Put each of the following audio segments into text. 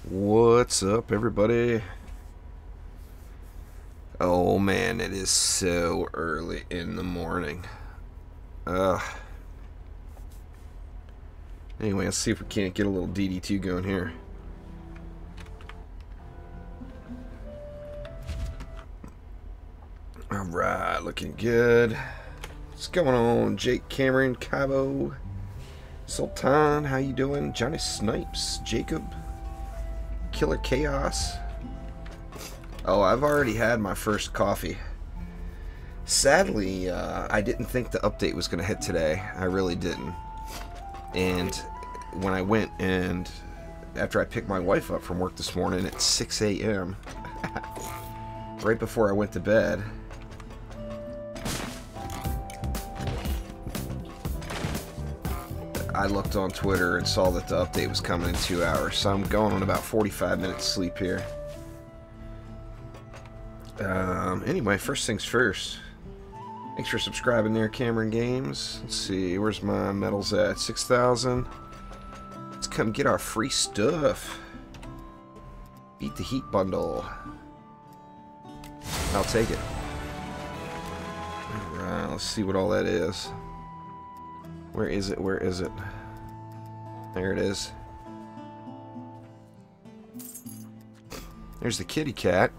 What's up, everybody? Oh man, it is so early in the morning. Anyway, let's see if we can't get a little DD2 going here. Alright, looking good. What's going on, Jake, Cameron, Cabo, Sultan, how you doing? Johnny Snipes, Jacob, Killer Chaos. Oh, I've already had my first coffee. Sadly, I didn't think the update was going to hit today. I really didn't. And when I went and after I picked my wife up from work this morning at 6 a.m., right before I went to bed, I looked on Twitter and saw that the update was coming in 2 hours. So I'm going on about 45 minutes sleep here. Anyway, first things first. Thanks for subscribing there, Cameron Games. Let's see, where's my medals at? 6,000. Let's come get our free stuff. Beat the heat bundle. I'll take it. Alright, let's see what all that is. Where is it? Where is it? There it is. There's the kitty cat.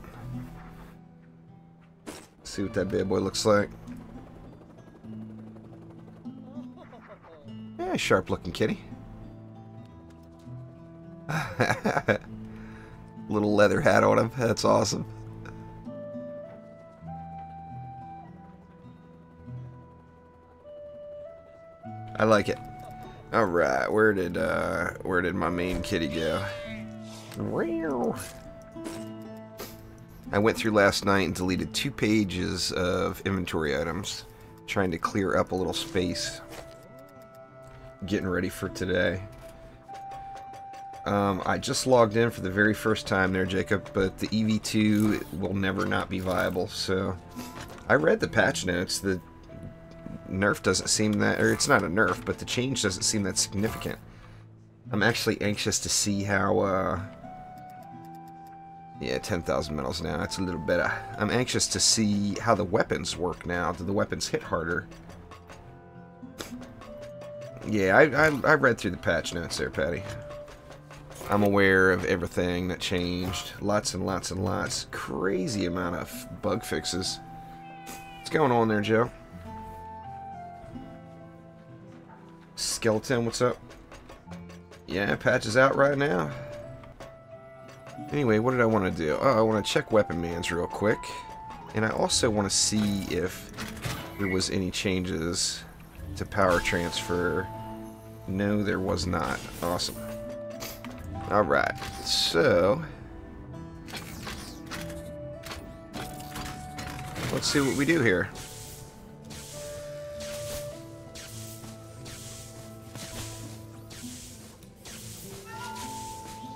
See what that bad boy looks like. Yeah, sharp looking kitty. Little leather hat on him. That's awesome. I like it. Alright, where did my main kitty go? I went through last night and deleted 2 pages of inventory items, trying to clear up a little space. Getting ready for today. I just logged in for the very first time there, Jacob, but the EV2 will never not be viable, so I read the patch notes. The nerf doesn't seem that, or it's not a nerf, but the change doesn't seem that significant. I'm actually anxious to see how, yeah, 10,000 medals now. That's a little better. I'm anxious to see how the weapons work now. Do the weapons hit harder? Yeah, I read through the patch notes there, Patty. I'm aware of everything that changed. Lots and lots and lots. Crazy amount of bug fixes. What's going on there, Joe? Skeleton, what's up? Yeah, patch is out right now. Anyway, what did I want to do? Oh, I want to check weapon mans real quick. And I also want to see if there was any changes to power transfer. No, there was not. Awesome. Alright, so let's see what we do here.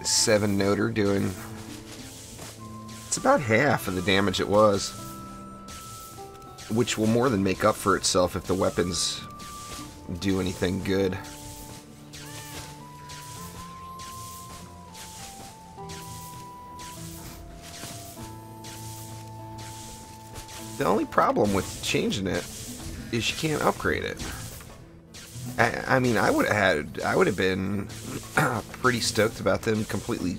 Seven noter doing, it's about half of the damage it was, which will more than make up for itself if the weapons do anything good. The only problem with changing it is you can't upgrade it. I mean, I would have been pretty stoked about them completely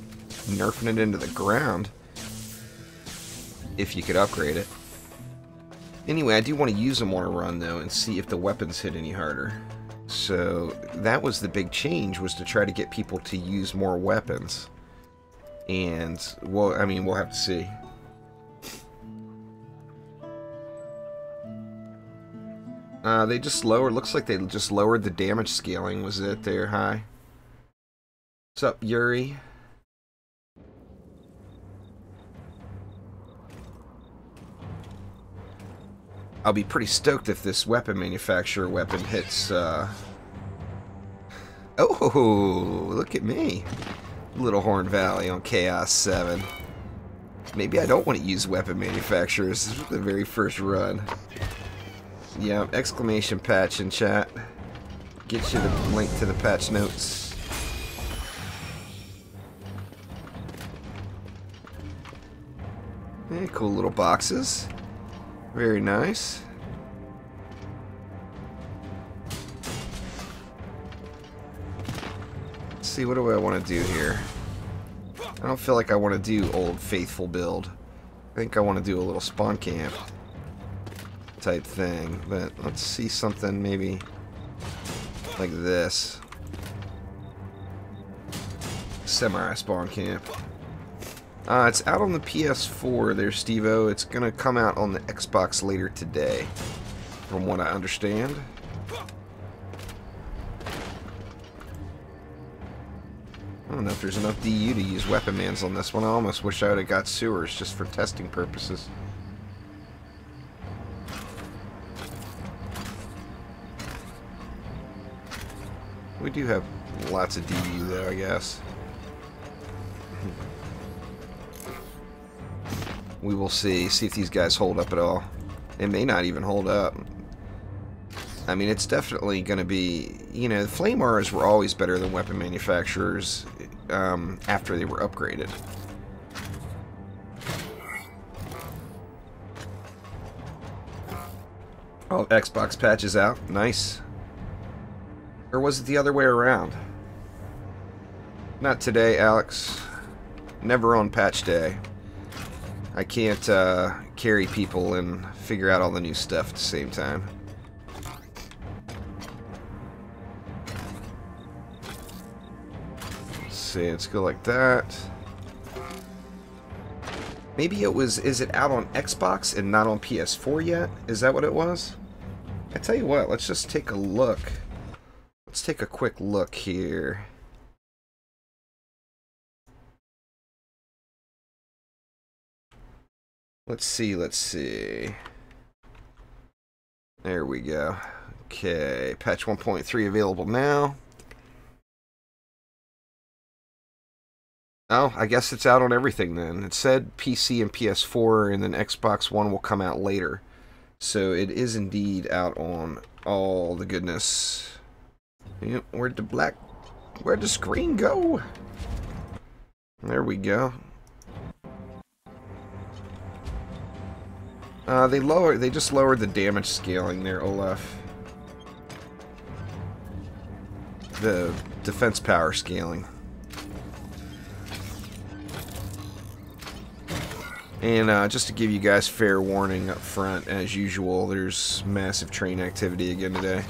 nerfing it into the ground if you could upgrade it. Anyway, I do want to use them on a run though and see if the weapons hit any harder. So that was the big change, was to try to get people to use more weapons. And well, I mean, we'll have to see. They just lowered, looks like they just lowered the damage scaling, was it there, high? What's up, Yuri? I'll be pretty stoked if this weapon manufacturer weapon hits, Oh, look at me. Little Horn Valley on Chaos 7. Maybe I don't want to use weapon manufacturers. This is the very first run. Yeah, exclamation patch in chat. Get you the link to the patch notes. Yeah, cool little boxes. Very nice. Let's see, what do I want to do here? I don't feel like I want to do Old Faithful build. I think I want to do a little spawn camp type thing. But let's see something maybe like this. Samurai spawn camp. It's out on the PS4 there, Steve-O. It's going to come out on the Xbox later today, from what I understand. I don't know if there's enough DU to use weapon mans on this one. I almost wish I would have got sewers just for testing purposes. We do have lots of DU though, I guess. We will see if these guys hold up at all. It may not even hold up. I mean, it's definitely going to be, you know, the flame arrows were always better than weapon manufacturers after they were upgraded. Oh, Xbox patch is out. Nice. Or was it the other way around? Not today, Alex. Never on patch day. I can't carry people and figure out all the new stuff at the same time. Let's see, let's go like that. Maybe it was, is it out on Xbox and not on PS4 yet? Is that what it was? I tell you what, let's just take a look. Let's take a quick look here. Let's see. There we go. Okay, patch 1.3 available now. Oh, I guess it's out on everything then. It said PC and PS4, and then Xbox One will come out later. So it is indeed out on all the goodness. Yep, where'd the screen go? There we go. They just lowered the damage scaling there, Olaf. The defense power scaling. And just to give you guys fair warning up front, as usual, there's massive train activity again today.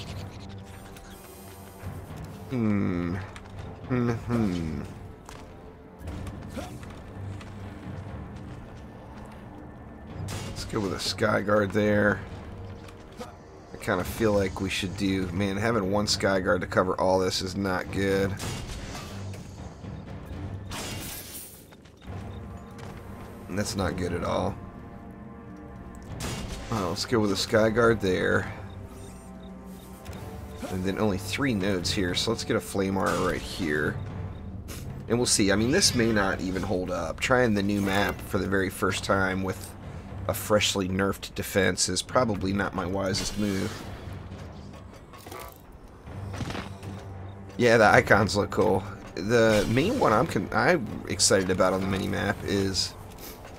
Let's go with a Sky Guard there. I kind of feel like we should do... Man, having one Sky Guard to cover all this is not good. That's not good at all. Oh, let's go with a Sky Guard there. And then only 3 nodes here, so let's get a Flame Arrow right here. And we'll see. I mean, this may not even hold up. Trying the new map for the very first time with a freshly nerfed defense is probably not my wisest move. Yeah, the icons look cool. The main one I'm excited about on the mini-map is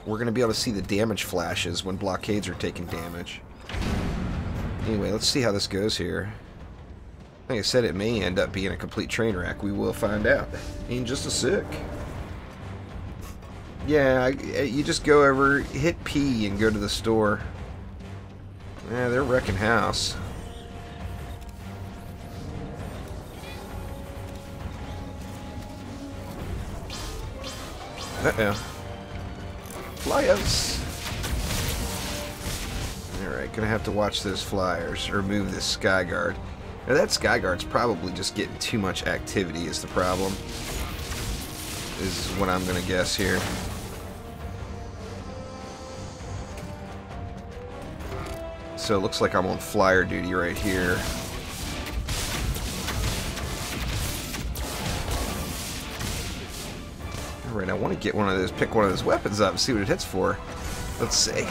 we're going to be able to see the damage flashes when blockades are taking damage. Anyway, let's see how this goes here. Like I said, it may end up being a complete train wreck. We will find out in just a sec. Yeah, you just go over, hit P and go to the store. Yeah, they're wrecking house. Uh-oh. Flyers! Alright, gonna have to watch those flyers, or move this Sky Guard. Now that Sky Guard's probably just getting too much activity is the problem. Is what I'm gonna guess here. So it looks like I'm on flyer duty right here. Alright, I want to get one of those, pick one of those weapons up and see what it hits for. Let's see.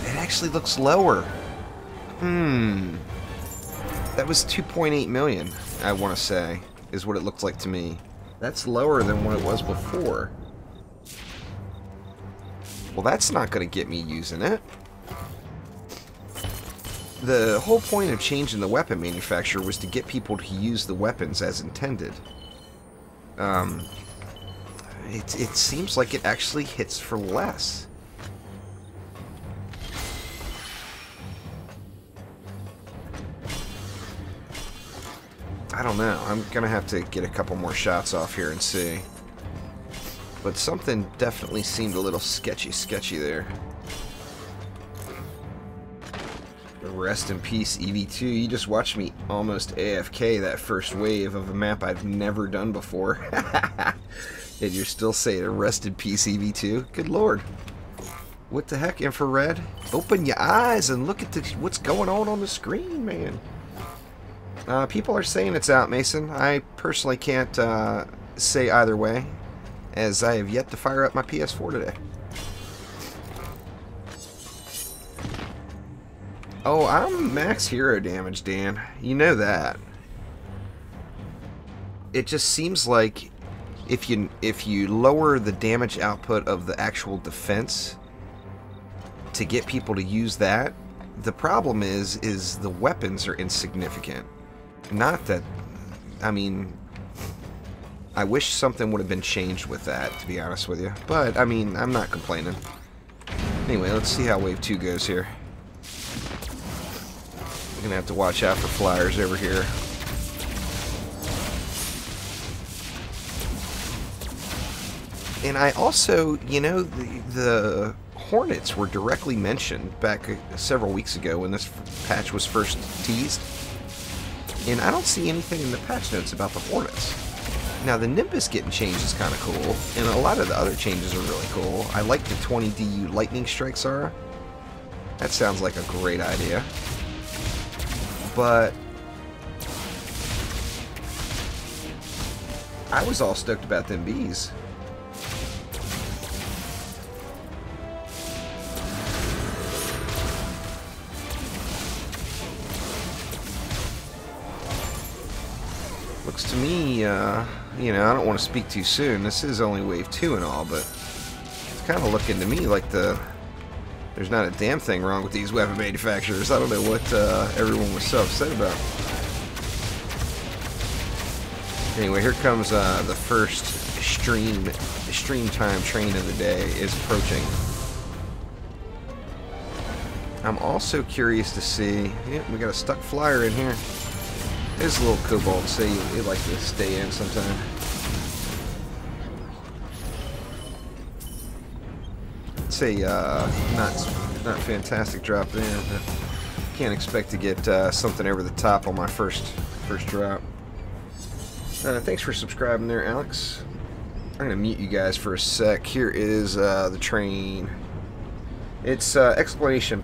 It actually looks lower. That was 2.8 million, I want to say. is what it looked like to me. That's lower than what it was before. Well, that's not going to get me using it. The whole point of changing the weapon manufacturer was to get people to use the weapons as intended. It seems like it actually hits for less. I don't know. I'm going to have to get a couple more shots off here and see. But something definitely seemed a little sketchy there. Rest in peace, EV2. You just watched me almost AFK that first wave of a map I've never done before. And you're still saying rest in peace, EV2? Good lord. What the heck, Infrared? Open your eyes and look at what's going on the screen, man. People are saying it's out, Mason. I personally can't say either way, as I have yet to fire up my PS4 today. Oh, I'm max hero damage, Dan. You know that. It just seems like if you lower the damage output of the actual defense to get people to use that, the problem is the weapons are insignificant. Not that, I mean, I wish something would have been changed with that, to be honest with you. But, I mean, I'm not complaining. Anyway, let's see how Wave 2 goes here. We're gonna have to watch out for flyers over here. And I also, you know, the Hornets were directly mentioned back several weeks ago when this patch was first teased. And I don't see anything in the patch notes about the Hornets. Now, the Nimbus getting changed is kind of cool, and a lot of the other changes are really cool. I like the 20 DU Lightning Strikes aura. That sounds like a great idea. But I was all stoked about them bees. Looks to me, you know, I don't want to speak too soon. This is only Wave 2 and all, but it's kind of looking to me like there's not a damn thing wrong with these weapon manufacturers. I don't know what everyone was so upset about. Anyway, here comes the first stream time train of the day is approaching. I'm also curious to see, yeah, we got a stuck flyer in here. There's a little Cobalt, say you like to stay in sometime. It's a not fantastic drop there, but can't expect to get something over the top on my first drop. Thanks for subscribing there, Alex. I'm gonna mute you guys for a sec. Here is the train. It's explanation.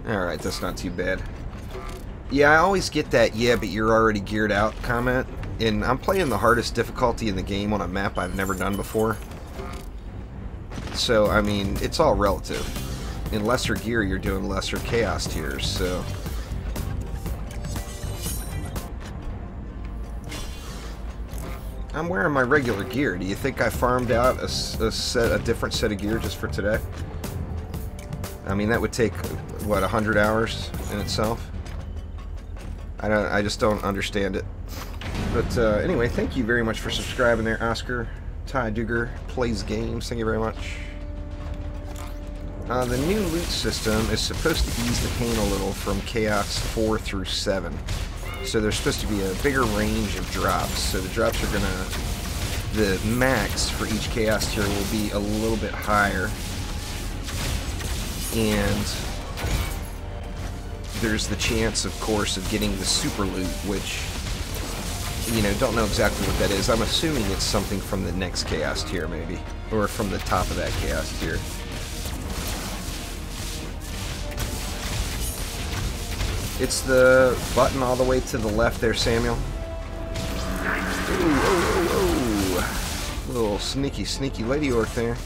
Alright, that's not too bad. Yeah, I always get that, yeah, but you're already geared out comment. And I'm playing the hardest difficulty in the game on a map I've never done before. So, I mean, it's all relative. In lesser gear, you're doing lesser chaos tiers, so... I'm wearing my regular gear. Do you think I farmed out a different set of gear just for today? I mean, that would take, what, 100 hours in itself? I just don't understand it. But anyway, thank you very much for subscribing there, Oscar. Ty Duger plays games. Thank you very much. The new loot system is supposed to ease the pain a little from Chaos 4 through 7. So there's supposed to be a bigger range of drops. So the drops are going to the max for each chaos tier will be a little bit higher, and there's the chance, of course, of getting the super loot, which, you know, don't know exactly what that is. I'm assuming it's something from the next chaos tier, maybe, or from the top of that chaos tier. It's the button all the way to the left there, Samuel. Ooh, oh, oh, oh. Little sneaky, sneaky lady orc there.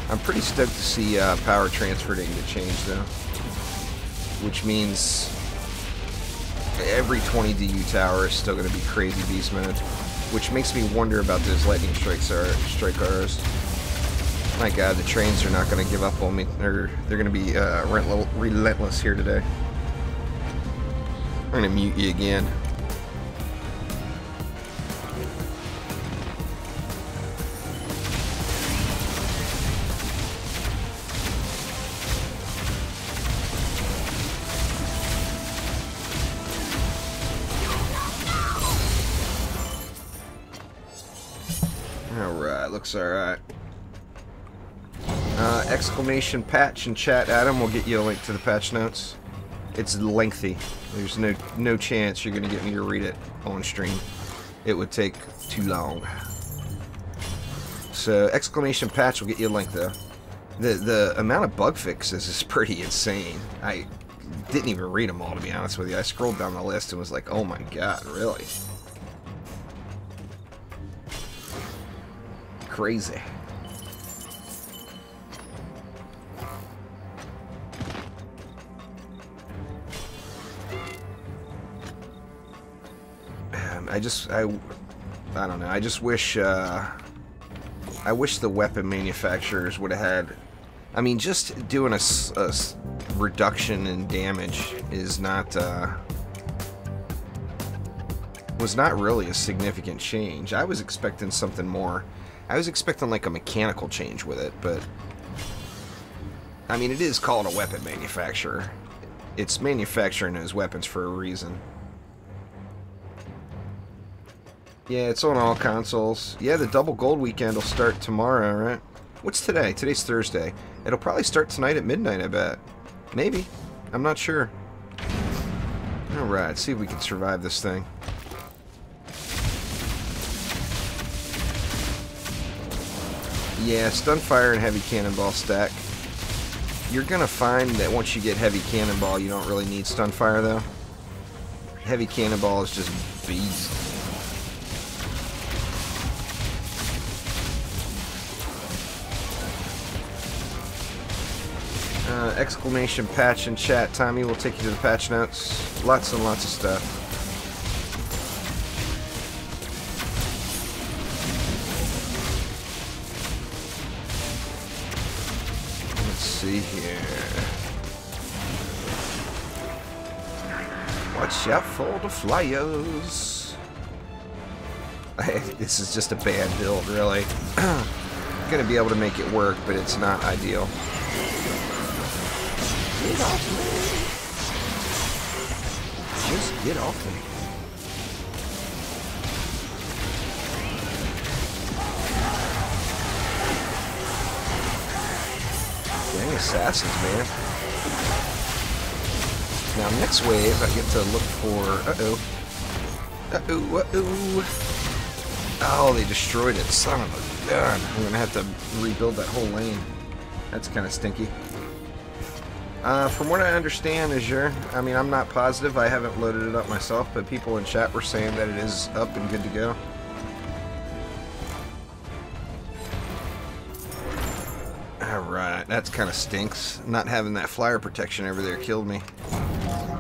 I'm pretty stoked to see power transfer data change, though. Which means every 20 DU tower is still going to be crazy beast mode. Which makes me wonder about those lightning strike arrows. My god, the trains are not going to give up on me. They're going to be relentless here today. I'm going to mute you again. Alright, looks alright. Exclamation patch in chat, Adam. We'll get you a link to the patch notes. It's lengthy. There's no chance you're going to get me to read it on stream. It would take too long. So, exclamation patch will get you a link, though. The amount of bug fixes is pretty insane. I didn't even read them all, to be honest with you. I scrolled down the list and was like, oh my god, really? Crazy. I don't know. I just wish I wish the weapon manufacturers would have had. I mean, just doing a reduction in damage is not was not really a significant change. I was expecting something more. I was expecting like a mechanical change with it, but I mean, it is called a weapon manufacturer. It's manufacturing those weapons for a reason. Yeah, it's on all consoles. Yeah, the double gold weekend will start tomorrow, right? What's today? Today's Thursday. It'll probably start tonight at midnight, I bet. Maybe. I'm not sure. Alright, see if we can survive this thing. Yeah, Stunfire and Heavy Cannonball stack. You're gonna find that once you get Heavy Cannonball, you don't really need Stunfire, though. Heavy Cannonball is just beast. Exclamation patch in chat. Tommy will take you to the patch notes. Lots and lots of stuff. Let's see here. Watch out for the flyers. This is just a bad build, really. Gonna be able to make it work, but it's not ideal. Get off me! Just get off me. Dang assassins, man. Now, next wave, I get to look for... Uh-oh. Uh-oh, uh-oh. Oh, they destroyed it. Son of a gun. I'm going to have to rebuild that whole lane. That's kind of stinky. From what I understand, Azure, I mean, I'm not positive, I haven't loaded it up myself, but people in chat were saying that it is up and good to go. Alright, that kind of stinks. Not having that flyer protection over there killed me.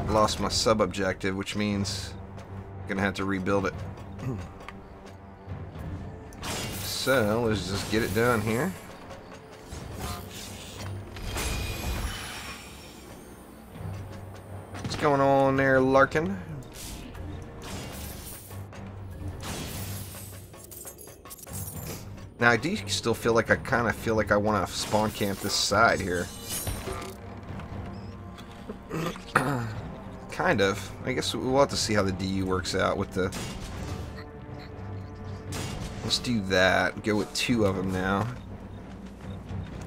Lost my sub-objective, which means I'm gonna have to rebuild it. So, let's just get it done here. What's going on there, Larkin? Now, I do still feel like I kind of feel like I want to spawn camp this side here. Kind of. I guess we'll have to see how the DU works out with the... Let's do that. Go with 2 of them now.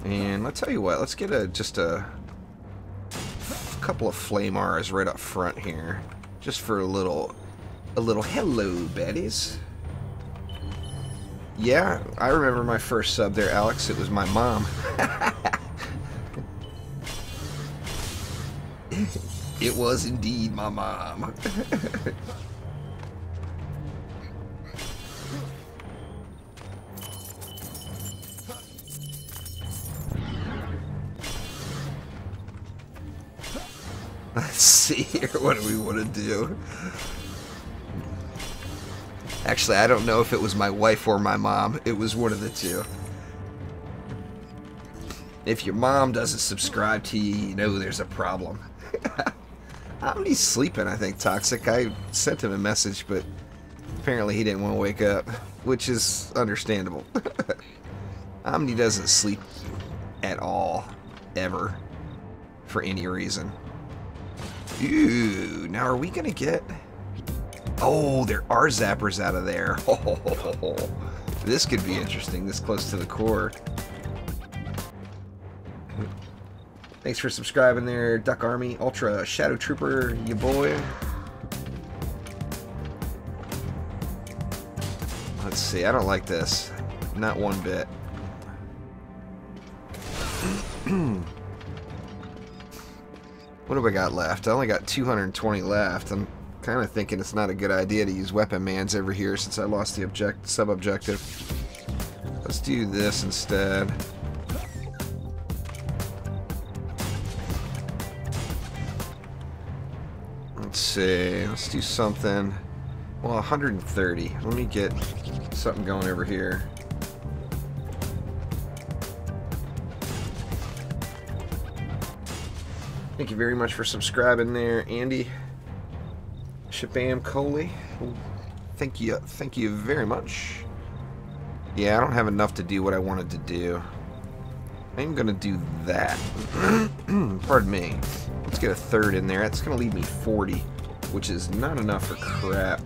And I'll tell you what, let's get just a couple of flame R's right up front here. Just for a little hello, baddies. Yeah, I remember my first sub there, Alex. It was my mom. It was indeed my mom. Let's see here. What do we want to do? Actually, I don't know if it was my wife or my mom. It was one of the two. If your mom doesn't subscribe to you, you know there's a problem. Omni's sleeping, I think, Toxic. I sent him a message, but apparently he didn't want to wake up, which is understandable. Omni doesn't sleep at all, ever, for any reason. Ooh, now are we going to get... Oh, there are zappers out of there. Oh, this could be interesting, this close to the core. Thanks for subscribing there, Duck Army, Ultra Shadow Trooper, you boy. Let's see, I don't like this. Not one bit. What have I got left? I only got 220 left. I'm kind of thinking it's not a good idea to use weapon mans over here since I lost the sub-objective. Let's do this instead. Let's see, let's do something. Well, 130. Let me get something going over here. Thank you very much for subscribing there, Andy. Shabam Coley. Thank you very much. Yeah, I don't have enough to do what I wanted to do. I'm gonna do that. Pardon me. Let's get a third in there. That's gonna leave me 40, which is not enough for crap.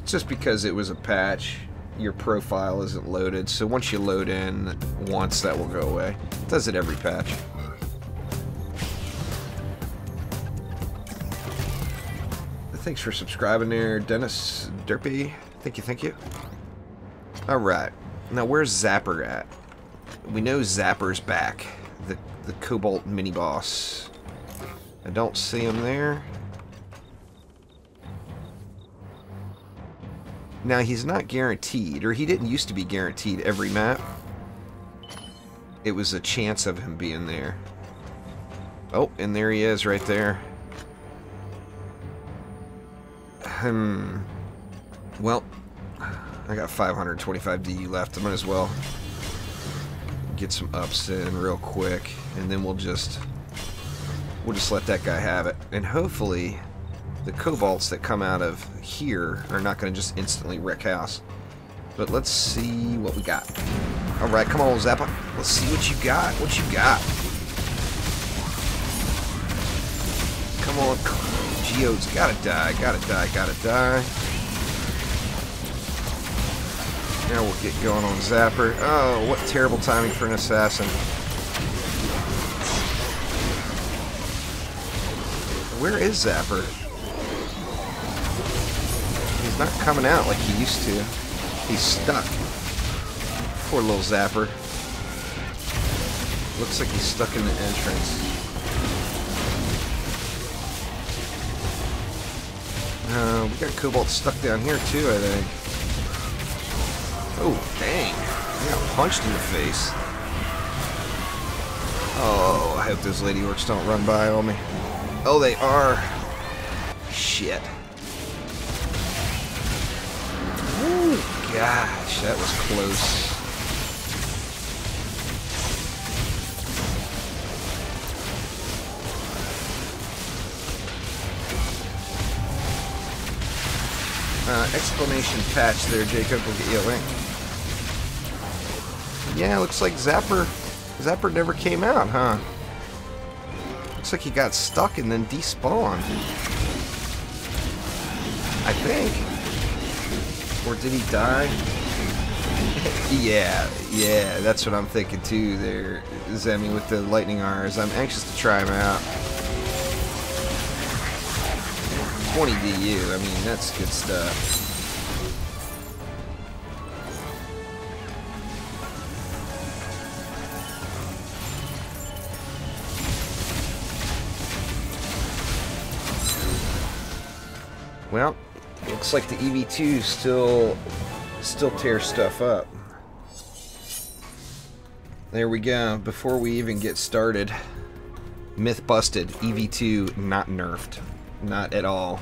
Just because it was a patch, your profile isn't loaded, so once you load in once, that will go away. It does it every patch. Thanks for subscribing there, Dennis Derpy. Thank you. Alright. Now, where's Zapper at? We know Zapper's back. The Cobalt mini-boss. I don't see him there. Now, he's not guaranteed, or he didn't used to be guaranteed every map. It was a chance of him being there. Oh, and there he is right there. Well, I got 525 DU left. I might as well get some ups in real quick, and then we'll just let that guy have it. And hopefully, the Cobalts that come out of here are not going to just instantly wreck house. But let's see what we got. All right, come on, Zappa. Let's see what you got. What you got? Come on, Geode's gotta die. Gotta die. Now we'll get going on Zapper. Oh, what terrible timing for an assassin. Where is Zapper? He's not coming out like he used to. He's stuck. Poor little Zapper. Looks like he's stuck in the entrance. We got Cobalt stuck down here too, I think. Oh, dang. I got punched in the face. Oh, I hope those lady orcs don't run by on me. Oh, they are. Shit. Ooh, gosh, that was close. Exclamation patch there, Jacob. We'll get you a link. Yeah, looks like Zapper never came out, huh? Looks like he got stuck and then despawned. I think. Or did he die? yeah, that's what I'm thinking too there, Zemi, with the lightning R's. I'm anxious to try him out. 20 DU, I mean, that's good stuff. Well, looks like the EV2 still tears stuff up. There we go. Before we even get started, myth busted. EV2 not nerfed, not at all.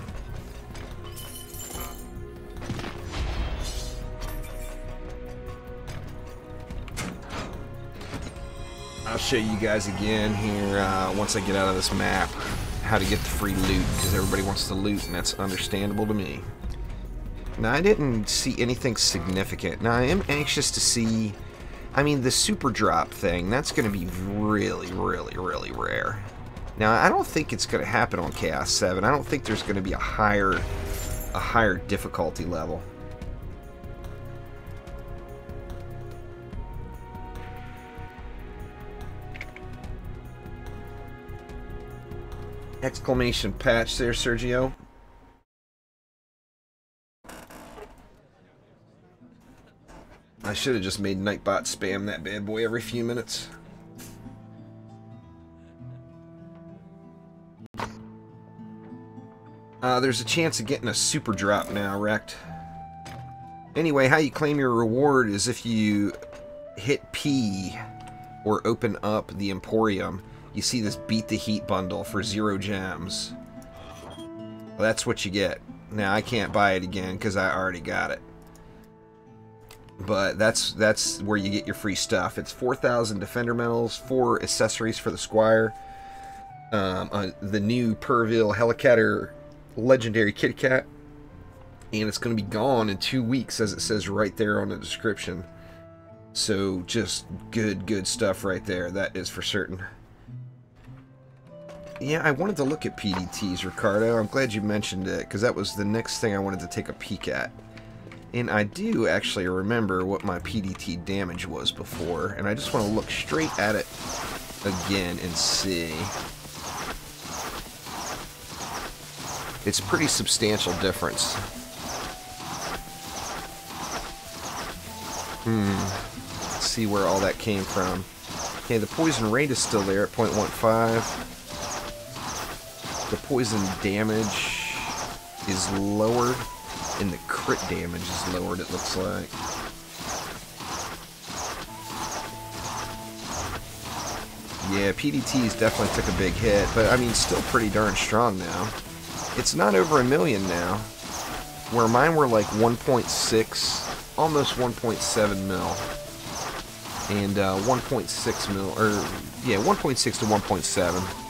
I'll show you guys again here once I get out of this map how to get the free loot, because everybody wants to loot, and that's understandable to me. Now, I didn't see anything significant. Now, I am anxious to see, I mean, the super drop thing, that's going to be really, really, really rare. Now, I don't think it's going to happen on Chaos 7. I don't think there's going to be a higher difficulty level. Exclamation patch there, Sergio. I should have just made Nightbot spam that bad boy every few minutes. There's a chance of getting a super drop now, Wrecked. Anyway, how you claim your reward is if you hit P or open up the Emporium. You see this Beat the Heat bundle for 0 gems. Well, that's what you get. Now, I can't buy it again because I already got it. But that's where you get your free stuff. It's 4,000 Defender medals, 4 accessories for the Squire, the new Purville Helicatter Legendary Kitty Cat, and it's going to be gone in 2 weeks, as it says right there on the description. So, just good stuff right there. That is for certain. Yeah, I wanted to look at PDTs, Ricardo. I'm glad you mentioned it, because that was the next thing I wanted to take a peek at. And I do actually remember what my PDT damage was before, and I just want to look straight at it again and see. It's a pretty substantial difference. Let's see where all that came from. Okay, the poison rate is still there at 0.15. The poison damage is lowered, and the crit damage is lowered, it looks like. Yeah, PDTs definitely took a big hit, but I mean, still pretty darn strong now. It's not over 1 million now, where mine were like 1.6, almost 1.7 mil. And 1.6 mil, or yeah, 1.6 to 1.7.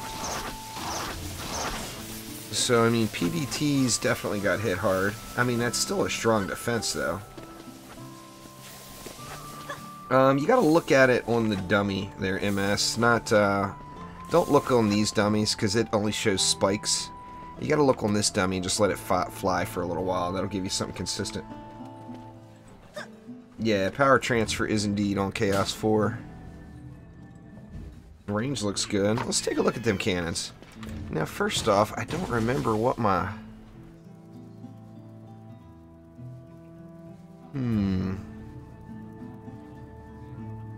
So, I mean, PDTs definitely got hit hard. I mean, that's still a strong defense, though. You gotta look at it on the dummy there, MS. Not, don't look on these dummies, because it only shows spikes. You gotta look on this dummy and just let it fly for a little while. That'll give you something consistent. Yeah, power transfer is indeed on Chaos 4. Range looks good. Let's take a look at them cannons. Now, first off, I don't remember what my...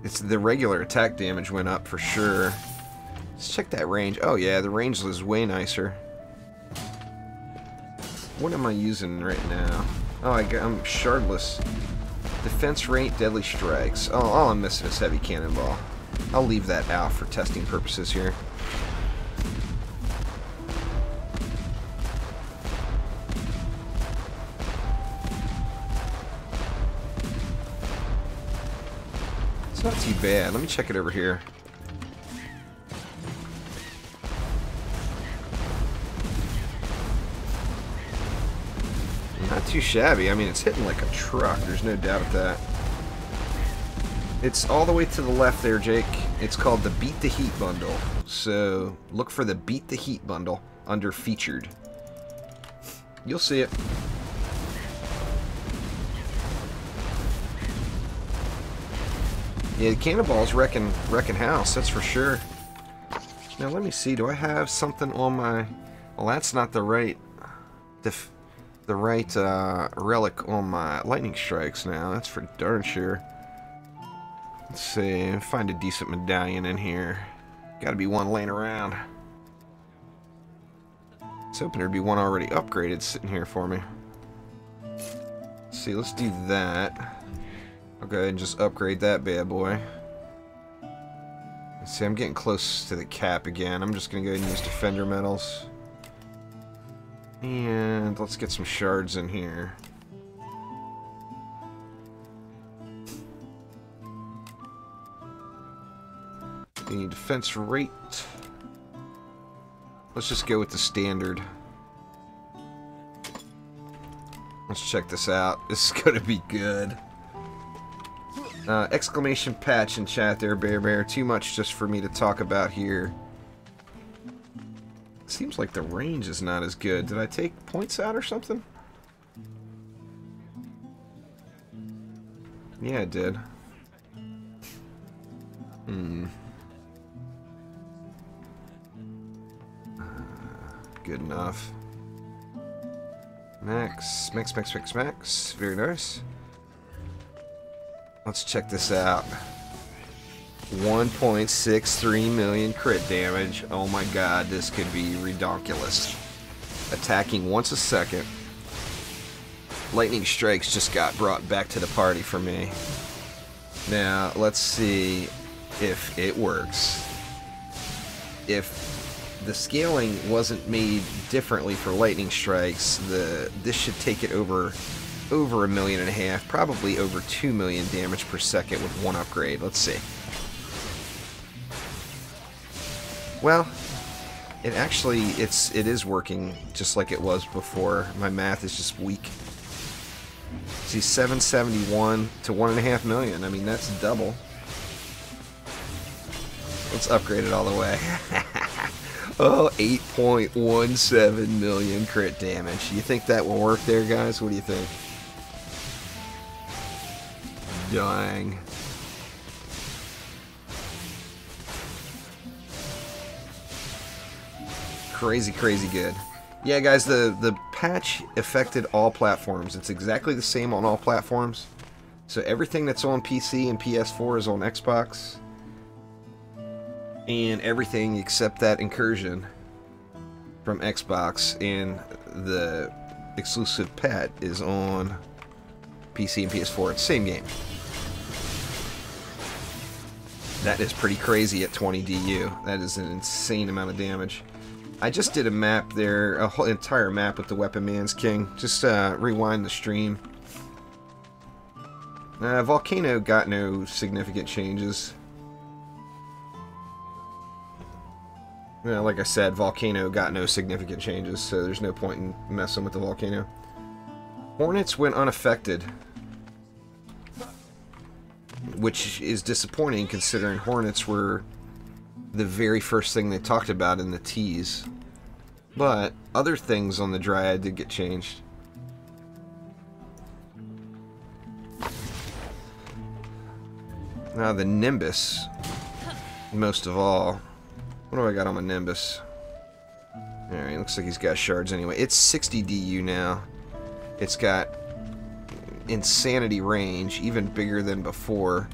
It's the regular attack damage went up for sure. Let's check that range. Oh yeah, the range is way nicer. What am I using right now? Oh, I'm shardless. Defense rate, deadly strikes. Oh, all I'm missing is heavy cannonball. I'll leave that out for testing purposes here. It's not too bad. Let me check it over here. Not too shabby. I mean, it's hitting like a truck. There's no doubt of that. It's all the way to the left there, Jake. It's called the Beat the Heat bundle. So look for the Beat the Heat bundle under featured. You'll see it. Yeah, the cannonballs wrecking house, that's for sure. Now let me see, do I have something on my... Well, that's not the right... the right relic on my lightning strikes now. That's for darn sure. Let's see, find a decent medallion in here. Gotta be one laying around. I was hoping there'd be one already upgraded sitting here for me. Let's see, let's do that. I'll go ahead and just upgrade that bad boy. Let's see, I'm getting close to the cap again. I'm just gonna go ahead and use defender medals. And let's get some shards in here. The defense rate. Let's just go with the standard. Let's check this out. This is gonna be good. Exclamation patch in chat there, Bear. Too much just for me to talk about here. Seems like the range is not as good. Did I take points out or something? Yeah, I did. Good enough. Max. Very nice. Let's check this out. 1.63 million crit damage. Oh my god, this could be redonkulous. Attacking once a second. Lightning strikes just got brought back to the party for me. Now, let's see if it works. If the scaling wasn't made differently for lightning strikes, this should take it over 1.5 million, probably over 2 million damage per second with one upgrade. Let's see. Well, it is working just like it was before. My math is just weak. See, 771 to 1.5 million. I mean, that's double. Let's upgrade it all the way. Oh, 8.17 million crit damage. You think that will work there, guys? What do you think? Dying. Crazy, crazy good. Yeah, guys, the patch affected all platforms. It's exactly the same on all platforms. So everything that's on PC and PS4 is on Xbox. And everything except that incursion from Xbox and the exclusive pet is on PC and PS4. It's the same game. That is pretty crazy at 20 DU. That is an insane amount of damage. I just did a map there, a whole entire map with the Weapon Man's King. Just rewind the stream. Volcano got no significant changes. Well, like I said, Volcano got no significant changes, so there's no point in messing with the Volcano. Hornets went unaffected, which is disappointing considering Hornets were the very first thing they talked about in the tease. But other things on the Dryad did get changed. Now the Nimbus, most of all. What do I got on my Nimbus? Alright, looks like he's got shards anyway. It's 60 DU now. It's got insanity range, even bigger than before.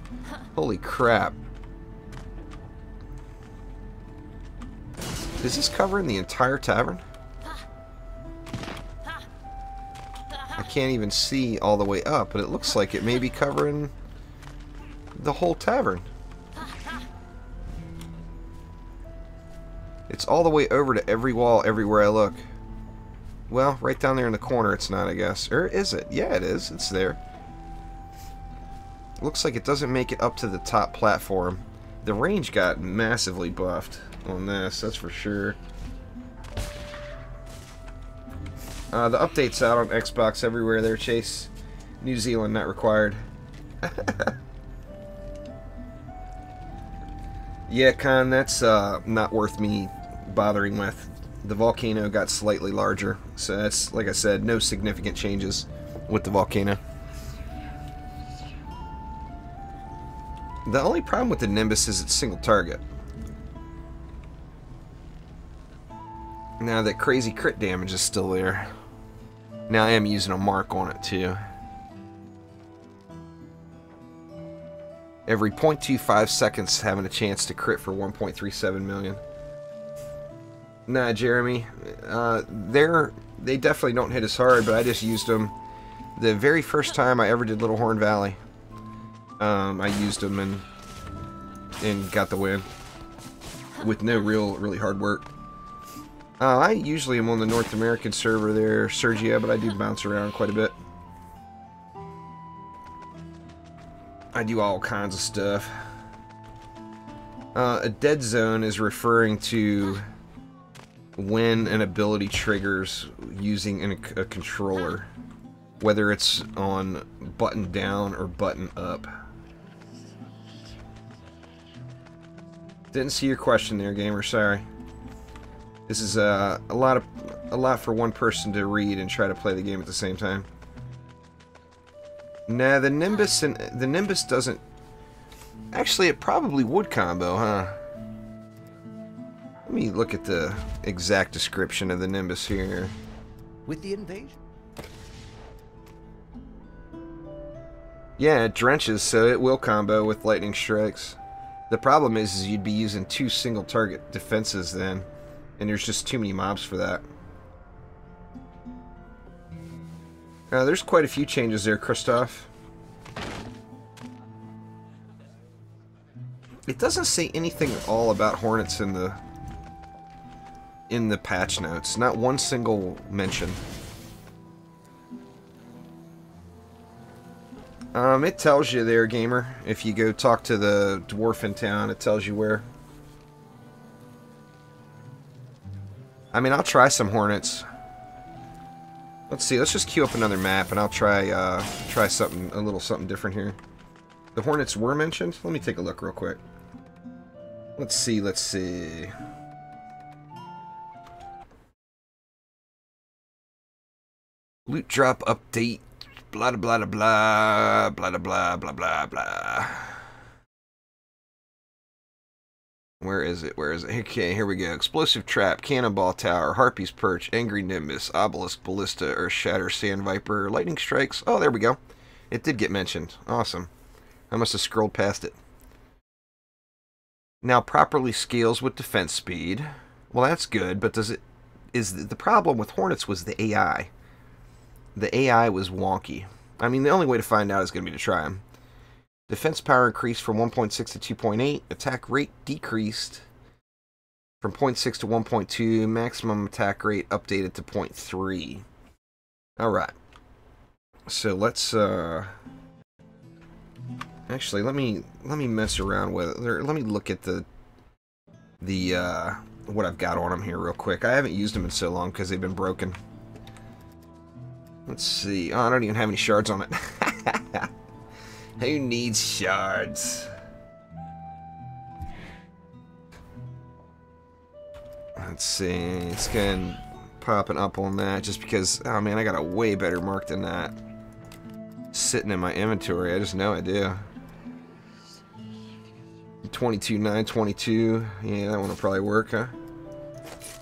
Holy crap. Is this covering the entire tavern? I can't even see all the way up, but it looks like it may be covering the whole tavern. It's all the way over to every wall everywhere I look. Well, right down there in the corner it's not, I guess. Or is it? Yeah, it is. It's there. Looks like it doesn't make it up to the top platform. The range got massively buffed on this, that's for sure. The update's out on Xbox everywhere there, Chase. New Zealand not required. Yeah, Con, that's not worth me bothering with. The volcano got slightly larger, so that's, like I said, no significant changes with the volcano. The only problem with the Nimbus is it's single target. Now that crazy crit damage is still there. Now I am using a mark on it too. Every 0.25 seconds having a chance to crit for 1.37 million. Nah, Jeremy, they definitely don't hit as hard, but I just used them the very first time I ever did Little Horn Valley. I used them and got the win with no really hard work. I usually am on the North American server there, Sergio, but I do bounce around quite a bit. I do all kinds of stuff. A dead zone is referring to when an ability triggers using a controller, whether it's on button down or button up. Didn't see your question there, gamer. Sorry. This is a lot for one person to read and try to play the game at the same time. Nah, the Nimbus doesn't. Actually, it probably would combo, huh? Let me look at the exact description of the Nimbus here. With the invasion? Yeah, it drenches, so it will combo with lightning strikes. The problem is you'd be using 2 single target defenses then, and there's just too many mobs for that. There's quite a few changes there, Christoph. It doesn't say anything at all about Hornets in the patch notes. Not one single mention. It tells you there, gamer. If you go talk to the dwarf in town, it tells you where. I mean, I'll try some Hornets. Let's see. Let's just queue up another map, and I'll try a little something different here. The Hornets were mentioned. Let me take a look real quick. Let's see. Let's see. Loot drop update. Blah blah blah blah blah blah blah blah blah. Where is it? Where is it? Okay, here we go. Explosive Trap, Cannonball Tower, Harpy's Perch, Angry Nimbus, Obelisk Ballista, or Shatter, Sand Viper, Lightning Strikes. Oh, there we go. It did get mentioned. Awesome. I must have scrolled past it. Now properly scales with defense speed. Well, that's good, but does it? Is the problem with Hornets was the AI. The AI was wonky. I mean, the only way to find out is going to be to try them. Defense power increased from 1.6 to 2.8. Attack rate decreased from 0.6 to 1.2. Maximum attack rate updated to 0.3. Alright. So let's actually let me mess around with it. Let me look at the what I've got on them here real quick. I haven't used them in so long because they've been broken. Let's see. Oh, I don't even have any shards on it. Who needs shards? Let's see. It's going popping up on that just because, oh man, I got a way better mark than that sitting in my inventory. I just know I do. 22,922. Yeah, that one will probably work, huh?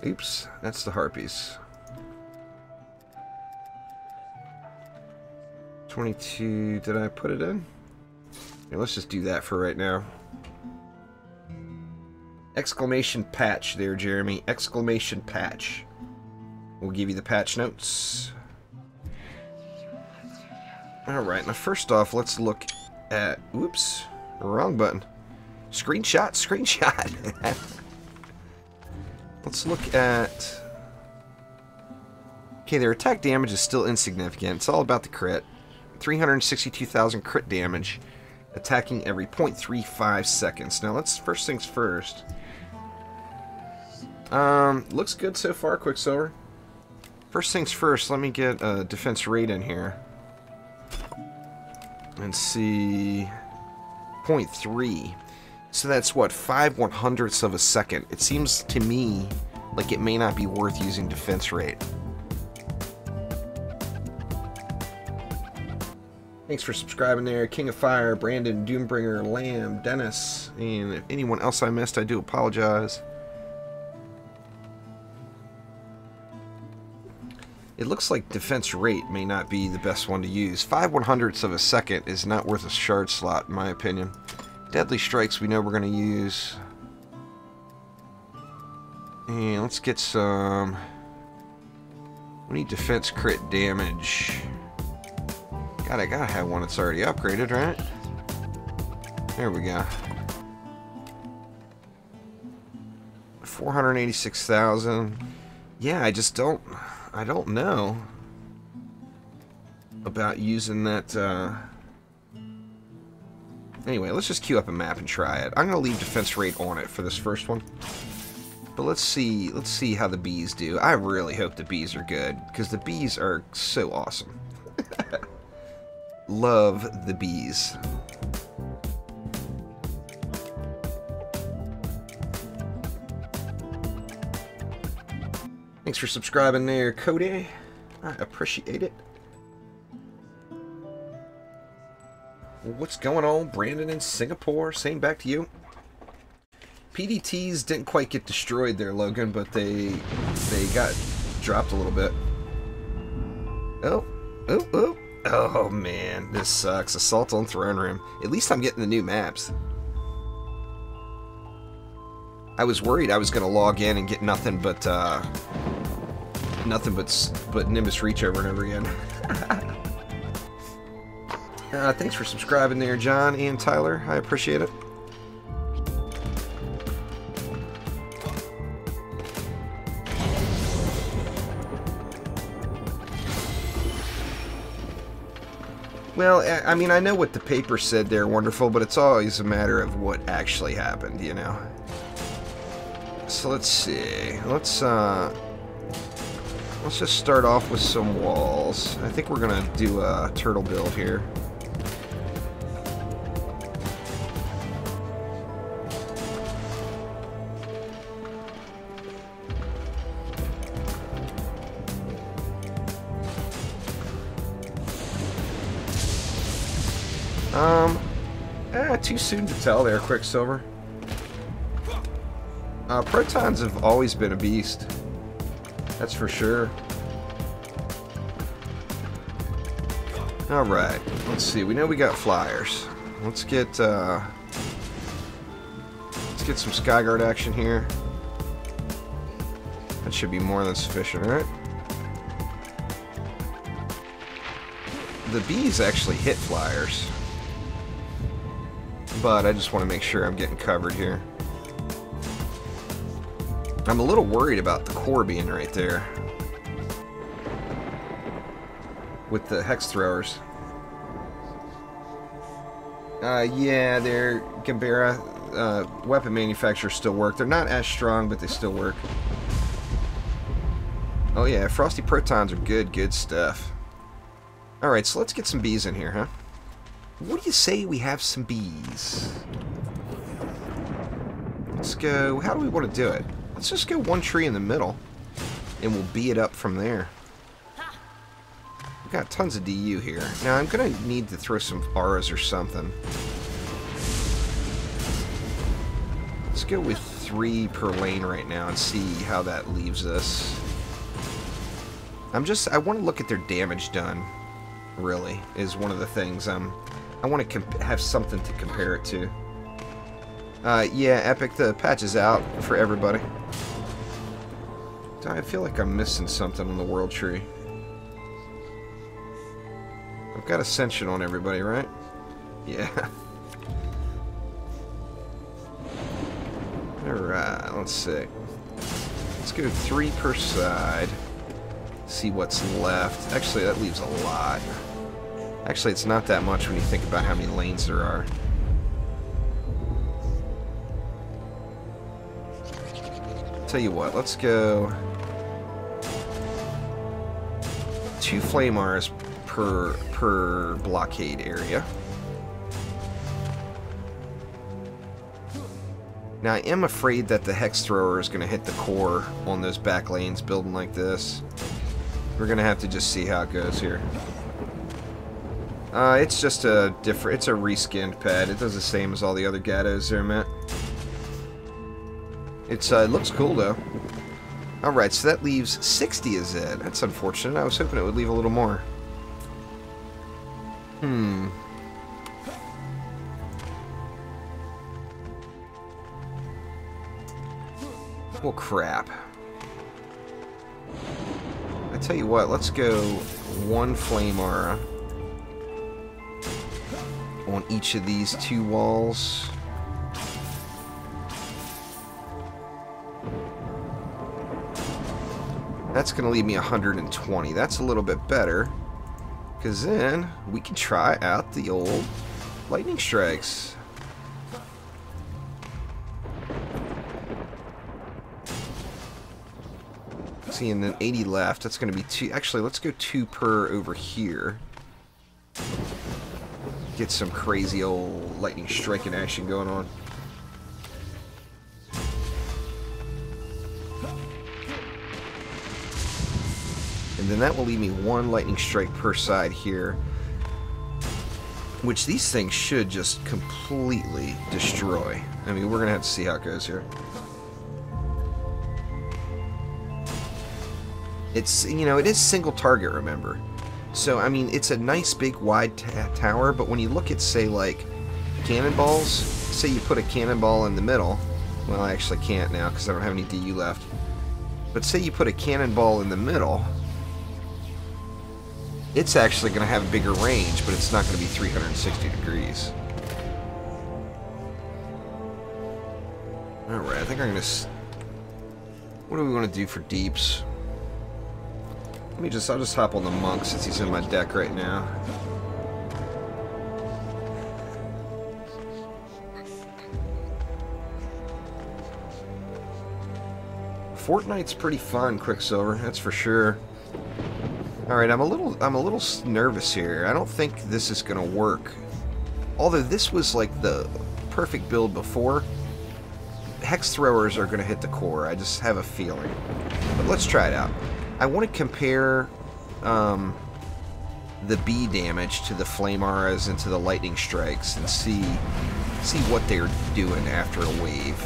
Oops, that's the Harpies. 22, did I put it in? Yeah, let's just do that for right now. Exclamation patch there, Jeremy. Exclamation patch. We'll give you the patch notes. Alright, now first off, let's look at... Whoops, wrong button. Screenshot, screenshot. Let's look at... Okay, their attack damage is still insignificant. It's all about the crit. 362,000 crit damage, attacking every 0.35 seconds. Now let's, first things first. Looks good so far, Quicksilver. First things first, let me get a defense rate in here. And see... 0.3. So that's what, 5/100ths of a second. It seems to me like it may not be worth using defense rate. Thanks for subscribing there, King of Fire, Brandon, Doombringer, Lamb, Dennis, and if anyone else I missed, I do apologize. It looks like defense rate may not be the best one to use. 5/100ths of a second is not worth a shard slot, in my opinion. Deadly Strikes we know we're going to use. And let's get some... We need defense crit damage. God, I gotta have one that's already upgraded, right? There we go. 486,000. Yeah, I just don't... I don't know about using that... Anyway, let's just queue up a map and try it. I'm going to leave defense rate on it for this first one. But let's see how the bees do. I really hope the bees are good, because the bees are so awesome. Love the bees. Thanks for subscribing there, Cody. I appreciate it. What's going on, Brandon in Singapore? Same back to you. PDTs didn't quite get destroyed there, Logan, but they got dropped a little bit. Oh man, this sucks. Assault on Throne Room. At least I'm getting the new maps. I was worried I was going to log in and get nothing but Nimbus Reach over and over again. Thanks for subscribing there, John and Tyler. I appreciate it. Well, I mean, I know what the paper said there, wonderful, but it's always a matter of what actually happened, you know. So let's see. Let's just start off with some walls. I think we're gonna do a turtle build here. Too soon to tell there, Quicksilver. Protons have always been a beast. That's for sure. Alright, let's see. We know we got flyers. Let's get some Skyguard action here. That should be more than sufficient, right? The bees actually hit flyers. But I just want to make sure I'm getting covered here. I'm a little worried about the core being right there. With the hex throwers. Yeah, they're Gambera weapon manufacturers still work. They're not as strong, but they still work. Oh yeah, Frosty Protons are good stuff. Alright, so let's get some bees in here, huh? What do you say we have some bees? Let's go... How do we want to do it? Let's just go one tree in the middle, and we'll bee it up from there. We've got tons of DU here. Now, I'm going to need to throw some auras or something. Let's go with 3 per lane right now and see how that leaves us. I want to look at their damage done, really, is one of the things I want to have something to compare it to. Yeah, Epic, the patch is out for everybody. I feel like I'm missing something on the world tree. I've got Ascension on everybody, right? Yeah. Alright, let's see. Let's go 3 per side. See what's left. Actually, that leaves a lot. Actually, it's not that much when you think about how many lanes there are. Tell you what, let's go 2 flame R's per blockade area. Now, I am afraid that the Hex Thrower is going to hit the core on those back lanes building like this. We're going to have to just see how it goes here. It's just a different... It's a reskinned pad. It does the same as all the other Gatos there, Matt. It looks cool, though. Alright, so that leaves 60 as it. That's unfortunate. I was hoping it would leave a little more. Well, crap. I tell you what, let's go one Flame Aura on each of these two walls. That's going to leave me 120. That's a little bit better, because then we can try out the old Lightning Strikes. See, and then 80 left. That's going to be 2. Actually, let's go 2 per over here. Get some crazy old lightning striking action going on. And then that will leave me 1 lightning strike per side here, which these things should just completely destroy. I mean, we're going to have to see how it goes here. It's, you know, it is single target, remember. So, I mean, it's a nice big wide tower, but when you look at, say, like, cannonballs, say you put a cannonball in the middle. Well, I actually can't now because I don't have any DU left. But say you put a cannonball in the middle, it's actually going to have a bigger range, but it's not going to be 360 degrees. Alright, I think I'm going to... What do we want to do for deeps? I'll just hop on the monk since he's in my deck right now. Fortnite's pretty fun, Quicksilver, that's for sure. Alright, I'm a little nervous here. I don't think this is gonna work. Although this was like the perfect build before. Hex throwers are gonna hit the core, I just have a feeling. But let's try it out. I want to compare the B damage to the Flame Auras and to the Lightning Strikes and see what they're doing after a wave.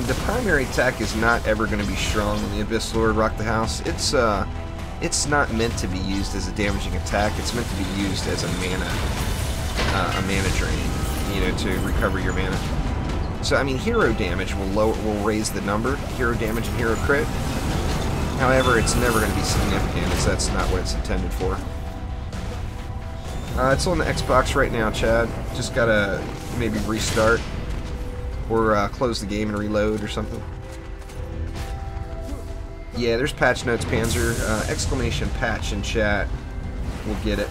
The primary attack is not ever going to be strong when the Abyss Lord Rock the House. It's not meant to be used as a damaging attack. It's meant to be used as a mana drain, you know, to recover your mana. So I mean, hero damage will raise the number, hero damage and hero crit. However, it's never going to be significant, as that's not what it's intended for. It's on the Xbox right now, Chad. Just gotta maybe restart or close the game and reload or something. Yeah, there's patch notes, Panzer. Exclamation patch in chat. We'll get it.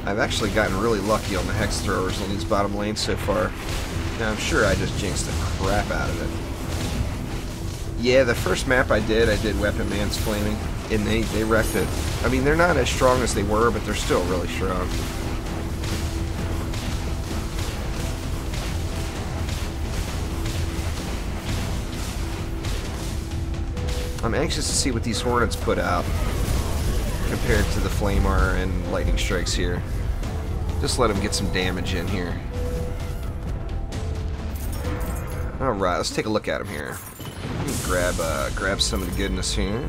I've actually gotten really lucky on the Hex Throwers on these bottom lanes so far. Now, I'm sure I just jinxed the crap out of it. Yeah, the first map I did Weapon Man's Flaming, and they wrecked it. I mean, they're not as strong as they were, but they're still really strong. I'm anxious to see what these Hornets put out compared to the Flame Aura and Lightning Strikes here. Just let them get some damage in here. Alright, let's take a look at them here. Let me grab some of the goodness here.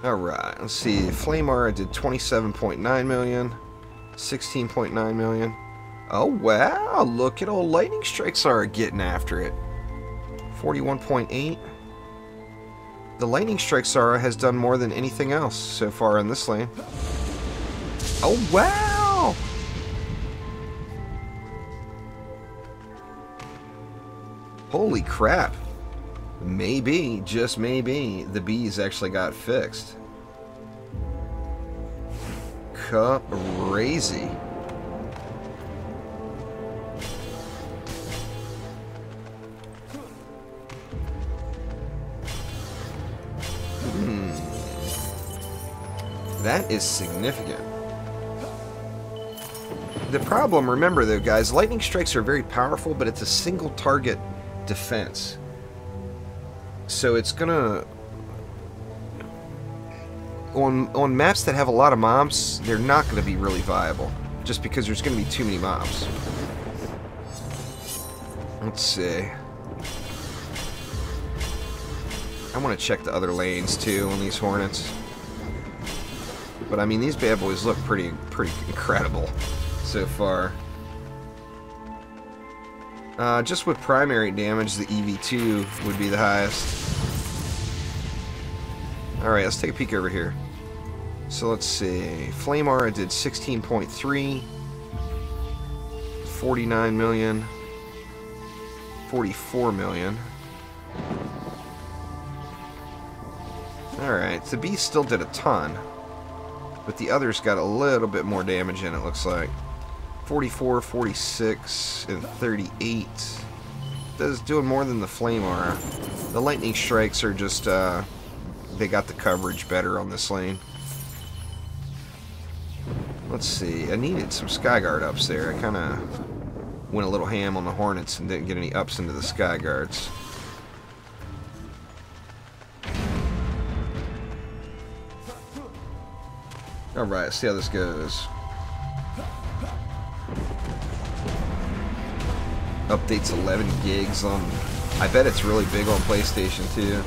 Alright, let's see. Flame Aura did 27.9 million, 16.9 million. Oh wow, look at old Lightning Strikes are getting after it. 41.8. The Lightning Strike Sara has done more than anything else so far in this lane. Oh wow! Holy crap. Maybe, just maybe, the bees actually got fixed. Crazy. That is significant. The problem, remember though, guys, lightning strikes are very powerful, but it's a single target defense. So it's gonna... On maps that have a lot of mobs, they're not gonna be really viable. Just because there's gonna be too many mobs. Let's see. I want to check the other lanes too on these Hornets. But I mean, these bad boys look pretty incredible so far. Just with primary damage, the EV2 would be the highest. Alright, let's take a peek over here. So let's see. Flame Aura did 16.3, 49 million, 44 million. Alright, the Beast still did a ton, but the others got a little bit more damage in, it looks like. 44, 46, and 38. That's doing more than the Flame Aura. The Lightning Strikes are just, they got the coverage better on this lane. Let's see, I needed some Skyguard ups there. I kind of went a little ham on the Hornets and didn't get any ups into the Skyguards. Alright, let's see how this goes. Updates 11 gigs on... I bet it's really big on PlayStation too.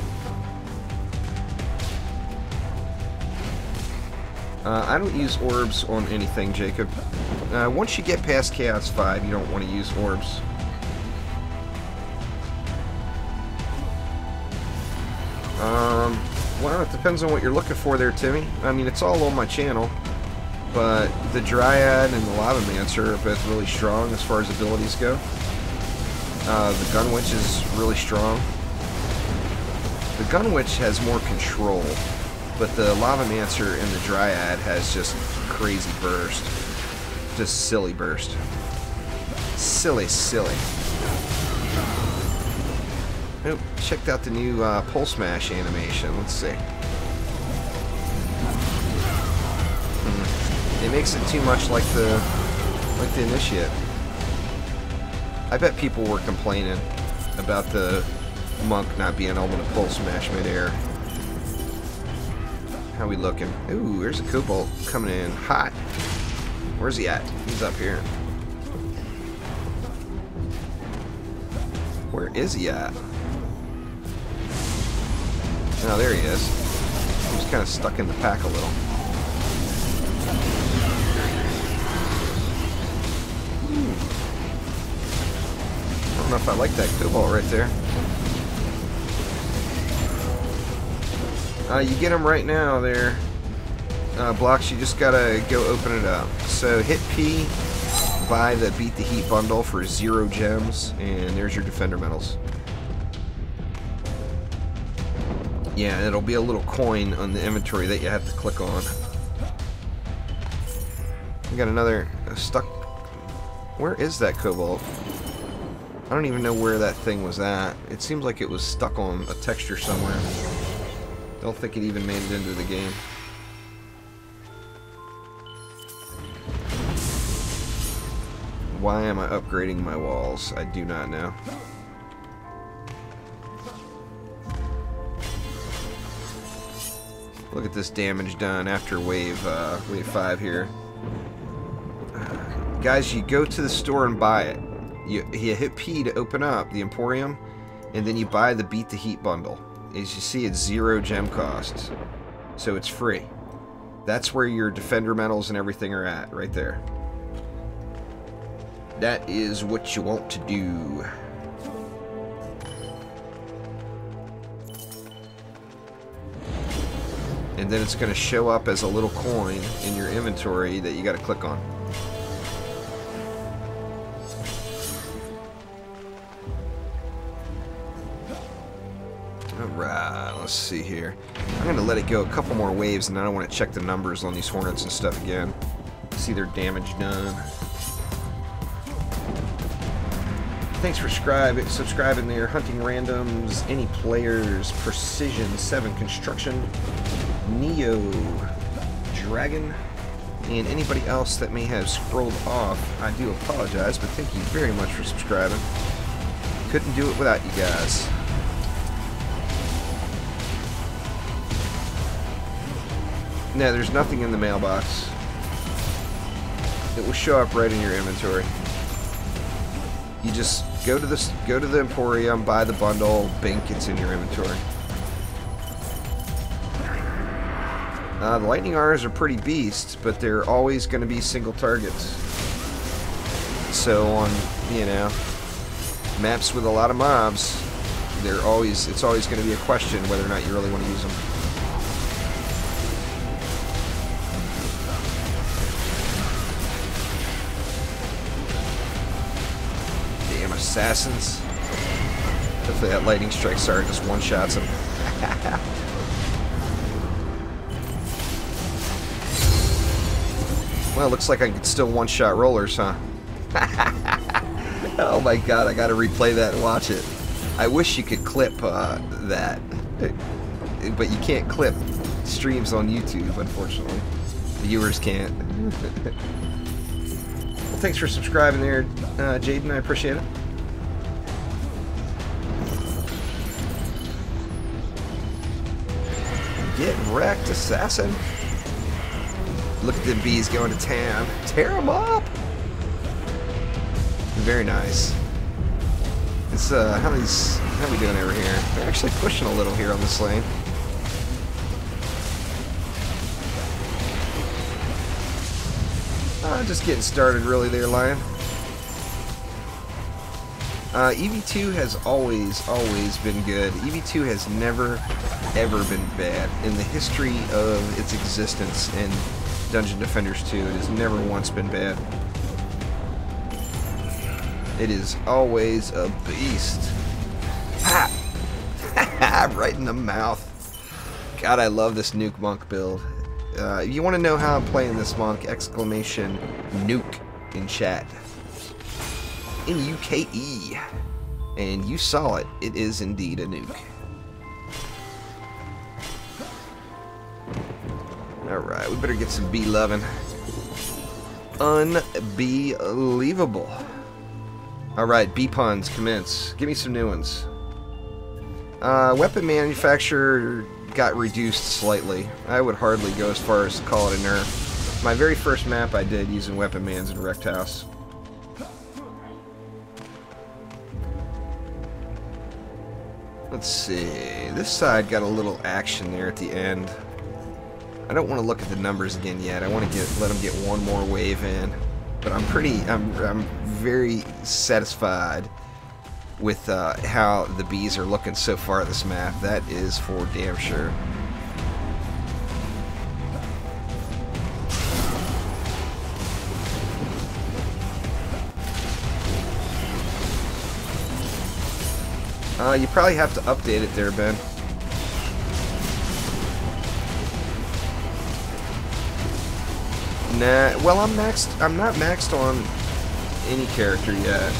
I don't use orbs on anything, Jacob. Once you get past Chaos 5, you don't want to use orbs. Well, it depends on what you're looking for there, Timmy. I mean, it's all on my channel. But the Dryad and the Lavamancer are both really strong as far as abilities go. The Gunwitch is really strong. The Gunwitch has more control. But the Lavamancer and the Dryad has just crazy burst. Just silly burst. Silly. Oh, checked out the new Pulse Smash animation. Let's see. It makes it too much like the Initiate. I bet people were complaining about the Monk not being able to Pulse Smash midair. How we looking? Ooh, there's a Cobalt coming in hot. Where's he at? He's up here. Where is he at? Oh, there he is. He's kind of stuck in the pack a little. I don't know if I like that Cobalt right there. You get them right now there. Blocks, you just gotta go open it up. So hit P, buy the Beat the Heat bundle for 0 gems, and there's your Defender medals. Yeah, and it'll be a little coin on the inventory that you have to click on. We got another stuck. Where is that Cobalt? I don't even know where that thing was at. It seems like it was stuck on a texture somewhere. Don't think it even made it into the game. Why am I upgrading my walls? I do not know. Look at this damage done after wave 5 here. Guys, you go to the store and buy it. You hit P to open up the Emporium, and then you buy the Beat the Heat bundle. As you see, it's 0 gem cost, so it's free. That's where your Defender medals and everything are at, right there. That is what you want to do. And then it's going to show up as a little coin in your inventory that you got to click on. Alright, let's see here. I'm going to let it go a couple more waves, and then I want to check the numbers on these Hornets and stuff again. See their damage done. Thanks for subscribing there. Hunting Randoms, Any Players, Precision 7, Construction, Neo, Dragon, and anybody else that may have scrolled off. I do apologize, but thank you very much for subscribing. Couldn't do it without you guys. No, there's nothing in the mailbox. It will show up right in your inventory. You just go to the Emporium, buy the bundle, bink, it's in your inventory. The lightning arrows are pretty beast, but they're always going to be single targets. So on, you know, maps with a lot of mobs, it's always going to be a question whether or not you really want to use them. Damn assassins. Hopefully that lightning strike star just one-shots them. Well, looks like I can still one-shot rollers, huh? Oh my god, I gotta replay that and watch it. I wish you could clip that. But you can't clip streams on YouTube, unfortunately. Viewers can't. Well, thanks for subscribing there, Jaden. I appreciate it. Get wrecked, assassin. Look at the bees going to town. Tear them up! Very nice. It's, how are we doing over here? They're actually pushing a little here on this lane. Just getting started really there, Lion. EV2 has always been good. EV2 has never, ever been bad. In the history of its existence in Dungeon Defenders 2, it has never once been bad. It is always a beast. Ha! Right in the mouth. God, I love this nuke monk build. If you want to know how I'm playing this monk, exclamation nuke in chat. N-U-K-E. And you saw it. It is indeed a nuke. Alright, we better get some bee loving. Unbelievable. Alright, bee puns, commence. Give me some new ones. Weapon manufacturer got reduced slightly. I would hardly go as far as to call it a nerf. My very first map I did using weapon mans in Wrecked House. Let's see. This side got a little action there at the end. I don't want to look at the numbers again yet. I want to let them get one more wave in. But I'm very satisfied with how the bees are looking so far this map. That is for damn sure. You probably have to update it there, Ben. Nah, well, I'm not maxed on any character yet,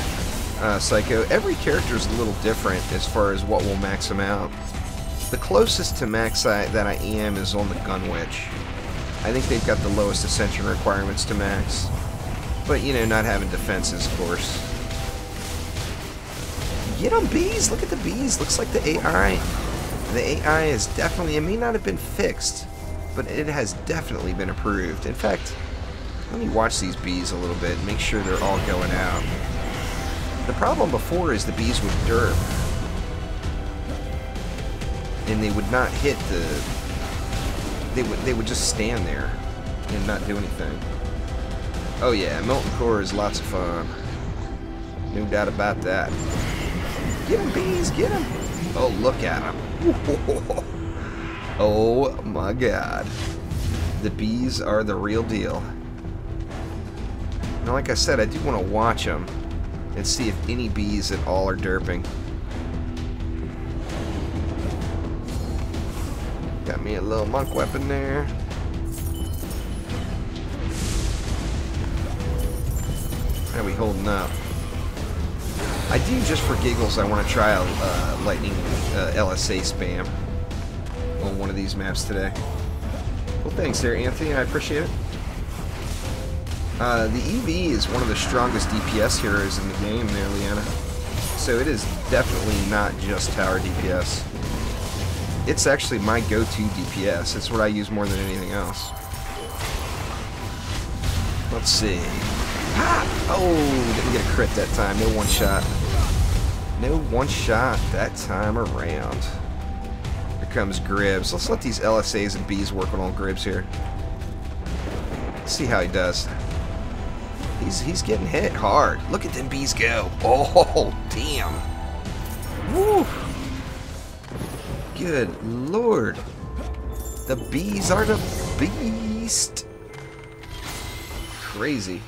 Psycho. Every character is a little different as far as what will max them out. The closest to max that I am is on the Gun Witch. I think they've got the lowest ascension requirements to max. But, you know, not having defenses, of course. Get them, bees! Look at the bees! Looks like the AI. The AI is definitely, it may not have been fixed, but it has definitely been improved. In fact, let me watch these bees a little bit and make sure they're all going out. The problem before is the bees would derp. And they would not hit the... They would just stand there and not do anything. Oh yeah, Molten Core is lots of fun. No doubt about that. Get them, bees, get them! Oh, look at them. Oh my god. The bees are the real deal. Now, like I said, I do want to watch them and see if any bees at all are derping. Got me a little monk weapon there. How we holding up? I do, just for giggles, I want to try a lightning LSA spam on one of these maps today. Well, thanks there, Anthony. I appreciate it. The EV is one of the strongest DPS heroes in the game there, Leanna. So it is definitely not just tower DPS. It's actually my go-to DPS. It's what I use more than anything else. Let's see. Ah! Oh, didn't get a crit that time. No one shot. No one shot that time around. Here comes Gribbs. Let's let these LSAs and Bs work on old Gribbs here. Let's see how he does. He's getting hit hard. Look at them bees go. Oh, damn. Woo. Good lord. The bees are the beast. Crazy.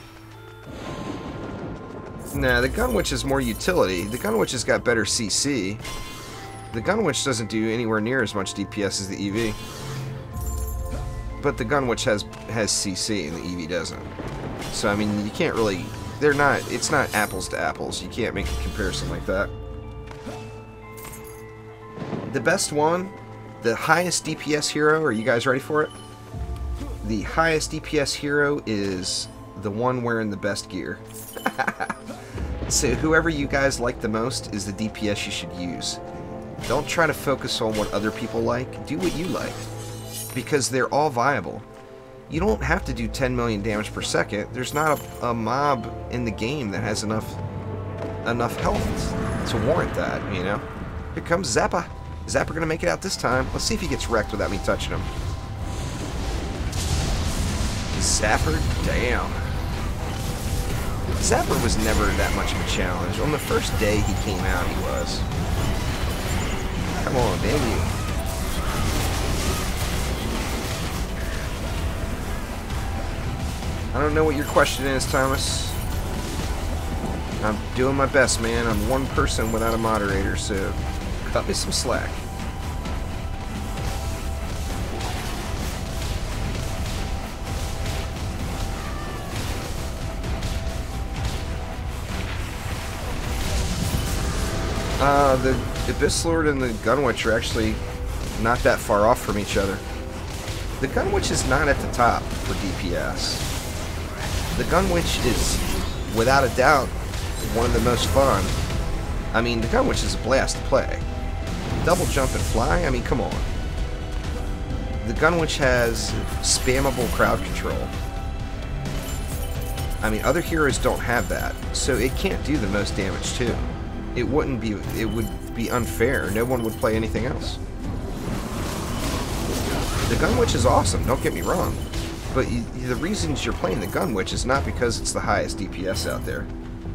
Nah, the Gun Witch is more utility. The Gun Witch has got better CC. The Gun Witch doesn't do anywhere near as much DPS as the EV. But the Gun Witch has CC and the EV doesn't. So, I mean, you can't really... it's not apples to apples. You can't make a comparison like that. The best one, the highest DPS hero, are you guys ready for it? The highest DPS hero is the one wearing the best gear. So, whoever you guys like the most is the DPS you should use. Don't try to focus on what other people like. Do what you like. Because they're all viable. You don't have to do 10 million damage per second. There's not a mob in the game that has enough health to warrant that, you know? Here comes Zappa. Is Zappa going to make it out this time? Let's see if he gets wrecked without me touching him. Zapper down. Zapper was never that much of a challenge. On the first day he came out, he was. Come on, baby. I don't know what your question is, Thomas. I'm doing my best, man. I'm one person without a moderator, so cut me some slack. The Abyss Lord and the Gun Witch are actually not that far off from each other. The Gun Witch is not at the top for DPS. The Gun Witch is, without a doubt, one of the most fun. I mean, the Gun Witch is a blast to play. Double jump and fly, I mean, come on. The Gun Witch has spammable crowd control. I mean, other heroes don't have that, so it can't do the most damage too. It would be unfair. No one would play anything else. The Gun Witch is awesome, don't get me wrong. But the reasons you're playing the Gun Witch is not because it's the highest DPS out there.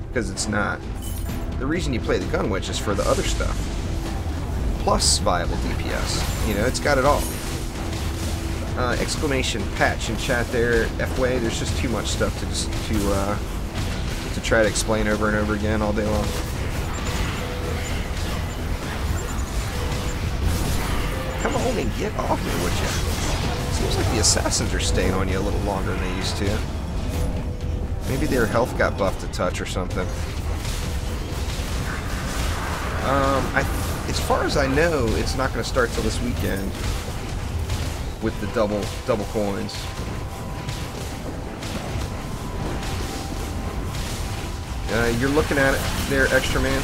Because it's not. The reason you play the Gun Witch is for the other stuff. Plus viable DPS. You know, it's got it all. Exclamation patch in chat there, F-way. There's just too much stuff to try to explain over and over again all day long. Come on and get off me, would you? Seems like the assassins are staying on you a little longer than they used to. Maybe their health got buffed a touch or something. As far as I know, it's not going to start till this weekend with the double coins. You're looking at it there, Extra Man.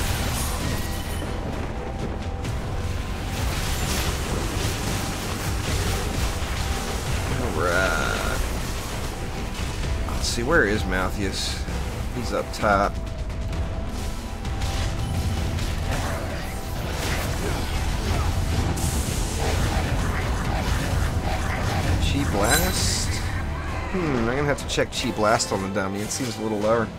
Alright. Let's see, where is Malthius? He's up top. Chi Blast? I'm gonna have to check Chi Blast on the dummy. It seems a little lower.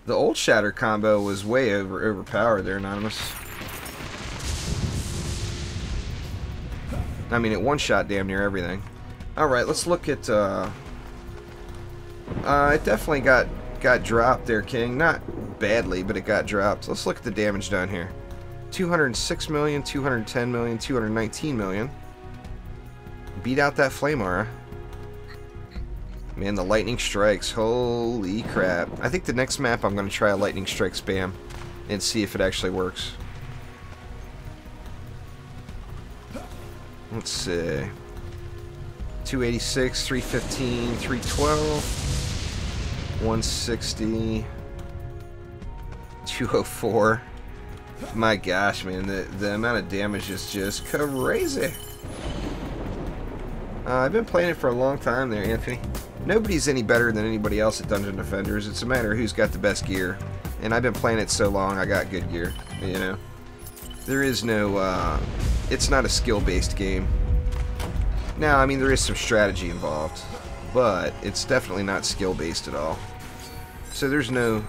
The old Shatter combo was way overpowered there, Anonymous. I mean, it one-shot damn near everything. Alright, let's look at, it definitely got dropped there, King. Not badly, but it got dropped. Let's look at the damage done here. 206 million, 210 million, 219 million. Beat out that flame aura. Man, the lightning strikes. Holy crap. I think the next map I'm going to try a lightning strike spam and see if it actually works. Let's see. 286, 315, 312, 160, 204. My gosh, man, the amount of damage is just crazy. I've been playing it for a long time there, Anthony. Nobody's any better than anybody else at Dungeon Defenders. It's a matter of who's got the best gear. And I've been playing it so long, I got good gear, you know. There is no, it's not a skill-based game. Now, I mean, there is some strategy involved, but it's definitely not skill-based at all. So there's none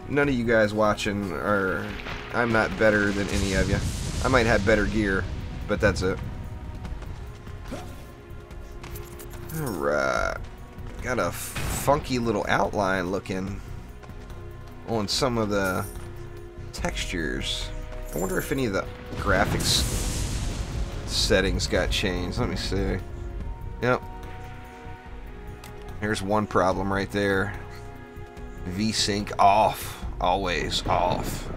of you guys watching are, I'm not better than any of you. I might have better gear, but that's it. Alright. Got a funky little outline looking on some of the textures. I wonder if any of the graphics settings got changed. Let me see. Yep. Here's one problem right there. VSync off. Always off.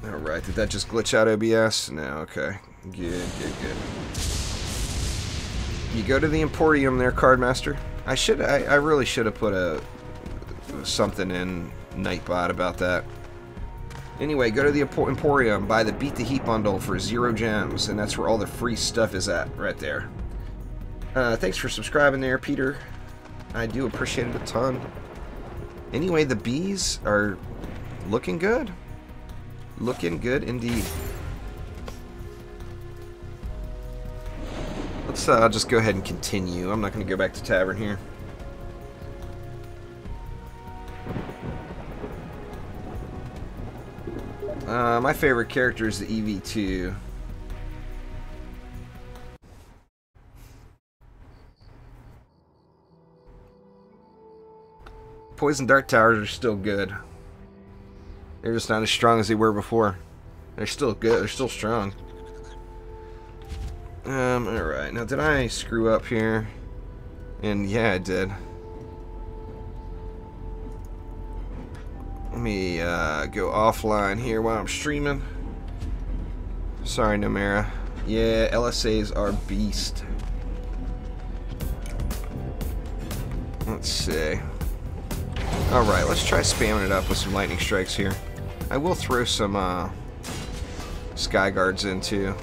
Alright, did that just glitch out OBS? No, okay. Good. You go to the Emporium there, Cardmaster. I really should have put something in Nightbot about that. Anyway, go to the Emporium, buy the Beat the Heat bundle for 0 gems, and that's where all the free stuff is at, right there. Thanks for subscribing there, Peter. I do appreciate it a ton. Anyway, the bees are looking good. Looking good indeed. Let's just go ahead and continue. I'm not going to go back to Tavern here. My favorite character is the EV2. Poison Dart Towers are still good. They're just not as strong as they were before. They're still good. They're still strong. Alright. Now, did I screw up here? And yeah, I did. Let me go offline here while I'm streaming. Sorry, Nomera. Yeah, LSAs are beast. Let's see. Alright, let's try spamming it up with some lightning strikes here. I will throw some sky guards in too.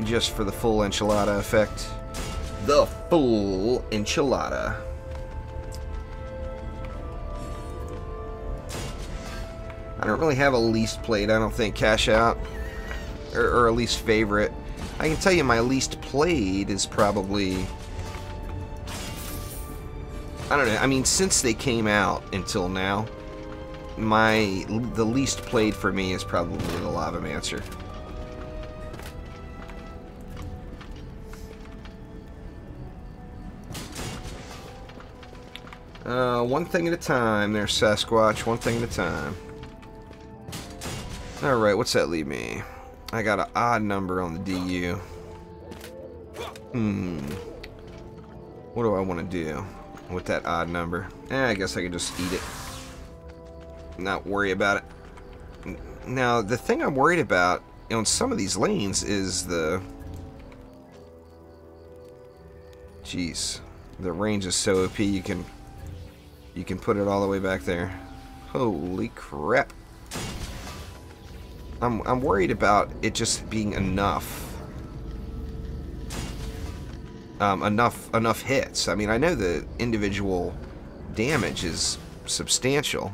Just for the full enchilada effect. The full enchilada. I don't really have a least played, I don't think, cash out. Or a least favorite. I can tell you my least played is probably... I don't know, I mean, since they came out until now, the least played for me is probably the Lavamancer. One thing at a time there, Sasquatch, one thing at a time. Alright, what's that leave me? I got an odd number on the DU. What do I want to do with that odd number? I guess I could just eat it. Not worry about it. Now, the thing I'm worried about on some of these lanes is the... Jeez. The range is so OP, you can put it all the way back there. Holy crap. I'm worried about it just being enough. Enough hits. I mean, I know the individual damage is substantial.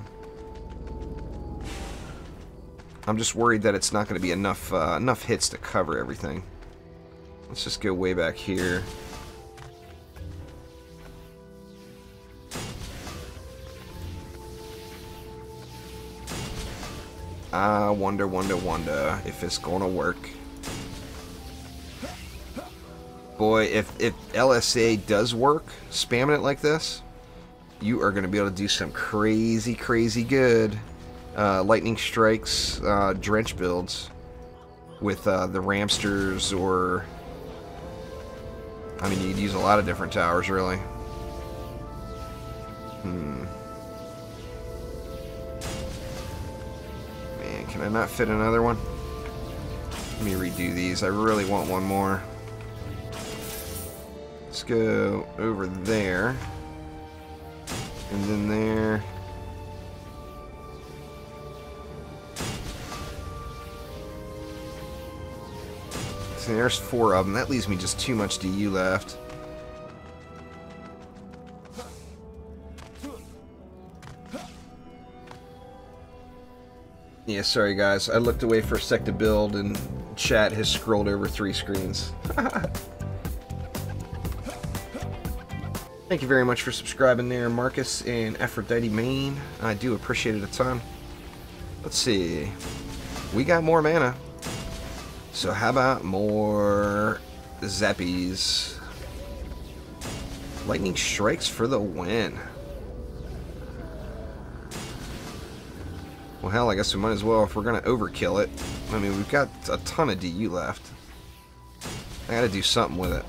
I'm just worried that it's not going to be enough enough hits to cover everything. Let's just go way back here. I wonder if it's gonna work. Boy, if LSA does work, spamming it like this, you are going to be able to do some crazy, crazy good lightning strikes, drench builds with the Ramsters, or I mean, you'd use a lot of different towers, really. Man, can I not fit another one? Let me redo these. I really want one more. Let's go over there. And then there. So there's 4 of them. That leaves me just too much DU left. Yeah, sorry guys. I looked away for a sec to build and chat has scrolled over 3 screens. Thank you very much for subscribing there, Marcus and Aphrodite Main. I do appreciate it a ton. Let's see. We got more mana. So how about more Zappies? Lightning Strikes for the win. Well, hell, I guess we might as well if we're going to overkill it. I mean, we've got a ton of DU left. I got to do something with it.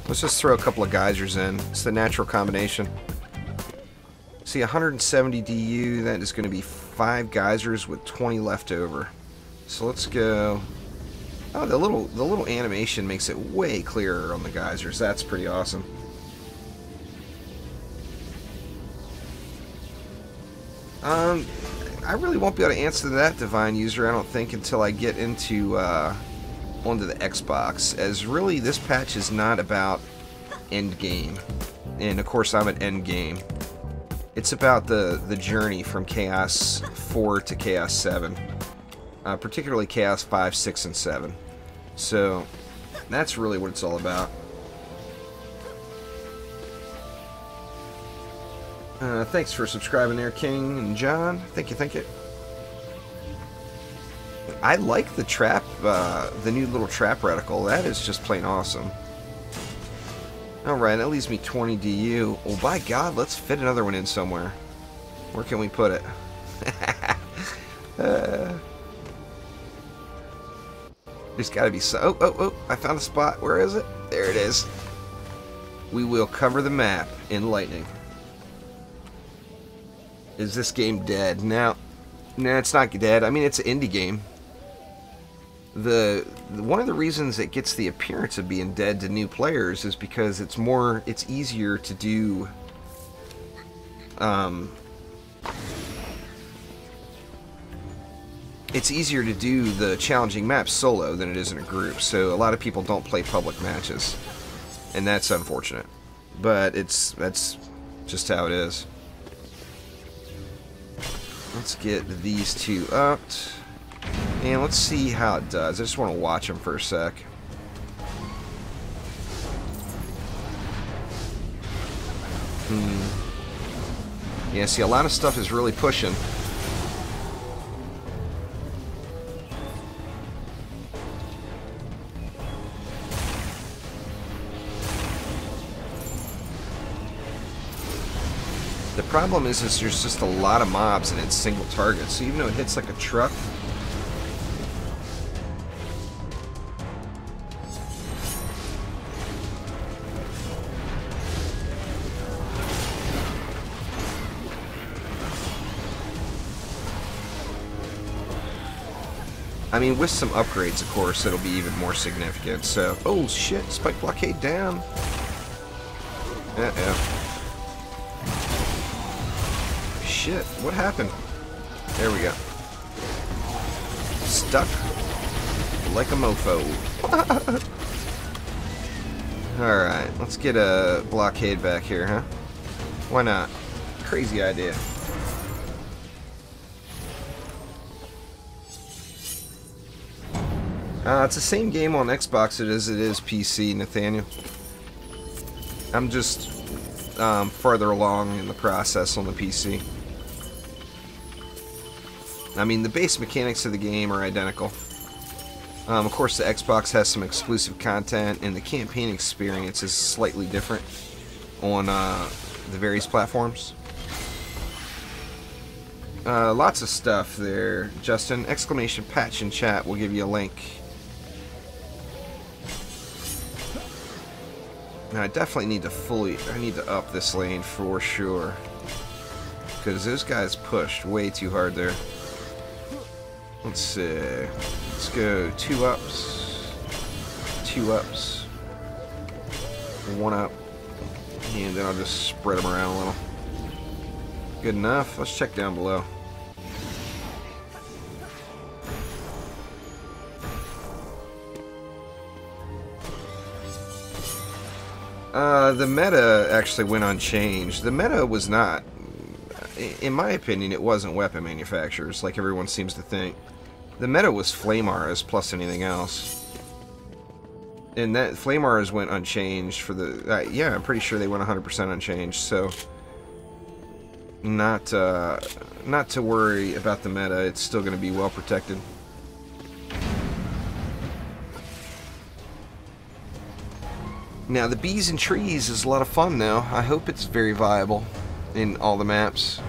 Let's just throw a couple of geysers in. It's the natural combination. See, 170 DU, that is going to be 5 geysers with 20 left over. So let's go. Oh, the little animation makes it way clearer on the geysers. That's pretty awesome. I really won't be able to answer that, Divine User, I don't think, until I get into onto the Xbox, as really this patch is not about end game, and of course I'm at end game. It's about the journey from Chaos 4 to Chaos 7, particularly Chaos 5, 6, and 7. So that's really what it's all about. Thanks for subscribing there, King and John. Thank you, thank you. I like the trap, the new little trap reticle. That is just plain awesome. Alright, that leaves me 20 DU. Oh, by God, let's fit another one in somewhere. Where can we put it? There's got to be some... Oh, I found a spot. Where is it? There it is. We will cover the map in lightning. Is this game dead? No, it's not dead. I mean, it's an indie game. One of the reasons it gets the appearance of being dead to new players is because it's easier to do the challenging maps solo than it is in a group. So a lot of people don't play public matches, and that's unfortunate. But that's just how it is. Let's get these 2 up. And let's see how it does. I just want to watch them for a sec. Yeah, see, a lot of stuff is really pushing. The problem is there's just a lot of mobs and it's single target. So even though it hits like a truck, I mean, with some upgrades, of course, it'll be even more significant. So, oh shit, spike blockade down. Shit, what happened? There we go. Stuck like a mofo. Alright, let's get a blockade back here, huh? Why not? Crazy idea. It's the same game on Xbox as it is PC, Nathaniel. I'm just farther along in the process on the PC. I mean, the base mechanics of the game are identical. Of course, the Xbox has some exclusive content, and the campaign experience is slightly different on the various platforms. Lots of stuff there, Justin. Exclamation patch in chat will give you a link. Now, I definitely need to I need to up this lane for sure. Because those guys pushed way too hard there. Let's see. Let's go 2 ups. 2 ups. 1 up. And then I'll just spread them around a little. Good enough. Let's check down below. The meta actually went unchanged. The meta was not, in my opinion, it wasn't weapon manufacturers like everyone seems to think. The meta was flame auras plus anything else. And that flame auras went unchanged for the, yeah, I'm pretty sure they went 100% unchanged, so not to worry about the meta. It's still going to be well protected. Now, the bees and trees is a lot of fun now. I hope it's very viable in all the maps.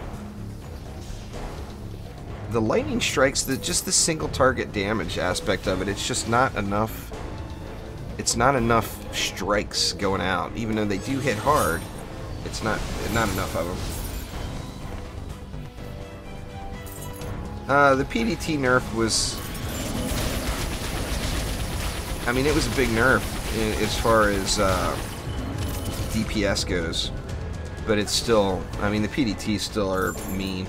The lightning strikes, just the single target damage aspect of it, it's just not enough. It's not enough strikes going out. Even though they do hit hard, it's not enough of them. The PDT nerf was, I mean, it was a big nerf as far as DPS goes, but it's still, I mean, the PDTs still are mean.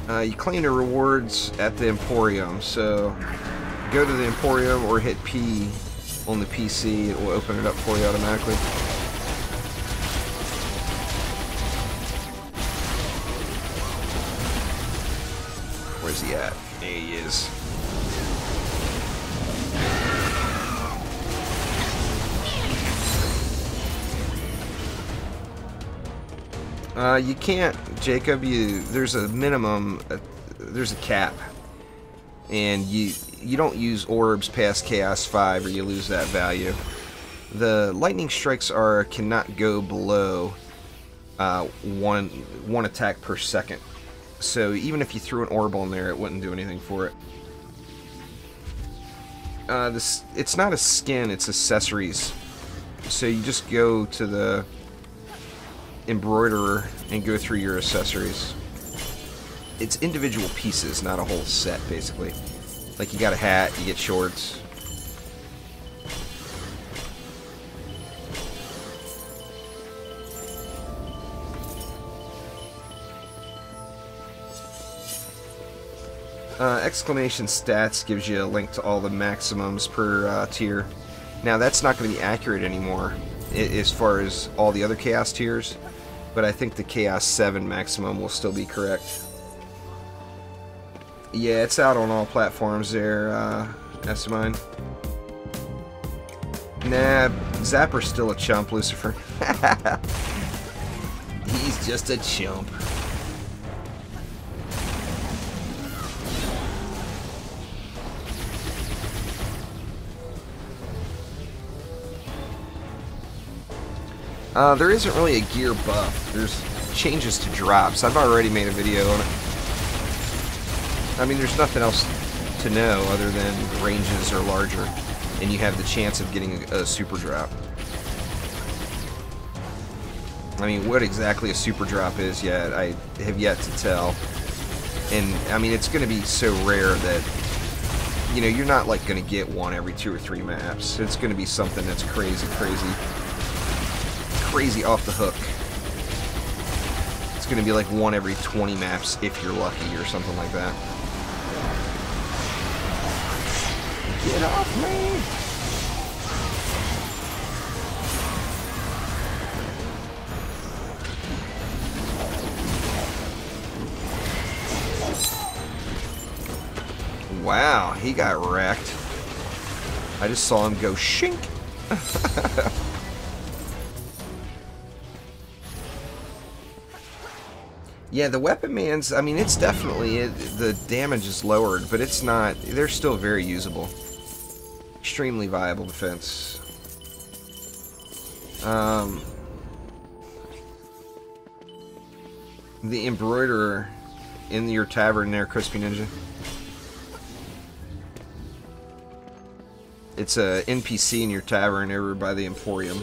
You claim the rewards at the Emporium, so go to the Emporium or hit P on the PC, it will open it up for you automatically. Where's he at? There he is. You can't, Jacob, there's a minimum, there's a cap, and you don't use orbs past Chaos 5 or you lose that value. The lightning strikes cannot go below one attack per second, so even if you threw an orb on there, it wouldn't do anything for it. It's not a skin, it's accessories, so you just go to the embroiderer and go through your accessories. It's individual pieces, not a whole set, basically. Like, you got a hat, you get shorts. Exclamation stats gives you a link to all the maximums per tier. Now, that's not going to be accurate anymore as far as all the other Chaos tiers, but I think the Chaos 7 maximum will still be correct. Yeah, it's out on all platforms there, Esmine. Nah, Zapper's still a chump, Lucifer. He's just a chump. There isn't really a gear buff. There's changes to drops. I've already made a video on it. I mean, there's nothing else to know other than the ranges are larger, and you have the chance of getting a super drop. I mean, what exactly a super drop is yet, I have yet to tell. And, I mean, it's going to be so rare that, you know, you're not, like, going to get one every 2 or 3 maps. It's going to be something that's crazy off the hook. It's going to be like one every 20 maps if you're lucky or something like that. Get off me! Wow, he got wrecked. I just saw him go shink. Yeah, the weapon man's, I mean, it's definitely, the damage is lowered, but it's not, they're still very usable. Extremely viable defense. The embroiderer in your tavern there, Crispy Ninja. It's a NPC in your tavern over by the Emporium.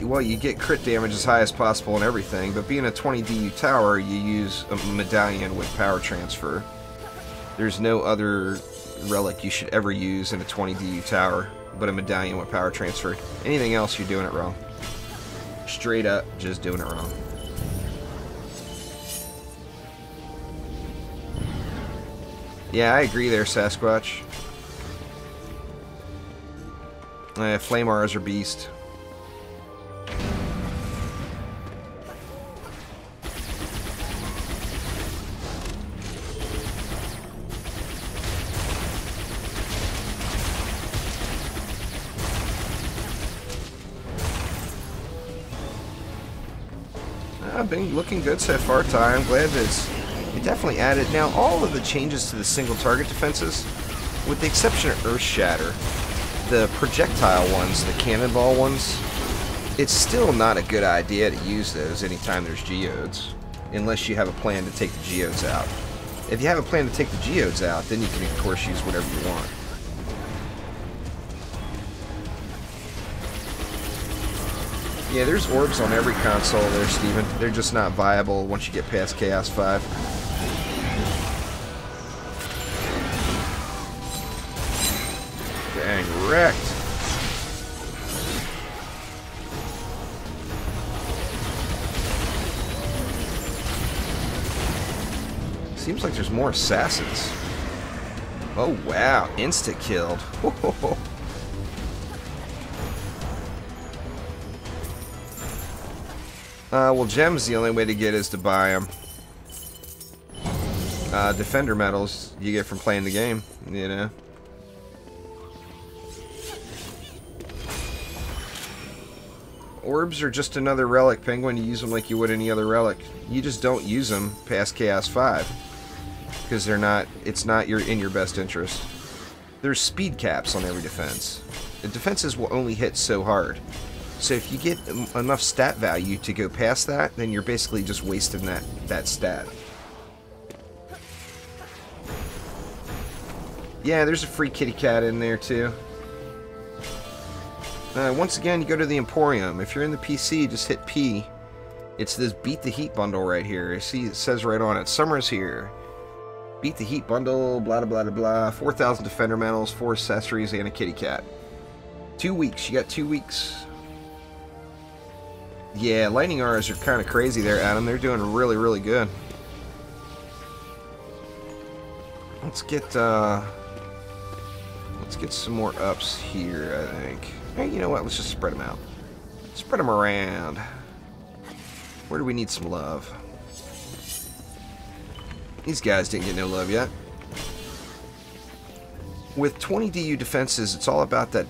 Well, you get crit damage as high as possible and everything, but being a 20 DU tower, you use a medallion with power transfer. There's no other relic you should ever use in a 20 DU tower but a medallion with power transfer. Anything else, you're doing it wrong. Straight up, just doing it wrong. Yeah, I agree there, Sasquatch. Flame Auras are beast. I've been looking good so far, Ty. I'm glad that it definitely added. Now, all of the changes to the single target defenses, with the exception of Earth Shatter, the projectile ones, the cannonball ones, it's still not a good idea to use those anytime there's geodes, unless you have a plan to take the geodes out. If you have a plan to take the geodes out, then you can, of course, use whatever you want. Yeah, there's orbs on every console there, Steven. They're just not viable once you get past Chaos 5. Dang, wrecked. Seems like there's more assassins. Oh, wow. Insta-killed. Well, gems, the only way to get is to buy them. Defender medals you get from playing the game, you know. Orbs are just another relic, Penguin. You use them like you would any other relic. You just don't use them past Chaos 5. Because they're not, it's not in your best interest. There's speed caps on every defense. The defenses will only hit so hard. So if you get enough stat value to go past that, then you're basically just wasting that stat. Yeah, there's a free kitty cat in there too. Once again, you go to the Emporium. If you're in the PC, just hit P. It's this Beat the Heat bundle right here. You see, it says right on it, Summer's here. Beat the Heat bundle, blah, blah, blah, blah. 4,000 defender medals, 4 accessories, and a kitty cat. 2 weeks. You got 2 weeks. Yeah, lightning auras are kind of crazy there, Adam. They're doing really, really good. Let's get some more ups here, I think. Hey, you know what? Let's just spread them out. Spread them around. Where do we need some love? These guys didn't get no love yet. With 20 DU defenses, it's all about that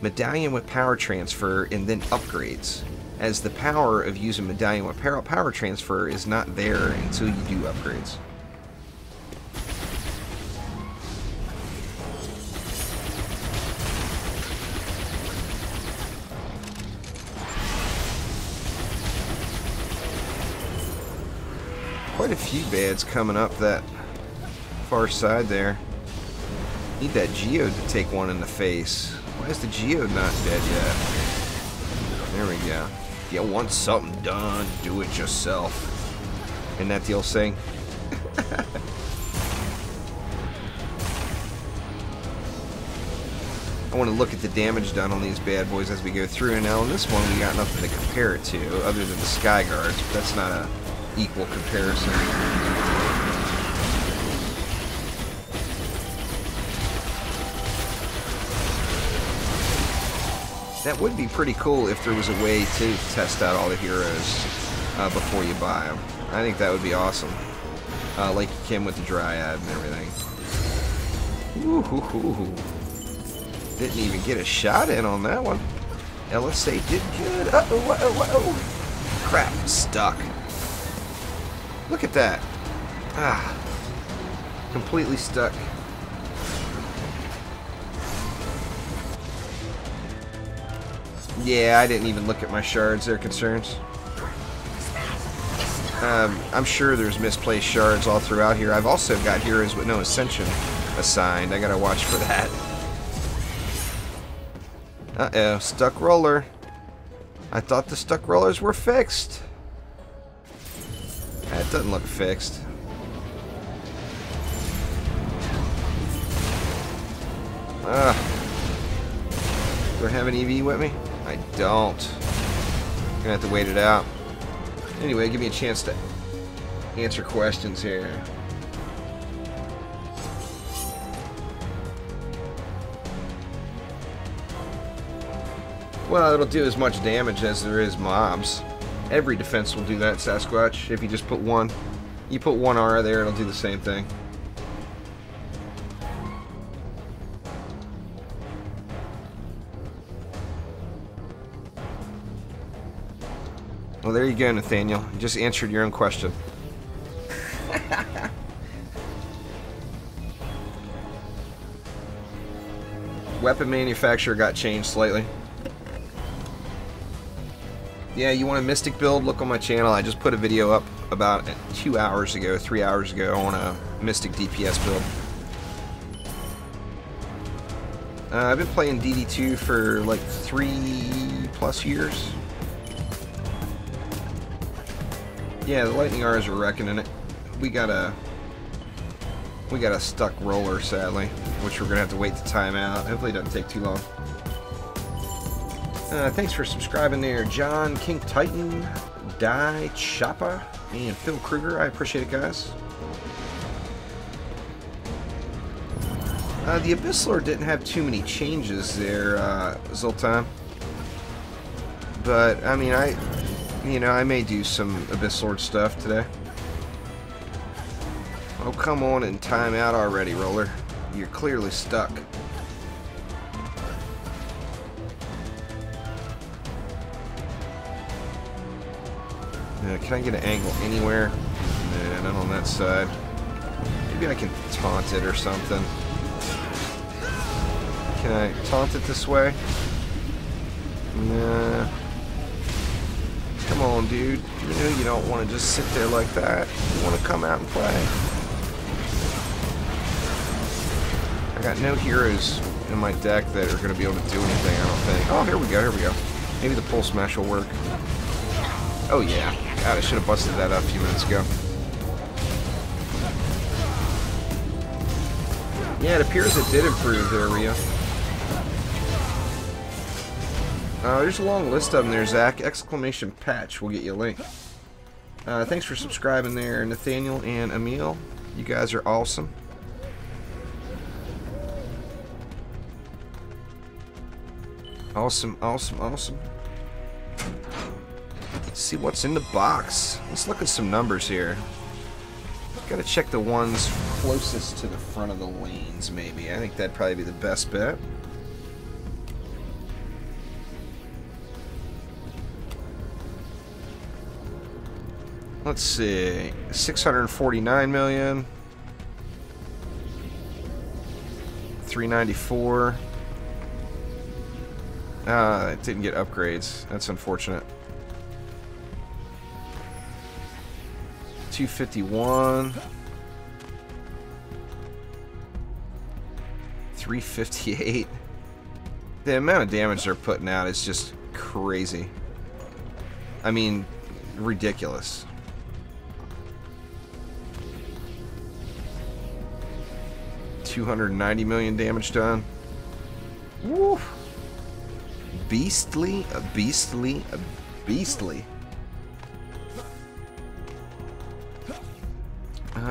medallion with power transfer and then upgrades, as the power of using medallion with power transfer is not there until you do upgrades. Quite a few bads coming up that far side there. Need that Geode to take one in the face. Why is the Geode not dead yet? There we go. If you want something done, do it yourself. Isn't that the old saying? I want to look at the damage done on these bad boys as we go through. And now on this one, we got nothing to compare it to other than the Sky Guards. But that's not an equal comparison. That would be pretty cool if there was a way to test out all the heroes before you buy them. I think that would be awesome. Like you can with the Dryad and everything. Woo-hoo-hoo-hoo. Didn't even get a shot in on that one. LSA did good. Uh-oh, uh-oh, uh-oh. Crap, stuck. Look at that. Ah. Completely stuck. Yeah, I didn't even look at my shards. They're concerns. I'm sure there's misplaced shards all throughout here. I've also got heroes with no ascension assigned. I gotta watch for that. Uh-oh, stuck roller. I thought the stuck rollers were fixed. That doesn't look fixed. Do I have an EV with me? I don't. I'm gonna have to wait it out. Anyway, give me a chance to answer questions here. Well, it'll do as much damage as there is mobs. Every defense will do that, Sasquatch. If you just put one, you put one aura there, it'll do the same thing. Well, there you go, Nathaniel. You just answered your own question. Weapon manufacturer got changed slightly. Yeah, you want a Mystic build? Look on my channel. I just put a video up about 2 hours ago, 3 hours ago on a Mystic DPS build. I've been playing DD2 for like 3+ years. Yeah, the lightning auras are wrecking in it. We got a stuck roller, sadly, which we're gonna have to wait to time out. Hopefully it doesn't take too long. Thanks for subscribing there, John, King Titan, Die Choppa, and Phil Kruger. I appreciate it, guys. The Abyss Lord didn't have too many changes there, Zoltan. But I mean, I may do some Abyss Lord stuff today. Oh, come on and time out already, Roller. You're clearly stuck. Can I get an angle anywhere? Nah, not on that side. Maybe I can taunt it or something. Can I taunt it this way? Nah. Come on, dude. You know you don't want to just sit there like that. You want to come out and play. I got no heroes in my deck that are going to be able to do anything, I don't think. Oh, here we go, here we go. Maybe the pulse smash will work. Oh, yeah. God, I should have busted that up a few minutes ago. Yeah, it appears it did improve there, Rio. There's a long list of them there, Zach. Exclamation patch. We'll get you a link. Thanks for subscribing there, Nathaniel and Emil. You guys are awesome. Awesome, awesome, awesome. Let's see what's in the box. Let's look at some numbers here. Gotta check the ones closest to the front of the lanes, maybe. I think that'd probably be the best bet. Let's see. 649 million. 394. It didn't get upgrades. That's unfortunate. 251. 358. The amount of damage they're putting out is just crazy. I mean, ridiculous. $290 million damage done. Woo! Beastly, beastly, beastly.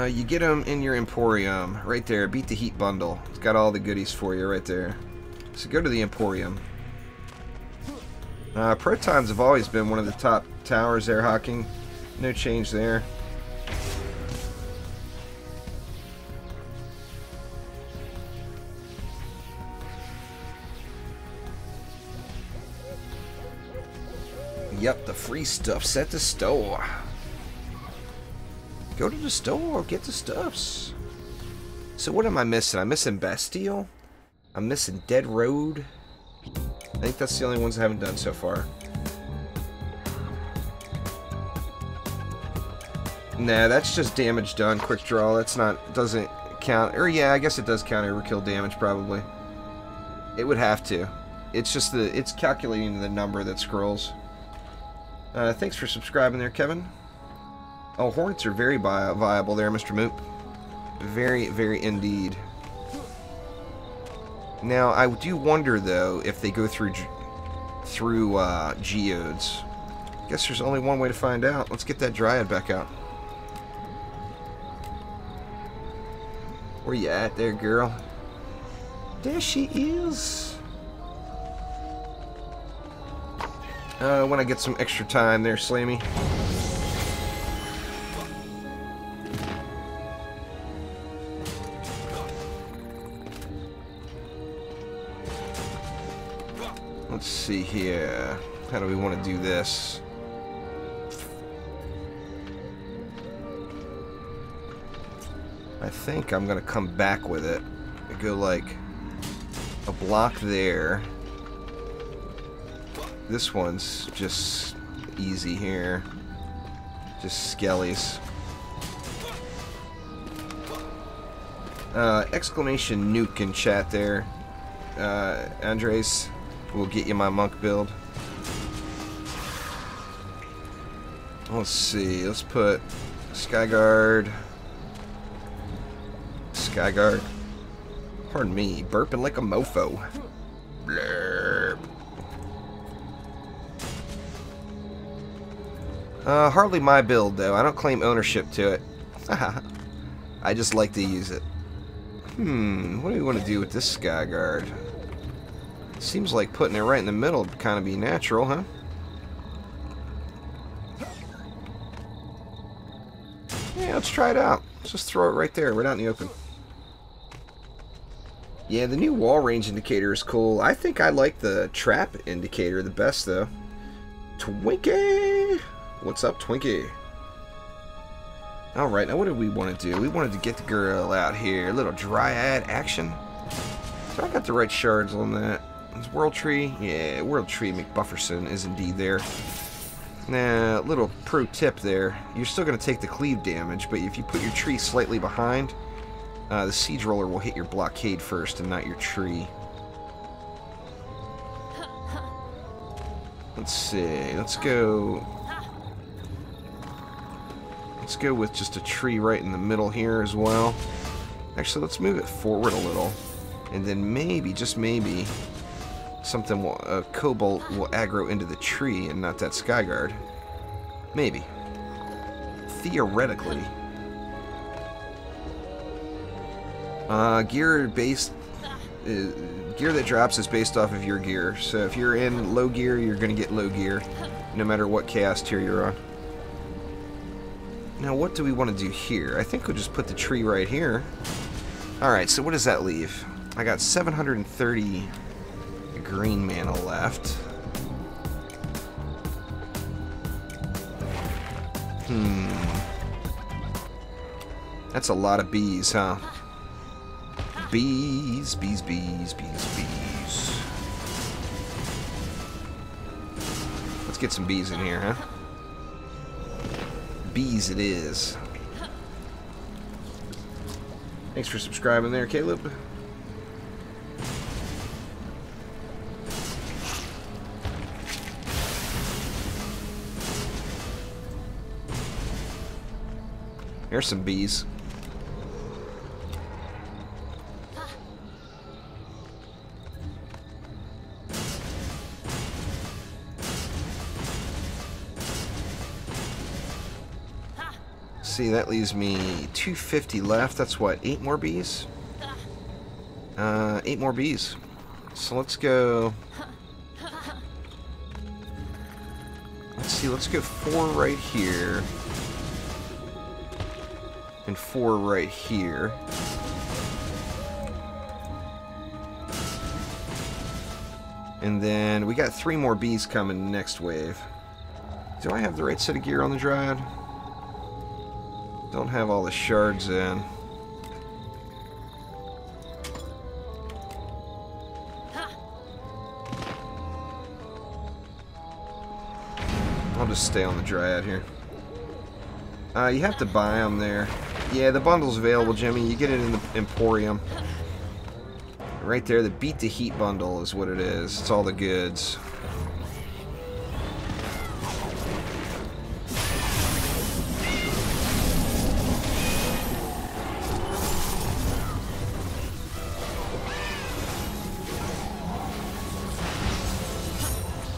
You get them in your Emporium, right there. Beat the Heat bundle. It's got all the goodies for you right there. So go to the Emporium. Protons have always been one of the top towers there, Hawking. No change there. Yep, the free stuff's at the store. Go to the store, get the stuffs. So what am I missing? I'm missing Bastille. I'm missing Dead Road. I think that's the only ones I haven't done so far. Nah, that's just damage done, quick draw. That's not, doesn't count. Or yeah, I guess it does count overkill damage probably. It would have to. It's just it's calculating the number that scrolls. Thanks for subscribing there, Kevin. Oh, Hornets are very viable there, Mr. Moop. Very, very indeed. Now, I do wonder, though, if they go through geodes. Guess there's only one way to find out. Let's get that Dryad back out. Where you at there, girl? There she is. When I get some extra time there, Slammy. Let's see here. How do we want to do this? I think I'm going to come back with it. I go like a block there. This one's just easy here. Just skellies. Exclamation nuke in chat there. Andres, will get you my monk build. Let's see. Let's put Skyguard. Skyguard. Pardon me, burping like a mofo. Blurb. Hardly my build, though. I don't claim ownership to it. I just like to use it. What do we want to do with this Skyguard? Seems like putting it right in the middle would kind of be natural, huh? Yeah, let's try it out. Let's just throw it right there, right out in the open. Yeah, the new wall range indicator is cool. I think I like the trap indicator the best, though. Twinkie! What's up, Twinkie? Alright, now what did we want to do? We wanted to get the girl out here. A little Dryad action. So I got the right shards on that. It's World Tree. Yeah, World Tree McBufferson is indeed there. Now, little pro tip there. You're still going to take the cleave damage, but if you put your tree slightly behind, the Siege Roller will hit your blockade first and not your tree. Let's see. Let's go with just a tree right in the middle here as well. Actually, let's move it forward a little. And then maybe, just maybe, something will, Cobalt will aggro into the tree and not that Skyguard. Maybe. Theoretically. Gear based... gear that drops is based off of your gear. So if you're in low gear, you're going to get low gear, no matter what chaos tier you're on. Now, what do we want to do here? I think we'll just put the tree right here. Alright, so what does that leave? I got 730 green mana left. That's a lot of bees, huh? Bees, bees, bees, bees, bees. Let's get some bees in here, huh? Bees it is. Thanks for subscribing there, Caleb. Here's some bees. See, that leaves me 250 left. That's what, 8 more bees? 8 more bees. So let's go... Let's see, let's go 4 right here. And 4 right here. And then we got 3 more bees coming next wave. Do I have the right set of gear on the Dryad? Don't have all the shards in. I'll just stay on the Dryad here. You have to buy them there. Yeah, the bundle's available, Jimmy. You get it in the Emporium. Right there, the Beat the Heat bundle is what it is. It's all the goods.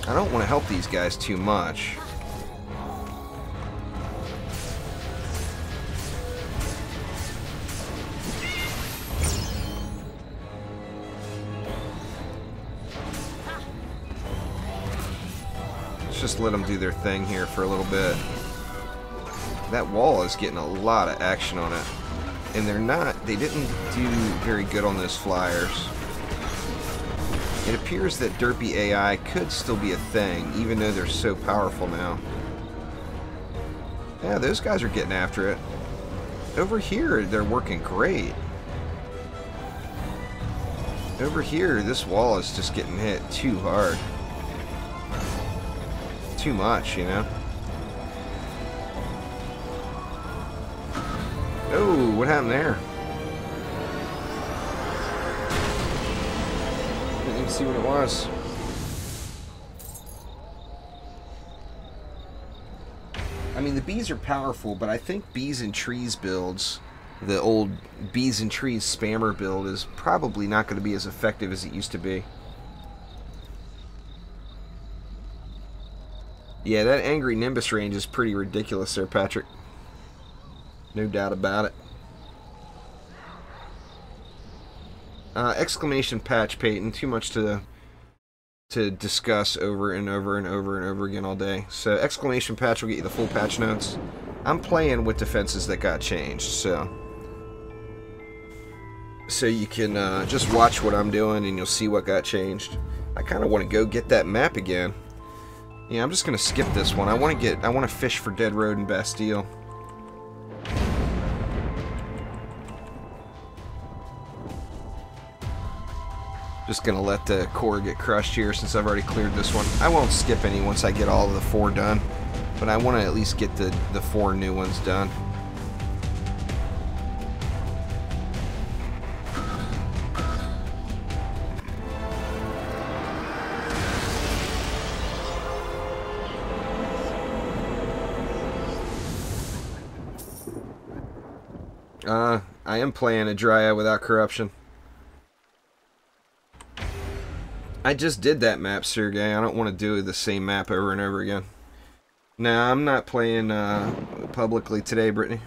I don't want to help these guys too much. Just let them do their thing here for a little bit. That wall is getting a lot of action on it. And they didn't do very good on those flyers. It appears that derpy AI could still be a thing, even though they're so powerful now. Yeah, those guys are getting after it. Over here, they're working great. Over here, this wall is just getting hit too hard. Too much, you know? Oh, what happened there? Didn't even see what it was. I mean, the bees are powerful, but I think bees and trees builds, the old bees and trees spammer build, is probably not going to be as effective as it used to be. Yeah, that angry Nimbus range is pretty ridiculous there, Patrick. No doubt about it. Exclamation patch, Peyton. Too much to discuss over and over and over and over again all day. So exclamation patch will get you the full patch notes. I'm playing with defenses that got changed, so you can just watch what I'm doing and you'll see what got changed. I kind of want to go get that map again. Yeah, I'm just gonna skip this one. I want to fish for Dead Road and Bastille. Just gonna let the core get crushed here since I've already cleared this one. I won't skip any once I get all of the 4 done, but I want to at least get the 4 new ones done. I am playing a Dryad without corruption. I just did that map, Sergey. I don't want to do the same map over and over again. Nah, I'm not playing publicly today, Brittany.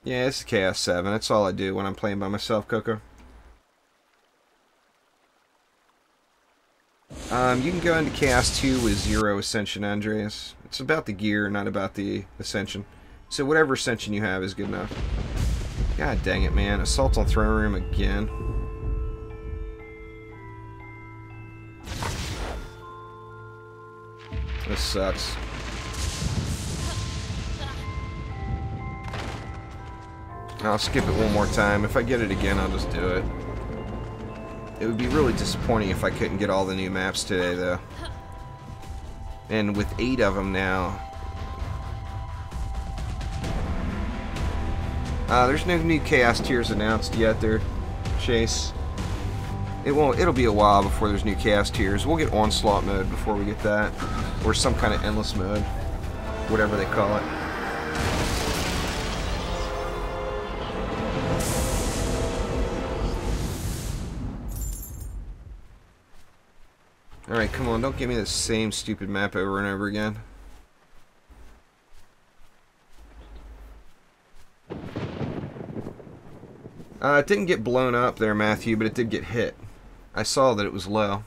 Yeah, it's Chaos 7. That's all I do when I'm playing by myself, Coco. You can go into Chaos 2 with 0 Ascension, Andreas. It's about the gear, not about the Ascension. So whatever Ascension you have is good enough. God dang it, man. Assault on Throne Room again. This sucks. I'll skip it one more time. If I get it again, I'll just do it. It would be really disappointing if I couldn't get all the new maps today, though. And with 8 of them now... there's no new Chaos tiers announced yet there, Chase. It'll be a while before there's new Chaos tiers. We'll get Onslaught mode before we get that. Or some kind of endless mode. Whatever they call it. Alright, come on, don't give me the same stupid map over and over again. It didn't get blown up there, Matthew, but it did get hit. I saw that it was low.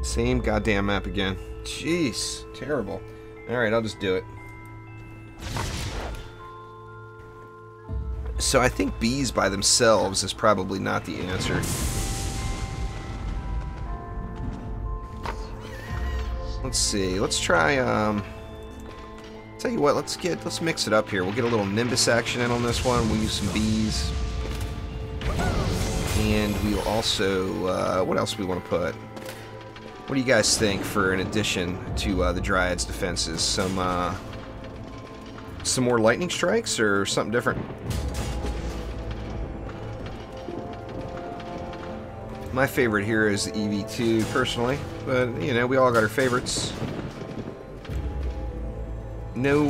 Same goddamn map again. Jeez, terrible. Alright, I'll just do it. So I think bees by themselves is probably not the answer. Let's see. Let's try. Tell you what. Let's mix it up here. We'll get a little Nimbus action in on this one. We'll use some bees, and we'll also. What else do we want to put? What do you guys think for an addition to the Dryad's defenses? Some more lightning strikes or something different? My favorite here is the EV2, personally, but you know, we all got our favorites. No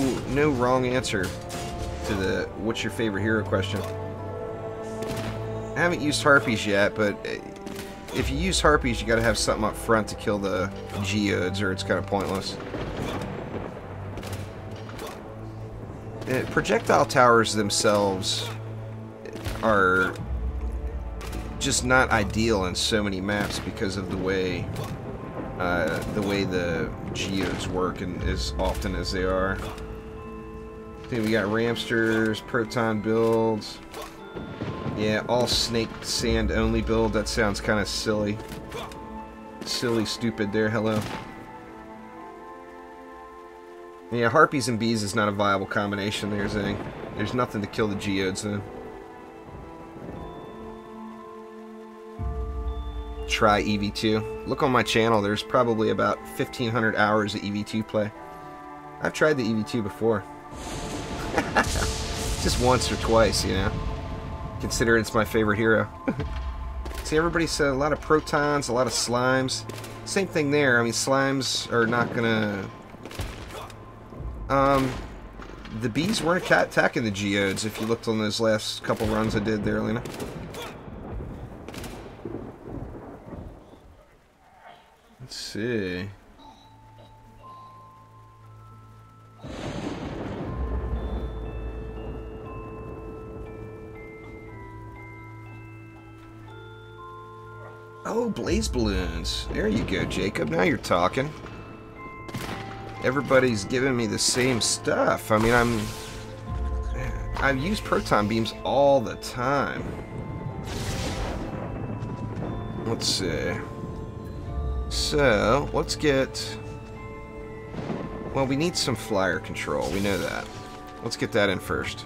wrong answer to the what's your favorite hero question. I haven't used Harpies yet, but if you use Harpies, you gotta have something up front to kill the Geodes, or it's kind of pointless. Projectile towers themselves are just not ideal in so many maps because of the way the Geodes work, and as often as they are. Okay, we got Ramsters, Proton builds. Yeah, all snake sand only build. That sounds kind of silly. Silly, stupid there, hello. Yeah, Harpies and Bees is not a viable combination there, Zing. There's nothing to kill the Geodes then. Try EV2. Look on my channel, there's probably about 1,500 hours of EV2 play. I've tried the EV2 before. Just once or twice, you know. Consider it's my favorite hero. See, everybody said a lot of protons, a lot of slimes. Same thing there. I mean, slimes are not gonna... the bees weren't attacking the Geodes if you looked on those last couple runs I did there, Lena. Let's see. Oh, blaze balloons. There you go, Jacob. Now you're talking. Everybody's giving me the same stuff. I mean, I've used proton beams all the time. Let's see. So, let's get... Well, we need some flyer control. We know that. Let's get that in first.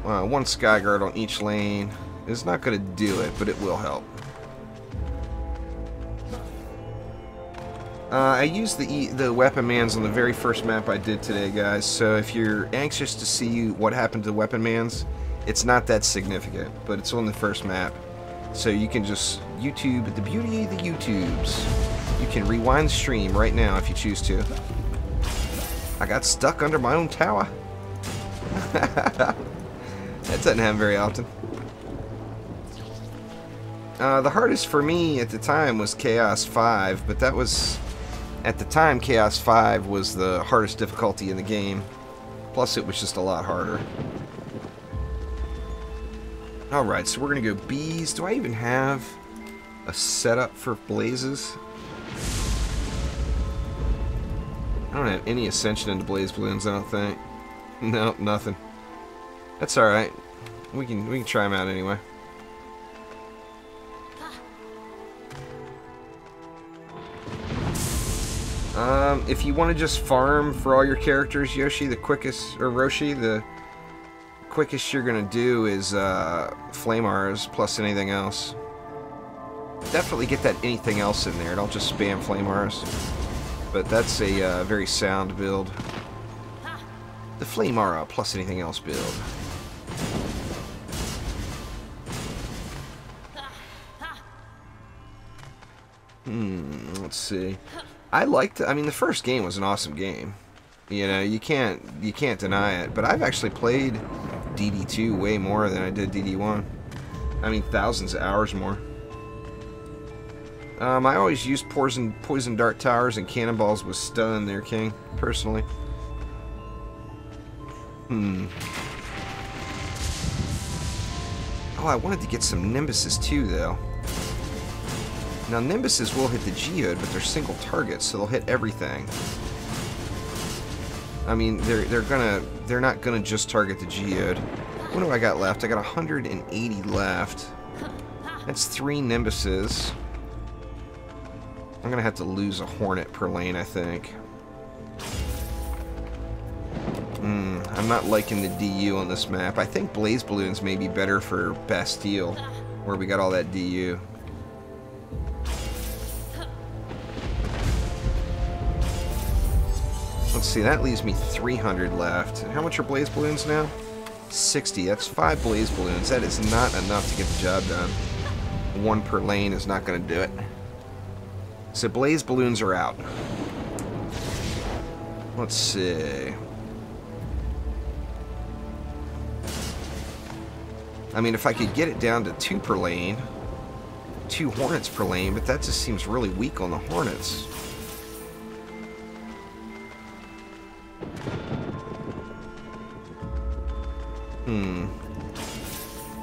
One Skyguard on each lane is not going to do it, but it will help. I used the weapon mans on the very first map I did today, guys, so if you're anxious to see what happened to the weapon mans, it's not that significant, but it's on the first map. So you can just YouTube, the beauty of the YouTubes. You can rewind the stream right now if you choose to. I got stuck under my own tower. That doesn't happen very often. The hardest for me at the time was Chaos 5, but that was... At the time, Chaos 5 was the hardest difficulty in the game. Plus, it was just a lot harder. Alright, so we're going to go bees. Do I even have a setup for blazes? I don't have any ascension into blaze balloons, I don't think. No, nothing. That's alright. We can try them out anyway. If you want to just farm for all your characters, Yoshi, the quickest, or Roshi, the quickest you're going to do is Flame Auras plus anything else. Definitely get that anything else in there. Don't just spam Flame Auras. But that's a very sound build. The Flame Aura plus anything else build. Let's see. I mean, the first game was an awesome game. You know, you can't deny it. But I've actually played DD2 way more than I did DD1. I mean, thousands of hours more. I always used poison dart towers and cannonballs with stun there, King, personally. Oh, I wanted to get some Nimbuses too, though. Now, Nimbuses will hit the Geode, but they're single targets, so they'll hit everything. I mean, they're not gonna just target the Geode. What do I got left? I got 180 left. That's 3 Nimbuses. I'm gonna have to lose a Hornet per lane, I think. I'm not liking the DU on this map. I think Blaze Balloons may be better for Bastille, where we got all that DU. Let's see, that leaves me 300 left. How much are Blaze Balloons now? 60. That's 5 Blaze Balloons. That is not enough to get the job done. 1 per lane is not going to do it. So Blaze Balloons are out. Let's see. I mean, if I could get it down to 2 per lane, 2 Hornets per lane, but that just seems really weak on the Hornets.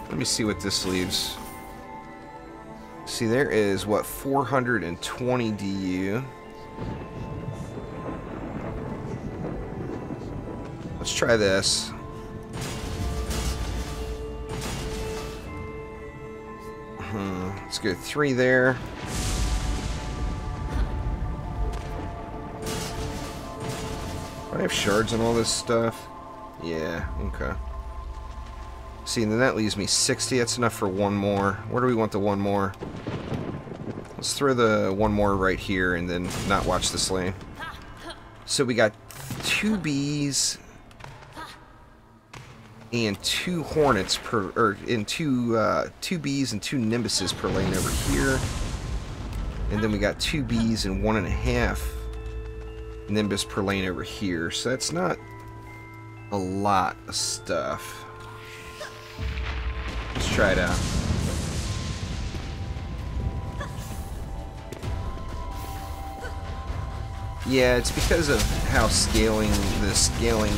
Let me see what this leaves. See, there is, what, 420 DU. Let's try this. Let's go 3 there. Do I have shards and all this stuff? Yeah, okay. See, and then that leaves me 60. That's enough for 1 more. Where do we want the 1 more? Let's throw the 1 more right here and then not watch this lane. So we got 2 bees and 2 Hornets per, or in 2 bees and 2 Nimbuses per lane over here. And then we got 2 bees and 1.5 Nimbus per lane over here. So that's not a lot of stuff. Let's try it out. Yeah, it's because of how the scaling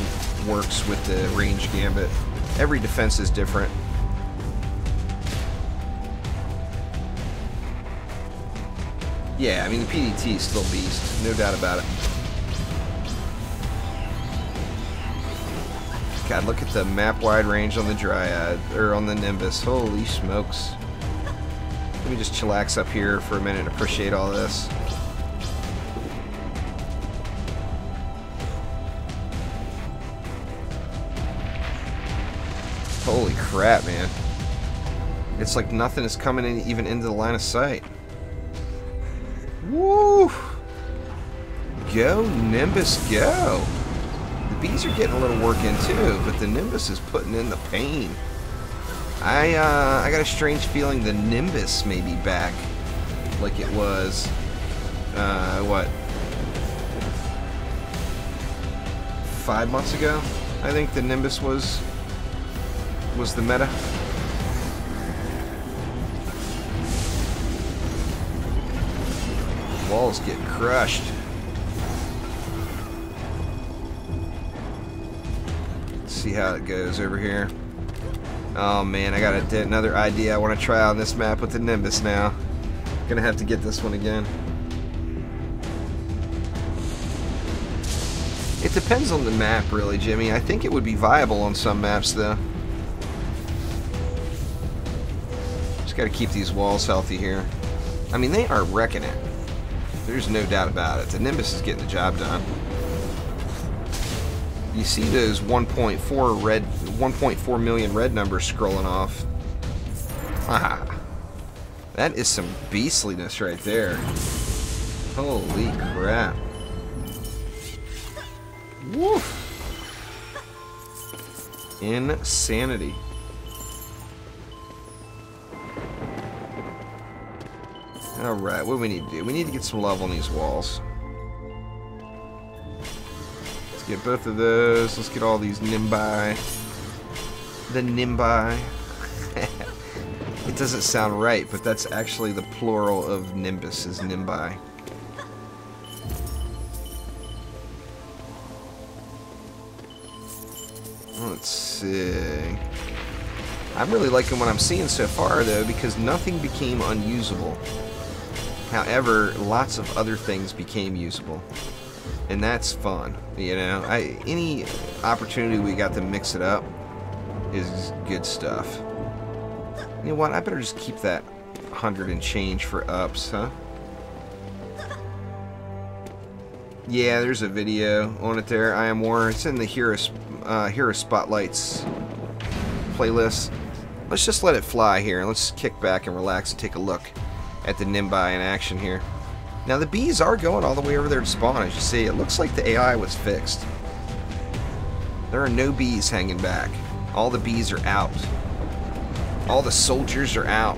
works with the range gambit. Every defense is different. Yeah, I mean, the PDT is still beast, no doubt about it. God, look at the map-wide range on the Dryad, or on the Nimbus. Holy smokes. Let me just chillax up here for a minute and appreciate all this. Holy crap, man. It's like nothing is coming in, even into the line of sight. Woo! Go, Nimbus, go! The bees are getting a little work in too, but the Nimbus is putting in the pain. I got a strange feeling the Nimbus may be back like it was, what? 5 months ago? I think the Nimbus was the meta. Walls get crushed. Let's see how it goes over here. Oh man, I got another idea I want to try on this map with the Nimbus now. Gonna have to get this one again. It depends on the map, really, Jimmy. I think it would be viable on some maps, though. Just got to keep these walls healthy here. I mean, they are wrecking it. There's no doubt about it. The Nimbus is getting the job done. You see those 1.4 million red numbers scrolling off. Ah, that is some beastliness right there. Holy crap. Woof. Insanity. Alright, what do we need to do? We need to get some love on these walls. Let's get both of those. Let's get all these Nimbi. The Nimbi. It doesn't sound right, but that's actually the plural of Nimbus, is Nimbi. Let's see. I'm really liking what I'm seeing so far, though, because nothing became unusable. However, lots of other things became usable. And that's fun, you know? Any opportunity we got to mix it up, is good stuff. You know what? I better just keep that 100 and change for ups, huh? Yeah, there's a video on it there. I Am War. It's in the Hero Spotlights playlist. Let's just let it fly here. Let's kick back and relax and take a look at the Nimbi in action here. Now the bees are going all the way over there to spawn, as you see. It looks like the AI was fixed. There are no bees hanging back. All the bees are out. All the soldiers are out.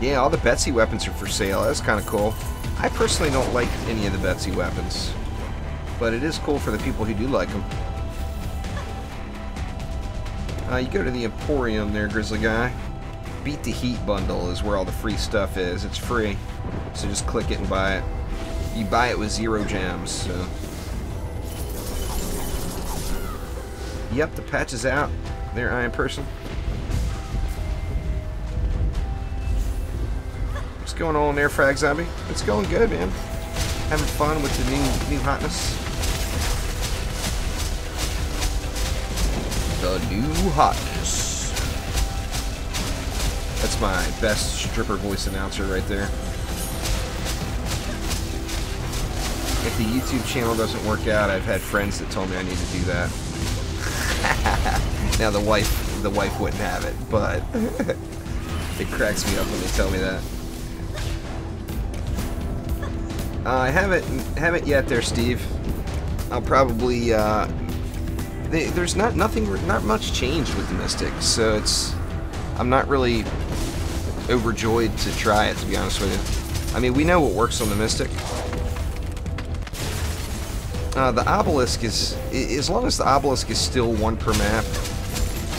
Yeah, all the Betsy weapons are for sale. That's kind of cool. I personally don't like any of the Betsy weapons, but it is cool for the people who do like them. You go to the Emporium there, Grizzly Guy. Beat the Heat bundle is where all the free stuff is. It's free, so just click it and buy it. You buy it with 0 gems, so. Yep, the patch is out. There, I Am Person. What's going on there, Frag Zombie? It's going good, man. Having fun with the new hotness. The new hotness. That's my best stripper voice announcer right there. If the YouTube channel doesn't work out, I've had friends that told me I need to do that. Now the wife wouldn't have it, but it cracks me up when they tell me that. I haven't yet there, Steve. I'll probably there's not much changed with the Mystic, so I'm not really overjoyed to try it, to be honest with you. I mean, we know what works on the Mystic. The Obelisk is, as long as the Obelisk is still 1 per map,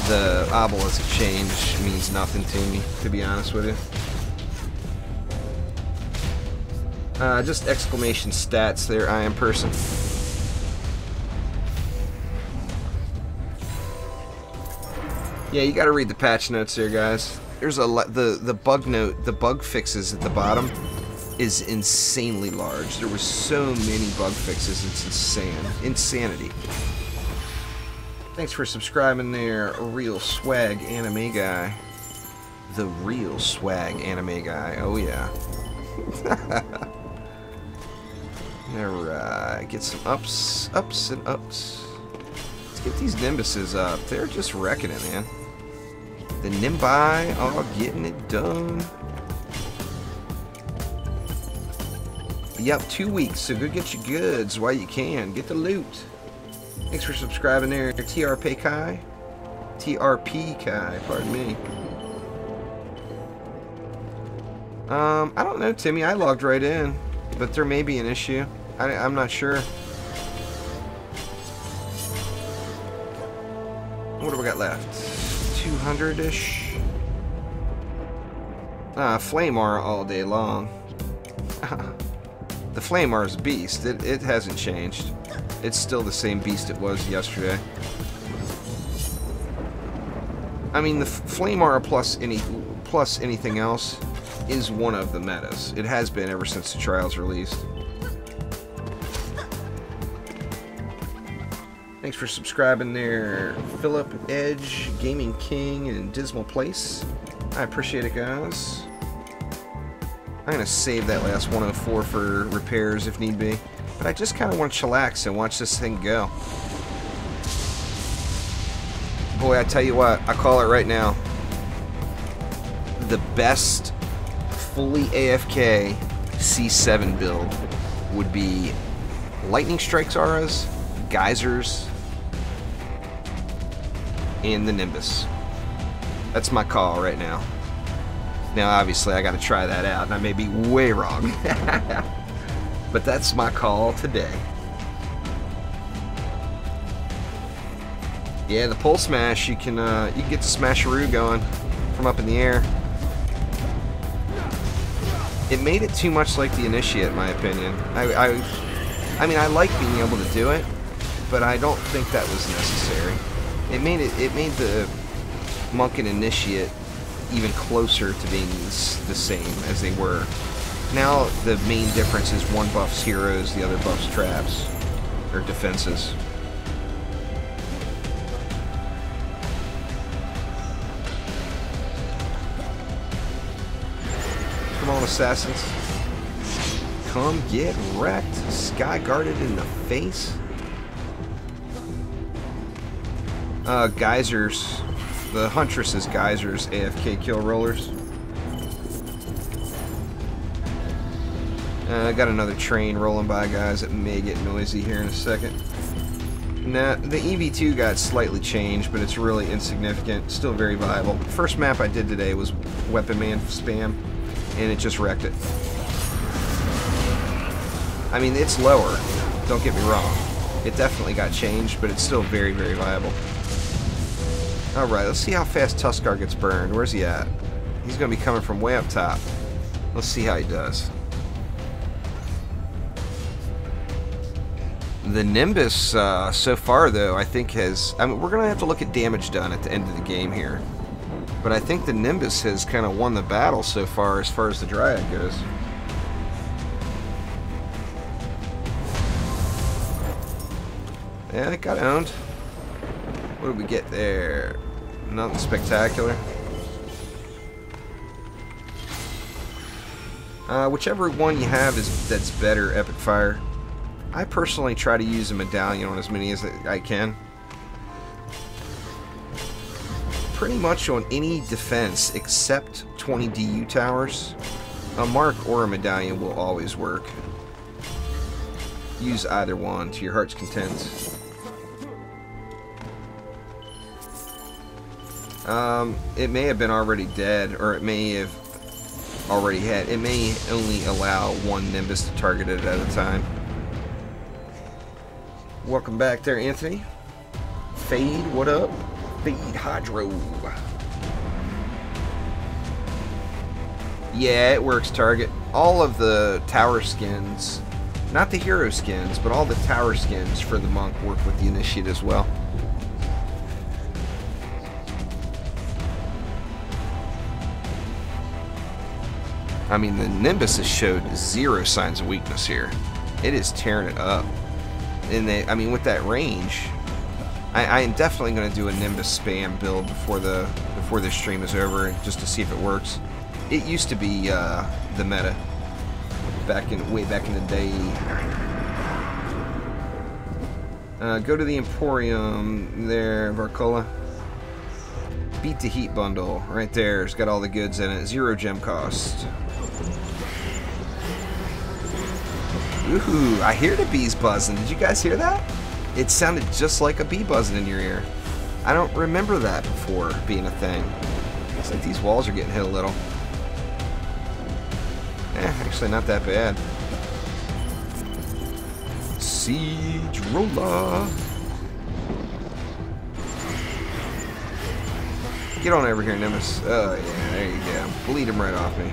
the Obelisk change means nothing to me, to be honest with you. Just exclamation stats there, I Am Person. Yeah, you gotta read the patch notes there, guys. There's a lot, the bug note, the bug fixes at the bottom is insanely large. There were so many bug fixes, it's insane. Insanity. Thanks for subscribing there, Real Swag Anime Guy. The Real Swag Anime Guy, oh yeah. Alright, get some ups and ups. Let's get these Nimbuses up. They're just wrecking it, man. The Nimbi are getting it done. Yep, 2 weeks, so go get your goods while you can. Get the loot. Thanks for subscribing there, TRP Kai. TRP Kai, pardon me. I don't know, Timmy. I logged right in, but there may be an issue. I'm not sure. What do we got left? 200-ish. Flamar all day long. The Flamar is a beast. It hasn't changed. It's still the same beast it was yesterday. I mean, the Flamar plus anything else is one of the metas. It has been ever since the trials released. Thanks for subscribing there, Philip, Edge, Gaming King, and Dismal Place. I appreciate it, guys. I'm going to save that last 104 for repairs if need be. But I just kind of want to chillax and watch this thing go. Boy, I tell you what, I call it right now. The best fully AFK C7 build would be Lightning Strikes Auras, Geysers, and the Nimbus. That's my call right now. Now, obviously, I got to try that out, and I may be way wrong. But that's my call today. Yeah, the pole smash, you can get the smasheroo going from up in the air. It made it too much like the Initiate, in my opinion. I mean, I like being able to do it, but I don't think that was necessary. It made the Monk and Initiate even closer to being the same as they were Now the main difference is one buffs heroes, the other buffs traps, or defenses. Come on, assassins. Come get wrecked. Sky guarded in the face. Geysers. The Huntress's geysers, AFK kill rollers. I got another train rolling by, guys. It may get noisy here in a second. Now, the EV2 got slightly changed, but it's really insignificant. Still very viable. First map I did today was Weapon Man spam, and it just wrecked it. I mean, it's lower. Don't get me wrong. It definitely got changed, but it's still very, very viable. Alright, let's see how fast Tuskar gets burned. Where's he at? He's going to be coming from way up top. Let's see how he does. The Nimbus, so far, though, I think has... I mean, we're going to have to look at damage done at the end of the game here. But I think the Nimbus has kind of won the battle so far as the Dryad goes. Yeah, it got owned. What did we get there? Nothing spectacular. Whichever one you have that's better, Epic Fire. I personally try to use a medallion on as many as I can. Pretty much on any defense except 20 DU towers, a mark or a medallion will always work. Use either one to your heart's content. It may have been already dead, or it may have already had. It may only allow one Nimbus to target it at a time. Welcome back there, Anthony. Fade, what up? Fade Hydro. Yeah, it works, target. All of the tower skins, not the hero skins, but all the tower skins for the monk work with the initiate as well. I mean, the Nimbus has showed zero signs of weakness here. It is tearing it up. And I mean, with that range, I am definitely going to do a Nimbus spam build before the stream is over, just to see if it works. It used to be the meta way back in the day. Go to the Emporium there, Varcola. Beat the heat bundle right there. It's got all the goods in it. 0 gem cost. Ooh, I hear the bees buzzing. Did you guys hear that? It sounded just like a bee buzzing in your ear. I don't remember that before being a thing. It's like these walls are getting hit a little. Actually not that bad. Siege roller. Get on over here, Nimbus. Oh yeah, there you go. Bleed him right off me.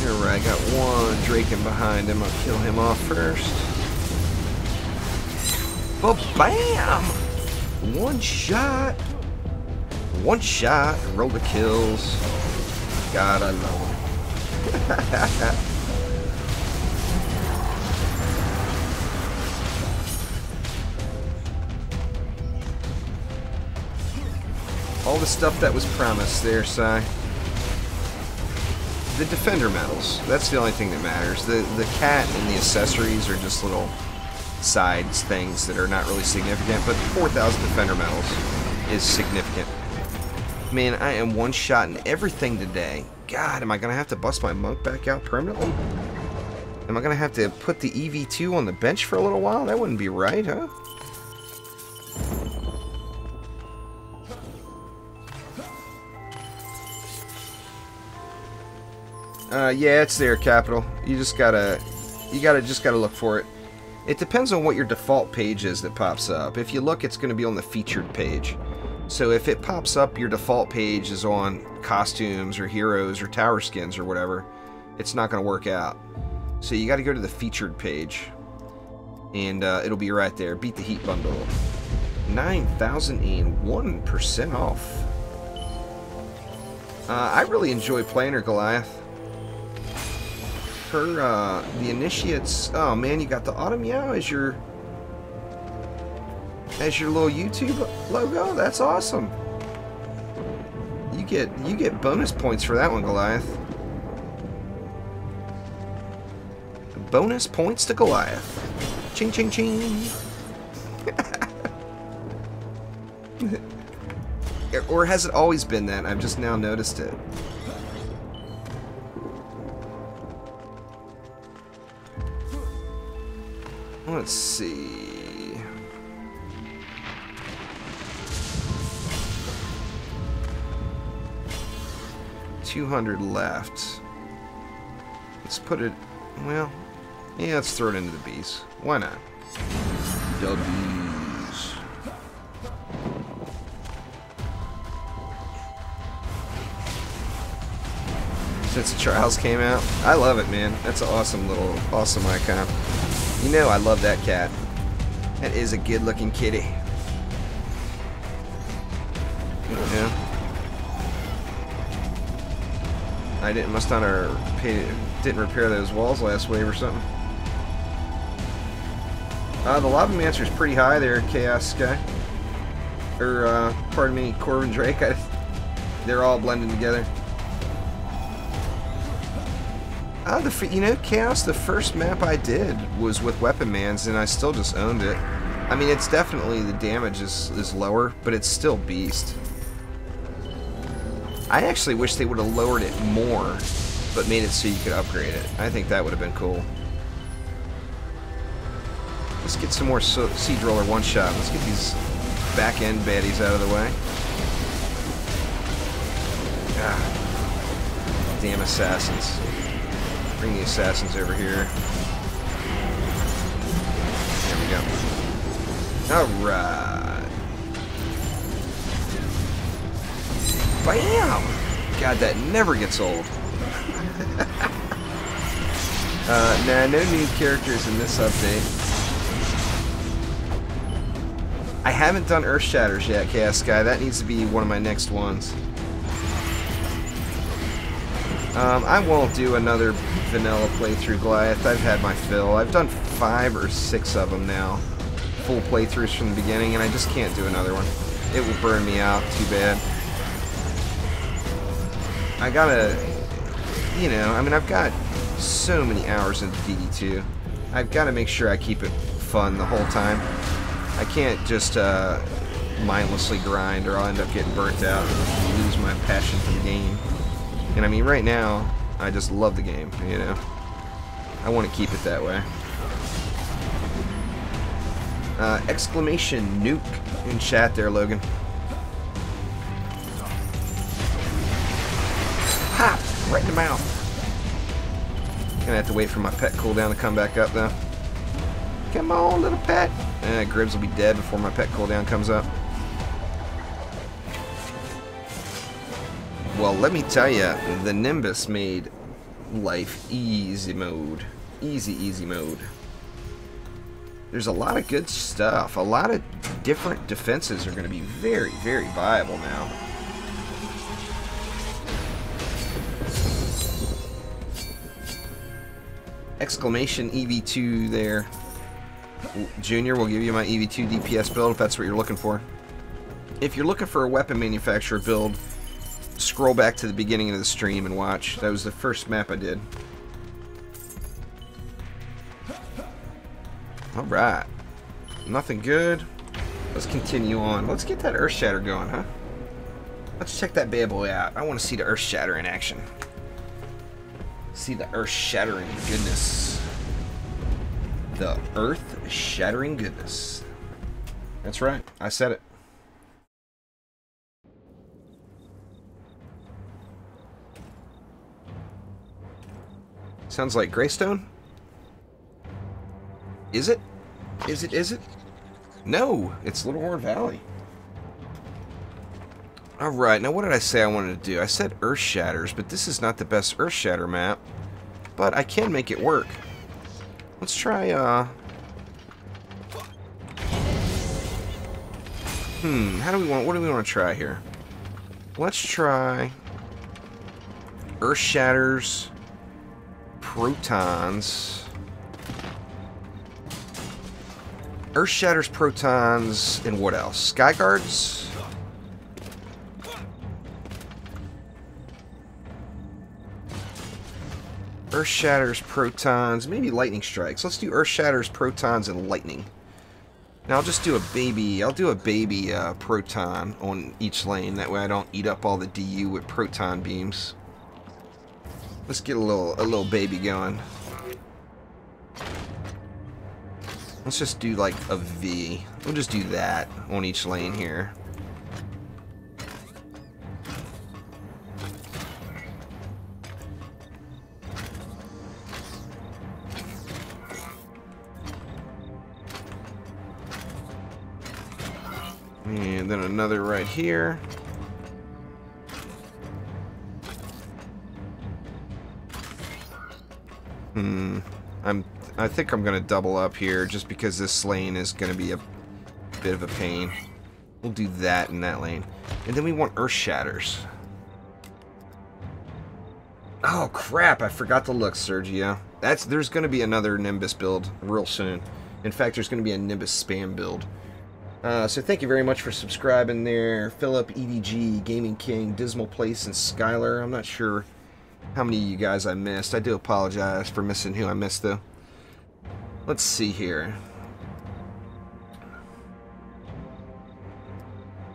Alright, I got one Draken behind him. I'll kill him off first. But bam! One shot. One shot. Roll the kills. God, I love him. All the stuff that was promised there, Si. The defender medals, that's the only thing that matters. The cat and the accessories are just little sides things that are not really significant, but 4,000 defender medals is significant. Man, I am one-shotting everything today. God, am I going to have to bust my monk back out permanently? Am I going to have to put the EV2 on the bench for a little while? That wouldn't be right, huh? Yeah, it's there, Capital. You just gotta look for it. It depends on what your default page is that pops up. If you look, it's gonna be on the featured page. So if it pops up, your default page is on costumes or heroes or tower skins or whatever, it's not gonna work out. So you gotta go to the featured page. And it'll be right there. Beat the heat bundle. 9,001% off. I really enjoy playing her, Goliath. Her, the initiates. Oh man, you got the Autumn Meow as your little YouTube logo. That's awesome. You get bonus points for that one, Goliath. Bonus points to Goliath. Ching ching ching. Or has it always been that? I've just now noticed it. Let's see. $200 left. Let's put it. Well, yeah, let's throw it into the bees. Why not? The bees. Since the trials came out, I love it, man. That's an awesome icon. You know I love that cat. That is a good-looking kitty. Yeah. I must not have didn't repair those walls last wave or something. The Lava Mancer is pretty high there, Chaos Sky. Or, pardon me, Corbin Drake. They're all blending together. You know, Chaos, the first map I did was with Weapon Mans, and I still just owned it. I mean, it's definitely, the damage is lower, but it's still beast. I actually wish they would have lowered it more, but made it so you could upgrade it. I think that would have been cool. Let's get some more Siege Roller one-shot. Let's get these back-end baddies out of the way. Ah, damn assassins. Bring the assassins over here. There we go. Alright. Bam! God, that never gets old. Nah, no new characters in this update. I haven't done Earth Shatters yet, Chaos Sky. That needs to be one of my next ones. I won't do another vanilla playthrough Goliath. I've had my fill. I've done 5 or 6 of them now. Full playthroughs from the beginning, and I just can't do another one. It will burn me out. Too bad. I gotta, you know, I mean, I've got so many hours into DD2. I've got to make sure I keep it fun the whole time. I can't just mindlessly grind, or I'll end up getting burnt out and lose my passion for the game. And I mean, right now, I just love the game, you know. I want to keep it that way. Exclamation nuke in chat there, Logan. Ha! Right in the mouth. Gonna have to wait for my pet cooldown to come back up, though. Come on, little pet. Gribbs will be dead before my pet cooldown comes up. Well, let me tell you, the Nimbus made life easy mode. Easy mode. There's a lot of good stuff. A lot of different defenses are going to be very, very viable now. Exclamation EV2 there. Junior will give you my EV2 DPS build if that's what you're looking for. If you're looking for a weapon manufacturer build, scroll back to the beginning of the stream and watch. That was the first map I did. Alright. Nothing good. Let's continue on. Let's get that Earth Shatter going, huh? Let's check that bad boy out. I want to see the Earth Shatter in action. See the Earth Shattering goodness. The Earth Shattering goodness. That's right. I said it. Sounds like Greystone? Is it? Is it? No, it's Little Horn Valley. Alright, now what did I say I wanted to do? I said Earth Shatters, but this is not the best Earth Shatter map. But I can make it work. Let's try What do we want to try here? Let's try Earth Shatters, Protons. Earth Shatters, Protons, and what else? Sky Guards? Earth Shatters, Protons, maybe Lightning Strikes. Let's do Earth Shatters, Protons, and Lightning. Now I'll just do a baby, Proton on each lane. That way I don't eat up all the DU with Proton beams. Let's get a little baby going. Let's just do like a V. We'll just do that on each lane here. And then another right here. I think I'm gonna double up here just because this lane is gonna be a bit of a pain. We'll do that in that lane. And then we want Earth Shatters. Oh crap, I forgot to look, Sergio. There's gonna be another Nimbus build real soon. In fact, there's gonna be a Nimbus spam build. So thank you very much for subscribing there. Philip, EDG, Gaming King, Dismal Place, and Skylar. I'm not sure how many of you guys I missed. I do apologize for missing who I missed, though. Let's see here.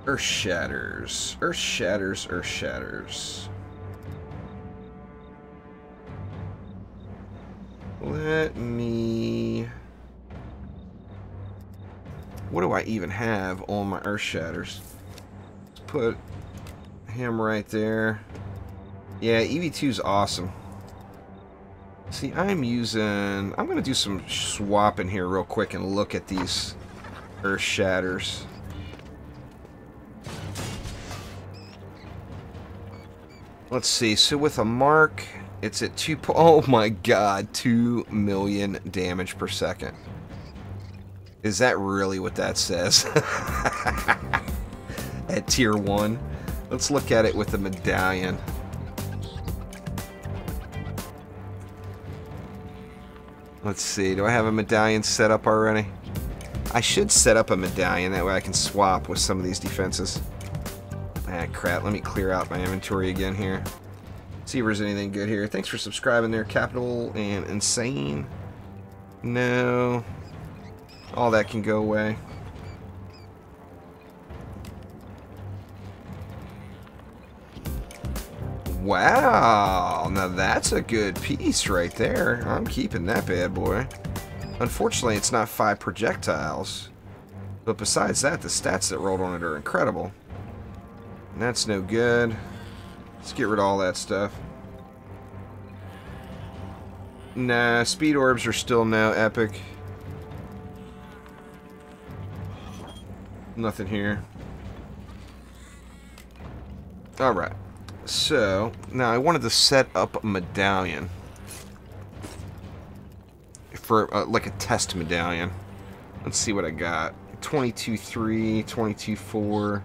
Earth Shatters. Earth Shatters, Earth Shatters. Let me... What do I even have on my Earth Shatters? Let's put him right there. Yeah, EV2 is awesome. See, I'm going to do some swapping here real quick and look at these Earth Shatters. Let's see, so with a mark, it's at oh my god, 2 million damage per second. Is that really what that says? At tier 1. Let's look at it with the medallion. Let's see, do I have a medallion set up already? I should set up a medallion, that way I can swap with some of these defenses. Ah, crap, let me clear out my inventory again here. See if there's anything good here. Thanks for subscribing there, Capital and Insane. No. All that can go away. Wow, now that's a good piece right there. I'm keeping that bad boy. Unfortunately, it's not 5 projectiles. But besides that, the stats that rolled on it are incredible. And that's no good. Let's get rid of all that stuff. Nah, speed orbs are still no epic. Nothing here. Alright. So, now I wanted to set up a medallion. For, like a test medallion. Let's see what I got. 22.3, 22.4,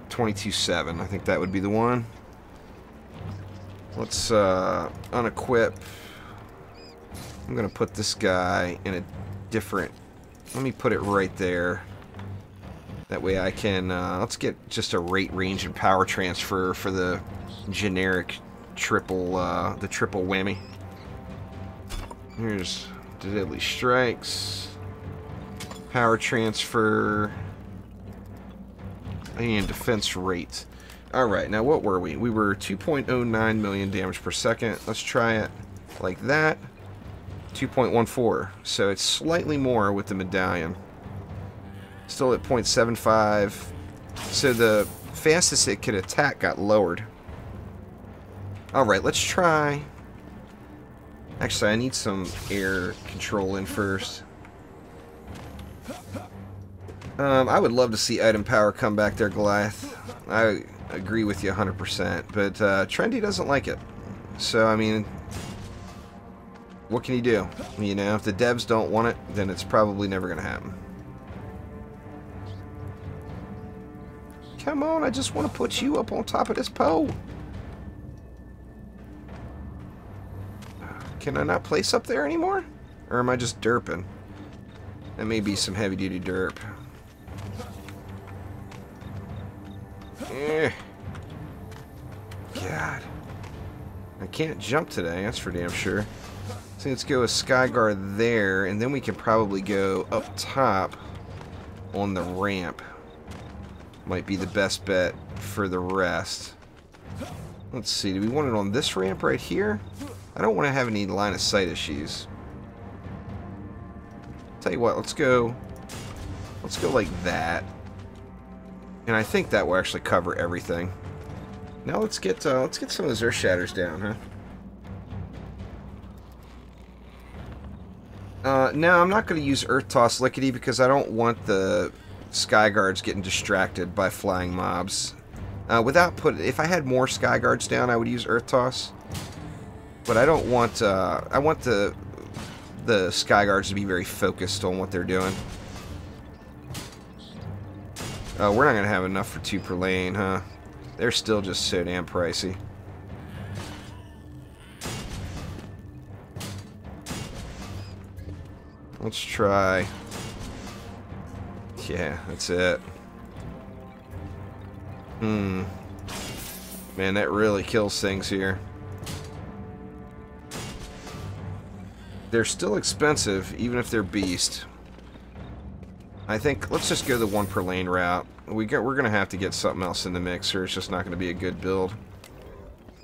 22.7. I think that would be the one. Let's, unequip. I'm gonna put this guy in a different... Let me put it right there. That way I can, let's get just a rate, range, and power transfer for the generic triple, the triple whammy. Here's the Deadly Strikes, power transfer, and defense rate. Alright, now what were we? We were 2.09 million damage per second. Let's try it like that. 2.14. So it's slightly more with the medallion. Still at 0.75. So the fastest it could attack got lowered. Alright, let's try... Actually, I need some air control in first. I would love to see item power come back there, Goliath. I agree with you 100%. But Trendy doesn't like it. So, I mean... What can you do? You know, if the devs don't want it, then it's probably never going to happen. Come on, I just want to put you up on top of this pole. Can I not place up there anymore? Or am I just derping? That may be some heavy-duty derp. God. I can't jump today, that's for damn sure. So let's go with Skyguard there, and then we can probably go up top on the ramp. Might be the best bet for the rest. Let's see, do we want it on this ramp right here? I don't want to have any line of sight issues. Tell you what, let's go like that. And I think that will actually cover everything. Now let's get some of those Earth Shatters down, huh? No, I'm not going to use Earth Toss Lickety because I don't want the Sky Guards getting distracted by flying mobs. If I had more Sky Guards down, I would use Earth Toss. But I don't want, I want the Sky Guards to be very focused on what they're doing. We're not going to have enough for 2 per lane, huh? They're still just so damn pricey. Let's try. Yeah, that's it. Man, that really kills things here. They're still expensive, even if they're beast. I think, let's just go the 1 per lane route. We're going to have to get something else in the mix, or it's just not going to be a good build.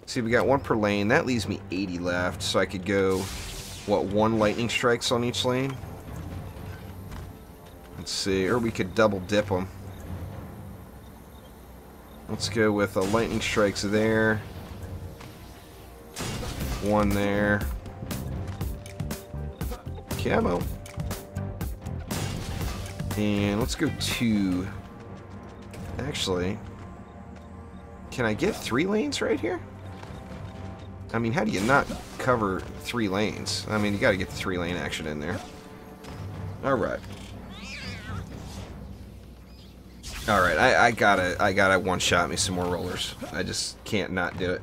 See, we got 1 per lane. That leaves me 80 left, so I could go, what, 1 lightning strikes on each lane? Let's see, or we could double dip them. Let's go with lightning strikes there. 1 there. Camo. And let's go 2. Actually, can I get 3 lanes right here? I mean, how do you not cover 3 lanes? I mean, you got to get the 3-lane action in there. Alright. Alright, I gotta one-shot me some more rollers. I just can't not do it.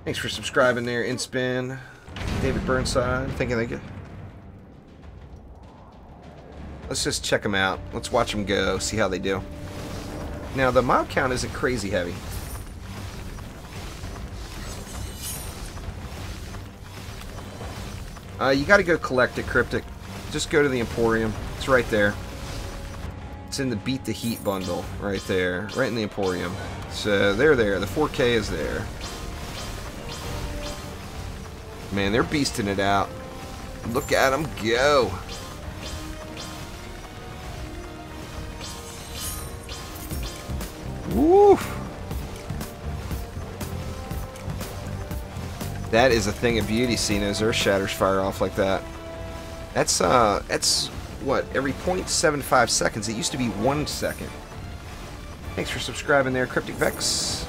Thanks for subscribing there, InSpin. David Burnside, thank you. Let's just check them out. Let's watch them go, see how they do. Now, the mob count isn't crazy heavy. You gotta go collect it, Cryptic. Just go to the Emporium. It's right there. It's in the Beat the Heat bundle, right there. Right in the Emporium. So, they're there. The 4K is there. Man, they're beasting it out. Look at them go. Woo! That is a thing of beauty, seeing those Earth Shatters fire off like that. That's what, every 0.75 seconds. It used to be 1 second. Thanks for subscribing there, Cryptic Vex.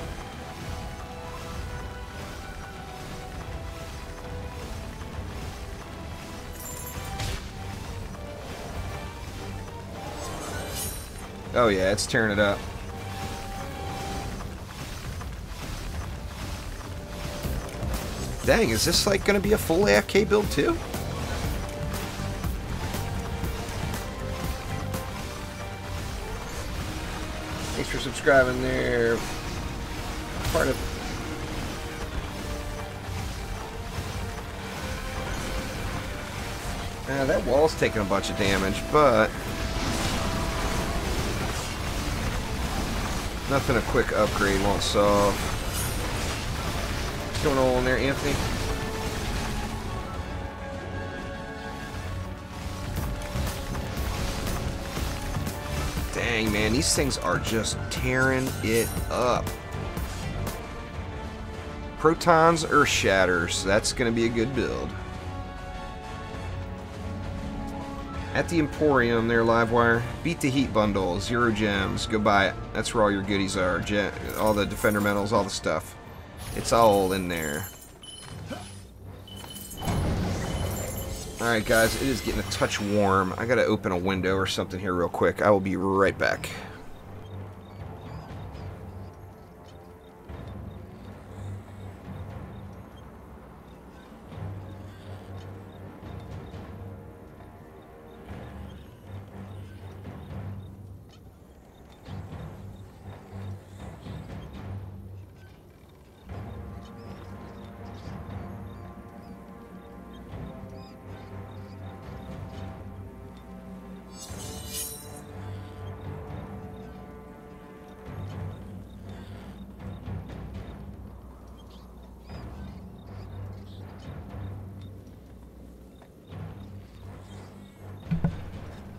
Oh yeah, it's tearing it up. Dang, is this like going to be a full AFK build too? Thanks for subscribing there. Part of... that wall's taking a bunch of damage, but... nothing a quick upgrade won't solve. What's going on there, Anthony? Dang, man, these things are just tearing it up. Protons, Earth Shatters. That's going to be a good build. At the Emporium there, Livewire. Beat the Heat bundle. 0 gems. Go buy it. That's where all your goodies are. All the Defender medals, all the stuff. It's all in there. Alright guys, it is getting a touch warm. I gotta open a window or something here real quick. I will be right back.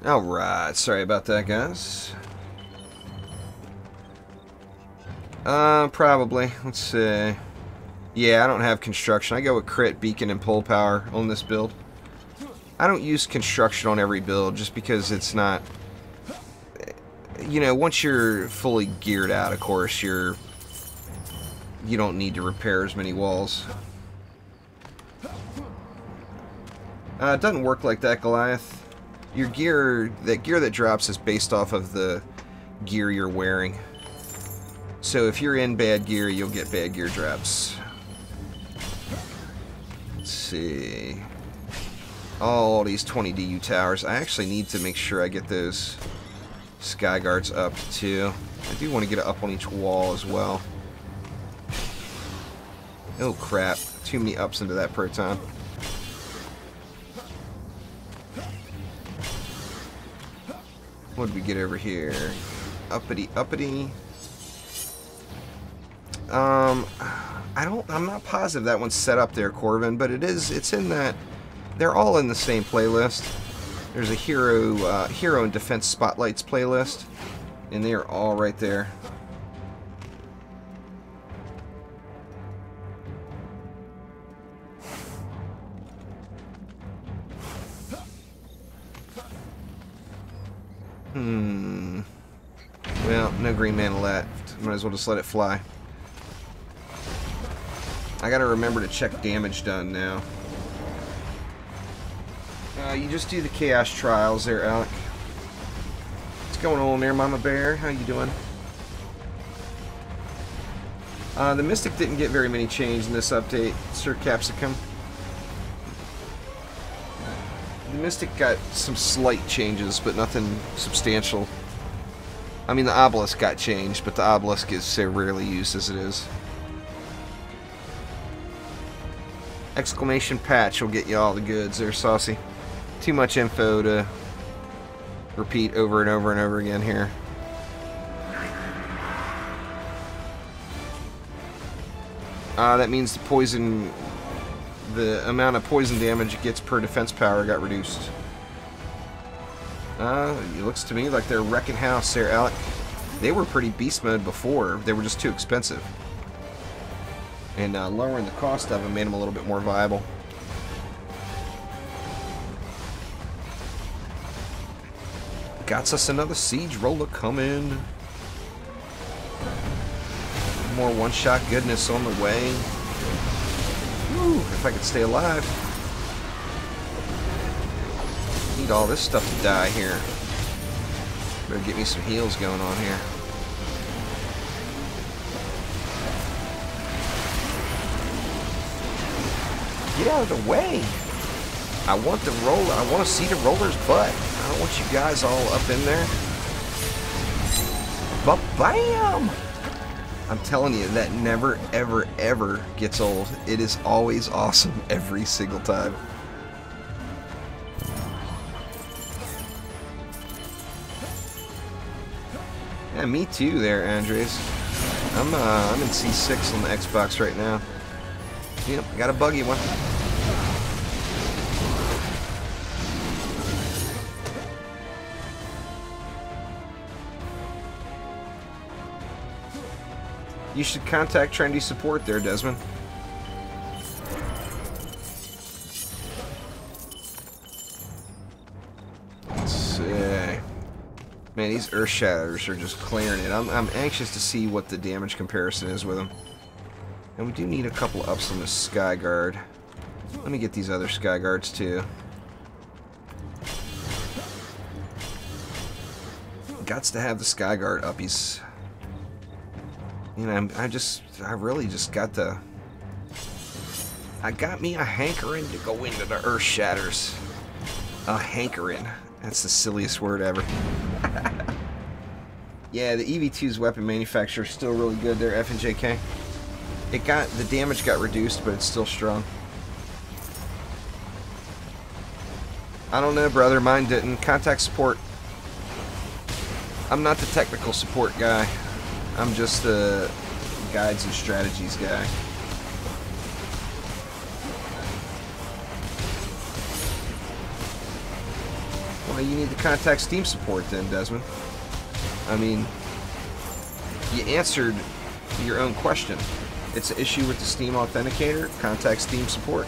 Alright, sorry about that, guys. Probably. Let's see. Yeah, I don't have construction. I go with crit, beacon, and pull power on this build. I don't use construction on every build just because it's not... You know, once you're fully geared out, of course, you don't need to repair as many walls. It doesn't work like that, Goliath. Your gear, that gear that drops is based off of the gear you're wearing. So if you're in bad gear, you'll get bad gear drops. Let's see. All these 20 DU towers. I actually need to make sure I get those sky guards up too. I do want to get it up on each wall as well. Oh crap. Too many ups into that proton. What did we get over here? Uppity, uppity. I'm not positive that one's set up there, Corvin, but it's in that, they're all in the same playlist. There's a hero and defense spotlights playlist, and they are all right there. Well, no green mana left. Might as well just let it fly. I gotta remember to check damage done now. You just do the Chaos Trials there, Alec. What's going on there, Mama Bear? How you doing? The Mystic didn't get very many changes in this update, Sir Capsicum. The Mystic got some slight changes, but nothing substantial. I mean, the Obelisk got changed, but the Obelisk is so rarely used as it is. Exclamation patch will get you all the goods there, Saucy. Too much info to repeat over and over and over again here. That means the amount of poison damage it gets per defense power got reduced. It looks to me like they're wrecking house there, Alec. They were pretty beast mode before. They were just too expensive. And lowering the cost of them made them a little bit more viable. Got us another siege roller coming. More one-shot goodness on the way. Woo, if I could stay alive. Need all this stuff to die here. Better get me some heals going on here. Get out of the way. I want the roller. I want to see the roller's butt. I don't want you guys all up in there. But bam! I'm telling you, that never, ever, ever gets old. It is always awesome every single time. Yeah, me too there, Andres. I'm in C6 on the Xbox right now. Yep, got a buggy one. You should contact Trendy Support there, Desmond. Let's see. Man, these Earth Shatters are just clearing it. I'm anxious to see what the damage comparison is with them. And we do need a couple ups on the Sky Guard. Let me get these other Sky Guards too. Gots to have the Sky Guard uppies. You know, I really just got the... I got me a hankering to go into the Earth Shatters. A hankering. That's the silliest word ever. Yeah, the EV2's weapon manufacturer is still really good there, F&JK. The damage got reduced, but it's still strong. I don't know, brother. Mine didn't. Contact support. I'm not the technical support guy. I'm just the guides and strategies guy. Well, you need to contact Steam support then, Desmond. I mean, you answered your own question. It's an issue with the Steam Authenticator. Contact Steam support.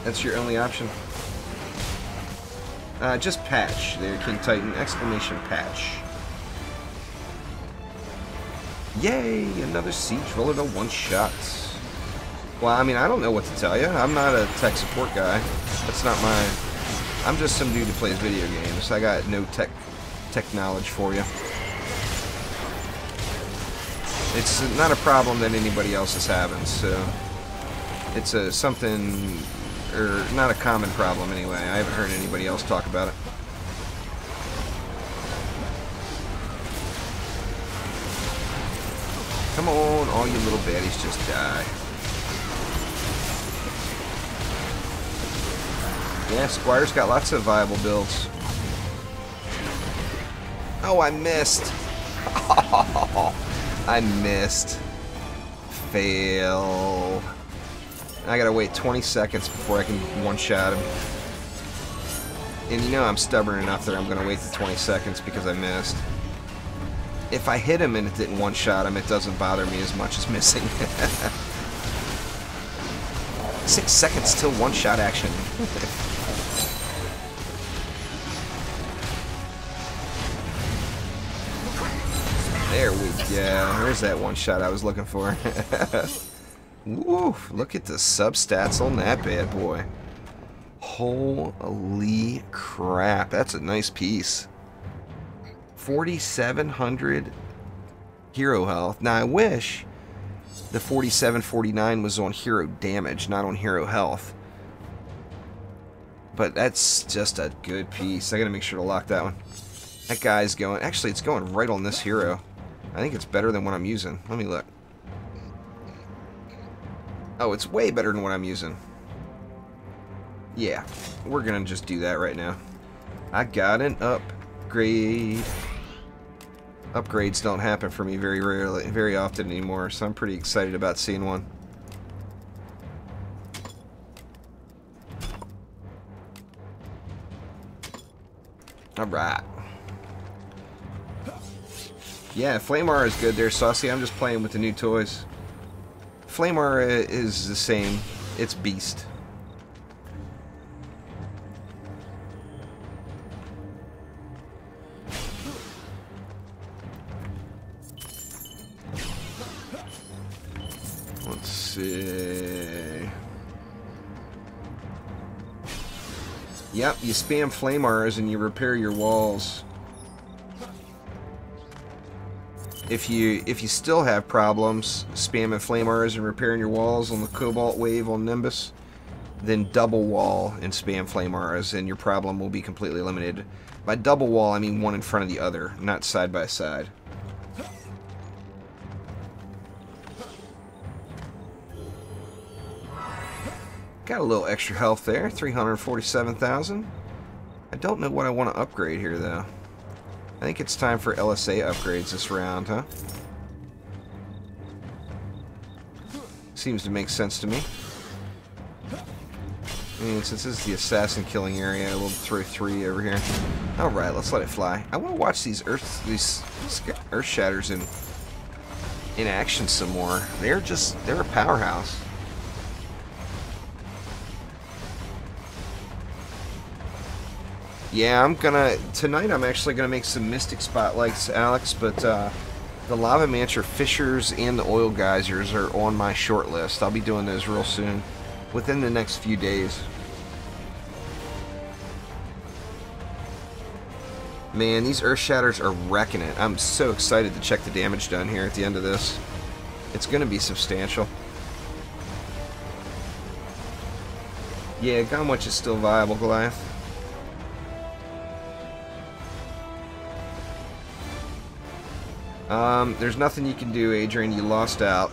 That's your only option. Just patch there, King Titan! Exclamation patch. Yay! Another siege roller to one shot. Well, I mean, I don't know what to tell you. I'm not a tech support guy. That's not my... I'm just some dude who plays video games. I got no tech knowledge for you. It's not a problem that anybody else is having, so... It's a something... or not a common problem anyway. I haven't heard anybody else talk about it. Come on, all you little baddies, just die. Yeah, Squire's got lots of viable builds. Oh, I missed. I missed. Fail. I gotta wait 20 seconds before I can one-shot him. And you know I'm stubborn enough that I'm gonna wait the 20 seconds because I missed. If I hit him and it didn't one-shot him, it doesn't bother me as much as missing. 6 seconds till one-shot action. There we go. There's that one-shot I was looking for. Woo! Look at the substats on that bad boy. Holy crap. That's a nice piece. 4,700 hero health. Now I wish the 4749 was on hero damage, not on hero health. But that's just a good piece. I gotta make sure to lock that one. That guy's going... Actually, it's going right on this hero. I think it's better than what I'm using. Let me look. Oh, it's way better than what I'm using. Yeah, we're gonna just do that right now. I got an upgrade. Upgrades don't happen for me very often anymore, so I'm pretty excited about seeing one. Alright. Yeah, Flame Aura is good there, Saucy. I'm just playing with the new toys. Flame Aura is the same. It's beast. Let's see. Yep, you spam Flame Auras and you repair your walls. If you still have problems spamming Flame Auras and repairing your walls on the Cobalt wave on Nimbus, then double wall and spam Flame Auras and your problem will be completely eliminated. By double wall, I mean one in front of the other, not side by side. Got a little extra health there, 347,000. I don't know what I want to upgrade here though. I think it's time for LSA upgrades this round, huh? Seems to make sense to me. And since this is the assassin killing area, we'll throw 3 over here. Alright, let's let it fly. I want to watch these Earth Shatters in action some more. They're a powerhouse. Yeah, tonight I'm actually gonna make some Mystic Spotlights, Alex, but the Lava Mancher Fissures and the Oil Geysers are on my short list. I'll be doing those real soon, within the next few days. Man, these Earth Shatters are wrecking it. I'm so excited to check the damage done here at the end of this. It's gonna be substantial. Yeah, Gunwitch is still viable, Goliath. There's nothing you can do, Adrian. You lost out.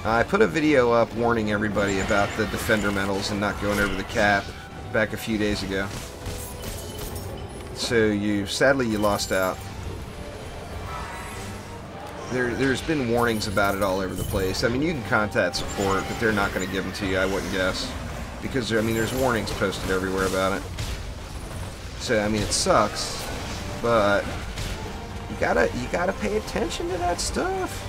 I put a video up warning everybody about the Defender medals and not going over the cap back a few days ago. So sadly you lost out. There's been warnings about it all over the place. I mean, you can contact support, but they're not going to give them to you, I wouldn't guess. Because, I mean, there's warnings posted everywhere about it. So I mean, it sucks, but you gotta pay attention to that stuff.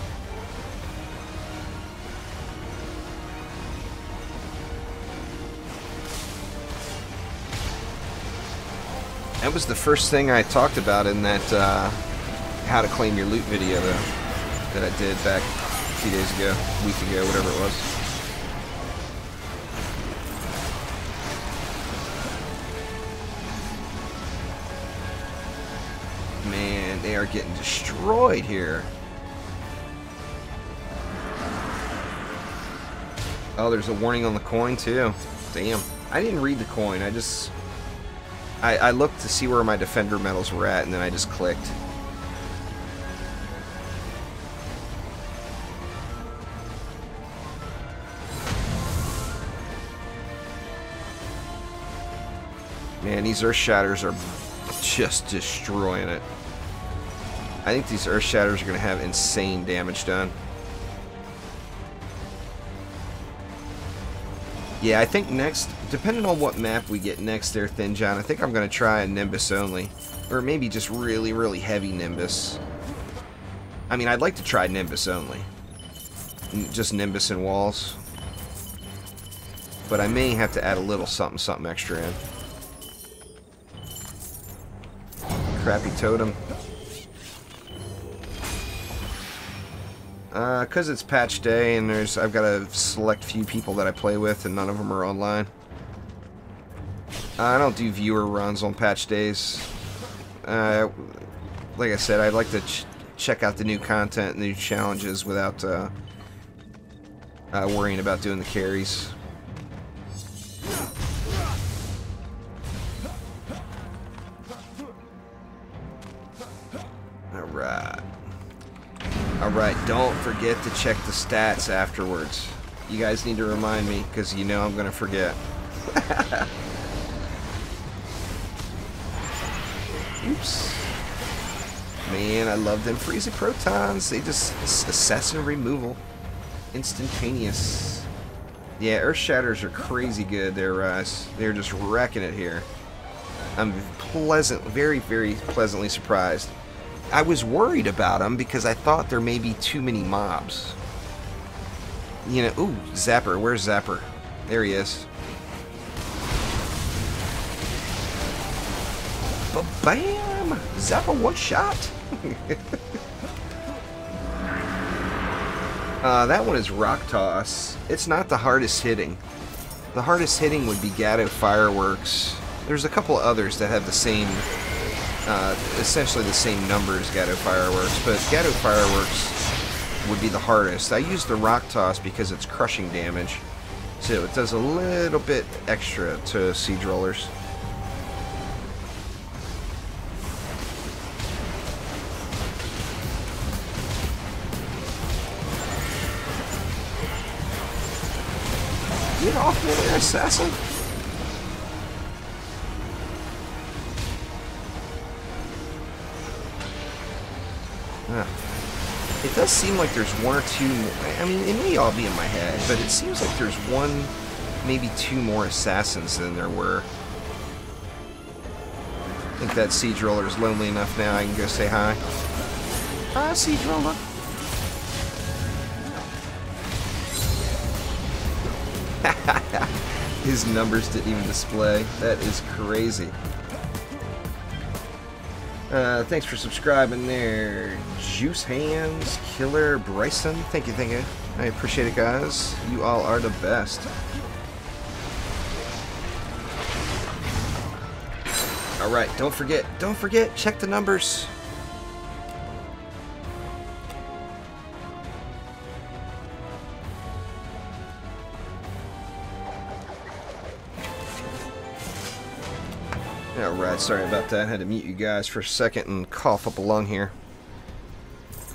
That was the first thing I talked about in that how to claim your loot video, though, that I did back a few days ago, a week ago, whatever it was. Man, they are getting destroyed here. Oh, there's a warning on the coin, too. Damn. I didn't read the coin. I looked to see where my defender medals were at, and then I just clicked. Man, these Earth Shatters are just destroying it. I think these Earth Shatters are going to have insane damage done. Yeah, I think next, depending on what map we get next there, Thin John, I think I'm going to try a Nimbus only. Or maybe just really, really heavy Nimbus. I mean, I'd like to try Nimbus only. Just Nimbus and walls. But I may have to add a little something, something extra in. Crappy totem. Because it's patch day and I've got a select few people that I play with and none of them are online. I don't do viewer runs on patch days. Like I said, I'd like to check out the new content and new challenges without worrying about doing the carries. Alright, don't forget to check the stats afterwards. You guys need to remind me, because you know I'm going to forget. Oops. Man, I love them freezing protons. They just assassin removal. Instantaneous. Yeah, Earth Shatters are crazy good there, they're just wrecking it here. I'm very, very pleasantly surprised. I was worried about them because I thought there may be too many mobs. You know, ooh, Zapper. Where's Zapper? There he is. Ba-bam! Zapper one shot! That one is Rock Toss. It's not the hardest hitting. The hardest hitting would be Gatto Fireworks. There's a couple others that have the same... essentially the same number as Gatto Fireworks, but Gatto Fireworks would be the hardest. I use the Rock Toss because it's crushing damage, so it does a little bit extra to Siege Rollers. Get off me there, assassin! It does seem like there's one or two more. I mean, it may all be in my head, but it seems like there's one, maybe two more assassins than there were. I think that Siege Roller is lonely enough now I can go say hi. Hi, Siege Roller. His numbers didn't even display. That is crazy. Thanks for subscribing there, Juice Hands, Killer, Bryson. Thank you, thank you. I appreciate it, guys. You all are the best. Alright, don't forget, check the numbers. Alright, sorry about that. I had to mute you guys for a second and cough up a lung here.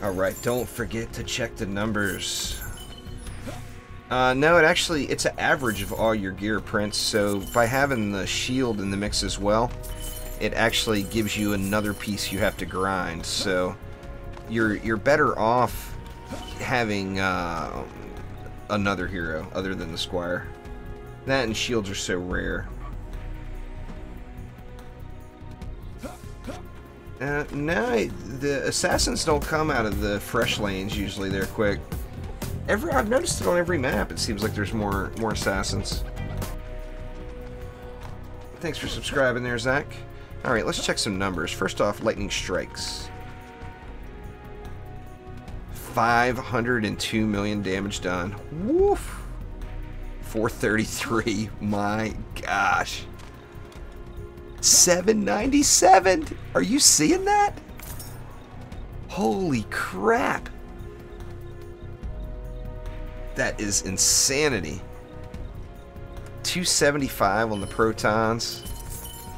Alright, don't forget to check the numbers. No, it's an average of all your gear prints, so by having the shield in the mix as well, it actually gives you another piece you have to grind, so you're better off having another hero other than the Squire. That and shields are so rare. No, the assassins don't come out of the fresh lanes. Usually they're quick. I've noticed it on every map. It seems like there's more assassins. Thanks for subscribing there, Zach. Alright, let's check some numbers. First off, lightning strikes. 502 million damage done. Woof! 433. My gosh. 797! Are you seeing that? Holy crap! That is insanity. 275 on the protons.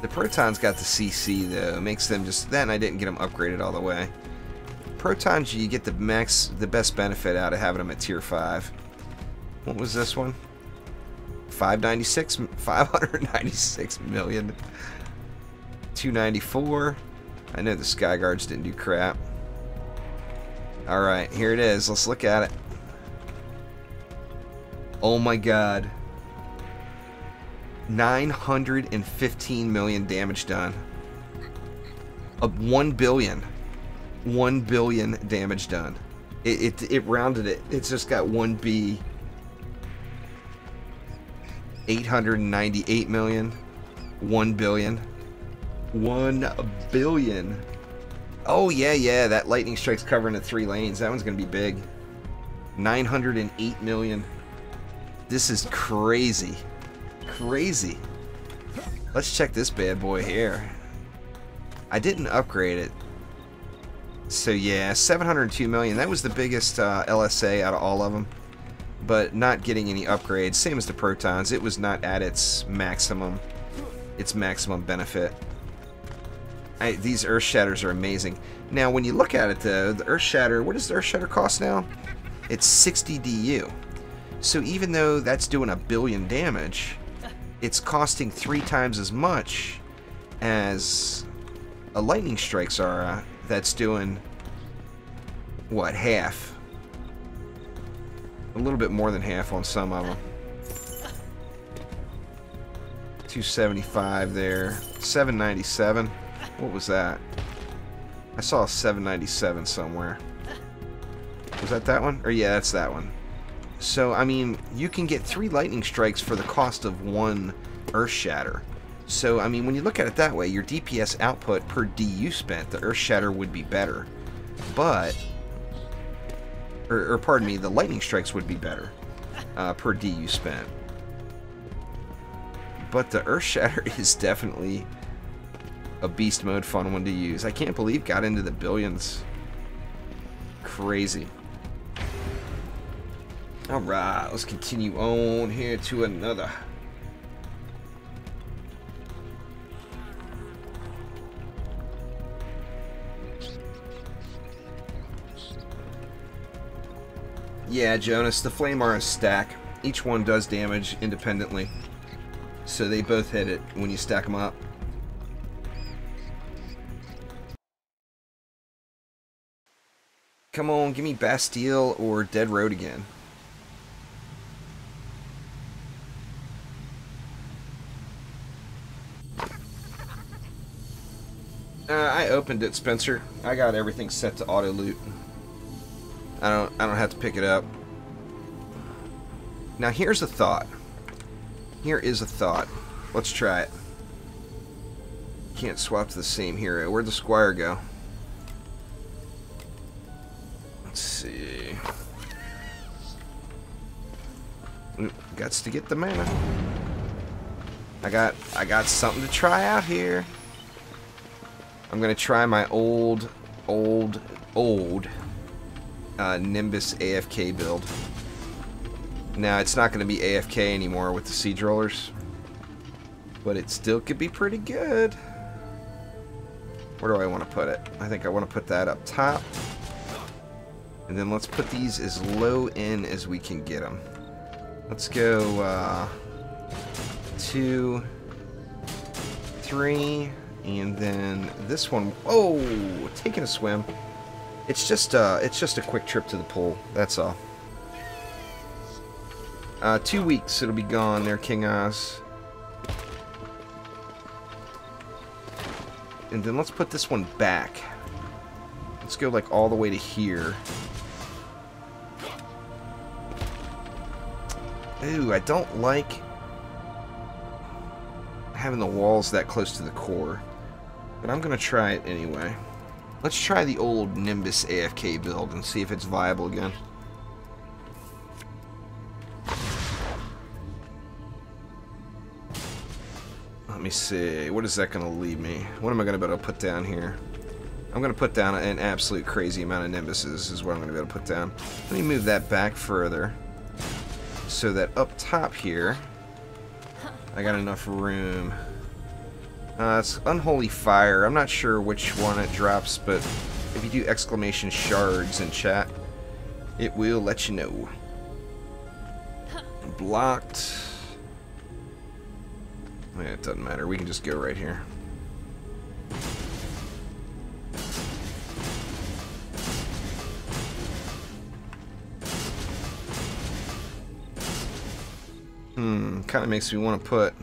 The protons got the CC though. It makes them just that, and I didn't get them upgraded all the way. Protons, you get the best benefit out of having them at tier 5. What was this one? 596 million. 294. I know the Sky Guards didn't do crap. Alright, here it is. Let's look at it. Oh my god. 915 million damage done. 1 billion. 1 billion damage done. It rounded it. It's just got 1B. 898 million. 1 billion. 1 billion. Oh yeah, that lightning strike's covering the 3 lanes. That one's gonna be big. 908 million. This is crazy. Crazy. Let's check this bad boy here. I didn't upgrade it. So yeah, 702 million. That was the biggest LSA out of all of them. But not getting any upgrades. Same as the protons. It was not at its maximum benefit. These Earth Shatters are amazing. Now, when you look at it though, the Earth Shatter, what does the Earth Shatter cost now? It's 60 DU. So even though that's doing 1 billion damage, it's costing 3 times as much as a Lightning Strike's aura that's doing, what, half? A little bit more than half on some of them. 275 there. 797. What was that? I saw a 797 somewhere. Was that one? Or yeah, that's that one. So, I mean, you can get 3 lightning strikes for the cost of 1 Earth Shatter. So, I mean, when you look at it that way, your DPS output per DU spent, the Earth Shatter would be better. But, or pardon me, the lightning strikes would be better per DU spent. But the Earth Shatter is definitely a beast mode fun one to use. I can't believe it got into the billions. Crazy. Alright, let's continue on here to another. Yeah, Jonas, the Flame are a stack. Each one does damage independently. So they both hit it when you stack them up. Come on, give me Bastille or Dead Road again. I opened it, Spencer. I got everything set to auto loot. I don't have to pick it up. Now here's a thought. Here is a thought. Let's try it. Can't swap to the same hero. Where'd the Squire go? Let's see. Oop, gots to get the mana. I got something to try out here. I'm gonna try my old Nimbus AFK build. Now it's not gonna be AFK anymore with the siege rollers, but it still could be pretty good. Where do I want to put it? I think I want to put that up top, and then let's put these as low in as we can get them. Let's go 2, 3. And then this one, oh, taking a swim. It's just a quick trip to the pool. That's all. 2 weeks, it'll be gone there, King Oz. And then let's put this one back. Let's go like all the way to here. Ooh, I don't like having the walls that close to the core. But I'm going to try it anyway. Let's try the old Nimbus AFK build and see if it's viable again. Let me see. What is that going to leave me? What am I going to be able to put down here? I'm going to put down an absolute crazy amount of Nimbuses is what I'm going to be able to put down. Let me move that back further so that up top here I got enough room. It's Unholy Fire. I'm not sure which one it drops, but if you do exclamation shards in chat, it will let you know. Blocked. Yeah, it doesn't matter. We can just go right here. Kind of makes me want to put...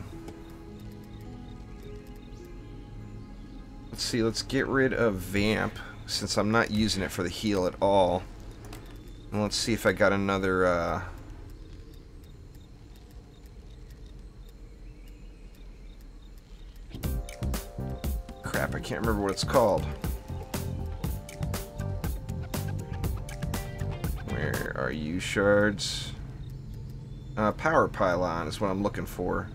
Let's see, let's get rid of Vamp, since I'm not using it for the heal at all. And let's see if I got another, Crap, I can't remember what it's called. Where are you, shards? Power pylon is what I'm looking for.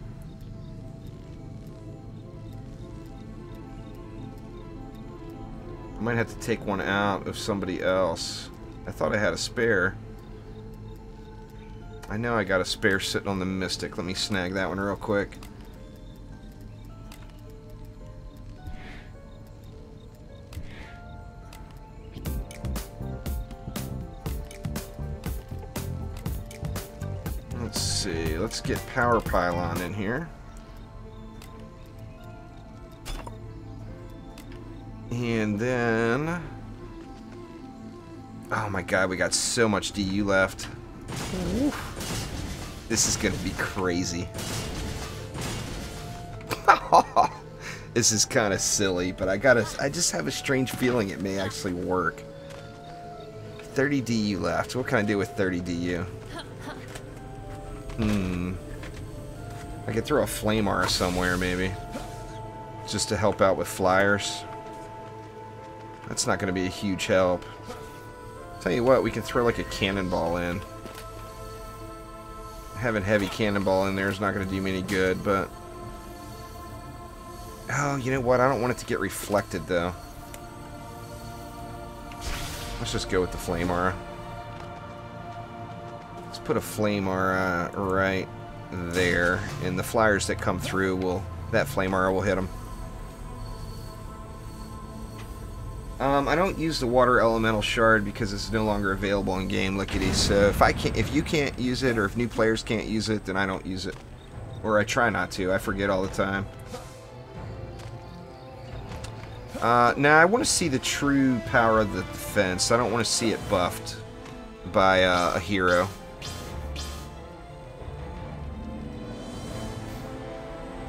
I might have to take one out of somebody else. I thought I had a spare. I know I got a spare sitting on the Mystic. Let me snag that one real quick. Let's see. Let's get Power Pylon in here. And then... Oh my god, we got so much DU left. Oof. This is going to be crazy. This is kind of silly, but I just have a strange feeling it may actually work. 30 DU left. What can I do with 30 DU? I could throw a Flame Aura somewhere, maybe. Just to help out with flyers. That's not going to be a huge help. Tell you what, we can throw like a cannonball in. Having heavy cannonball in there is not going to do me any good, but... Oh, you know what? I don't want it to get reflected, though. Let's just go with the Flame Aura. Let's put a Flame Aura right there, and the flyers that come through will... That Flame Aura will hit them. I don't use the Water Elemental Shard because it's no longer available in game, lickety. So if you can't use it, or if new players can't use it, then I don't use it, or I try not to. I forget all the time. Now I want to see the true power of the defense. I don't want to see it buffed by a hero.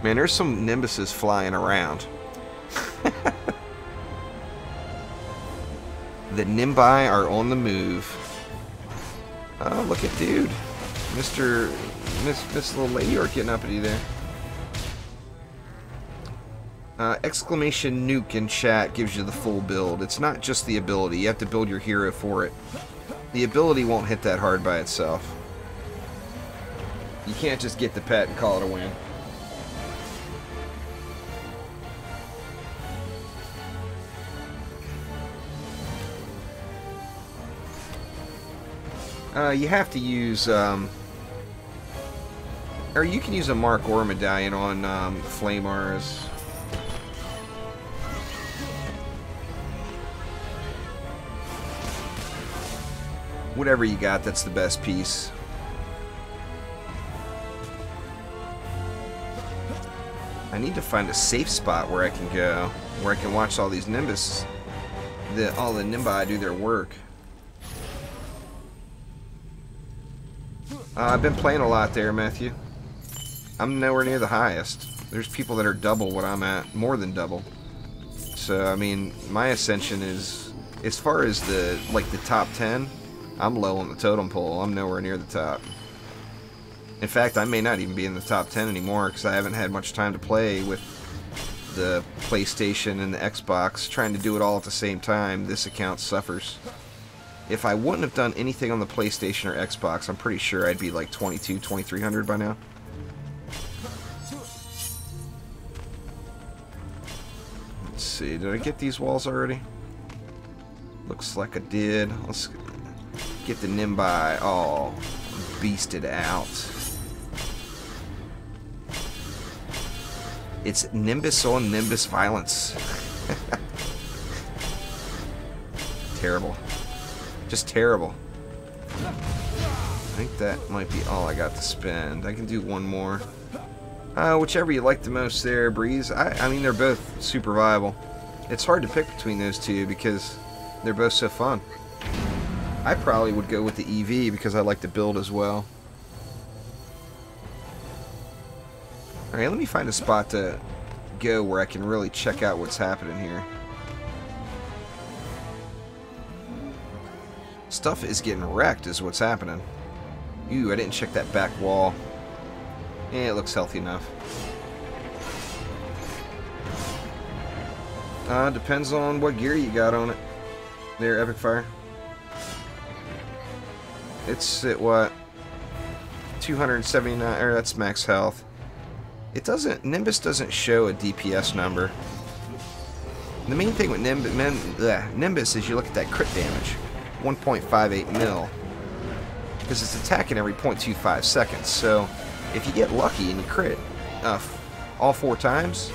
Man, there's some Nimbuses flying around. The Nimbi are on the move. Oh, look at dude. Miss Little Lady Orc getting uppity there. Exclamation nuke in chat gives you the full build. It's not just the ability. You have to build your hero for it. The ability won't hit that hard by itself. You can't just get the pet and call it a win. You have to use, or you can use a Mark or medallion on Flame Auras. Whatever you got, that's the best piece. I need to find a safe spot where I can go, where I can watch all these Nimbus, all the Nimbi do their work. I've been playing a lot there, Matthew. I'm nowhere near the highest. There's people that are double what I'm at, more than double. So So I mean, my ascension is, as far as the top 10, I'm low on the totem pole. I'm nowhere near the top. In fact, I may not even be in the top 10 anymore because I haven't had much time to play with the PlayStation and the Xbox. Trying to do it all at the same time, this account suffers. If I wouldn't have done anything on the PlayStation or Xbox, I'm pretty sure I'd be like 2300 by now. Let's see, did I get these walls already? Looks like I did. Let's get the Nimbi all beasted out. It's Nimbus on Nimbus violence. Terrible. Just terrible. I think that might be all I got to spend. I can do one more. Whichever you like the most there, Breeze. I mean, they're both super viable. It's hard to pick between those two because they're both so fun. I probably would go with the EV because I like to build as well. Alright, let me find a spot to go where I can really check out what's happening here. Stuff is getting wrecked is what's happening. Ooh, I didn't check that back wall. Yeah, it looks healthy enough. Depends on what gear you got on it. There, Epic Fire. It's at what? 279, or that's max health. It doesn't, Nimbus doesn't show a DPS number. The main thing with Nimbus is you look at that crit damage. 1.58 mil. Because it's attacking every 0.25 seconds. So if you get lucky and you crit all 4 times,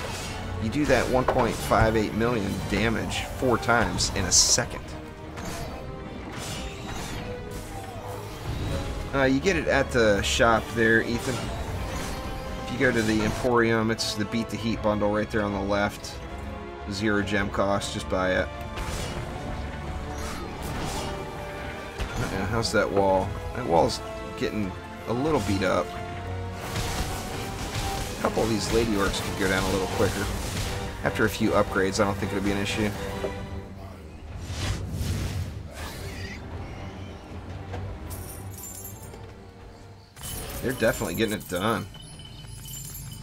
you do that 1.58 million damage 4 times in a second. You get it at the shop there, Ethan. If you go to the Emporium, it's the Beat the Heat bundle right there on the left. 0 gem cost, just buy it. How's that wall? That wall's getting a little beat up. A couple of these lady orcs could go down a little quicker. After a few upgrades, I don't think it'll be an issue. They're definitely getting it done.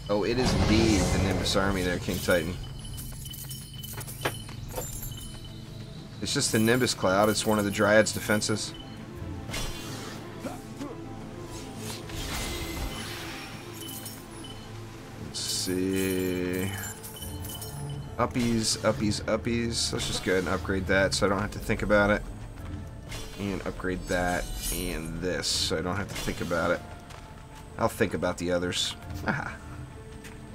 Oh, it is indeed the Nimbus army there, King Titan. It's just the Nimbus cloud. It's one of the Dryad's defenses. Let's see. Uppies, uppies, uppies. Let's just go ahead and upgrade that so I don't have to think about it. And upgrade that and this so I don't have to think about it. I'll think about the others. Aha.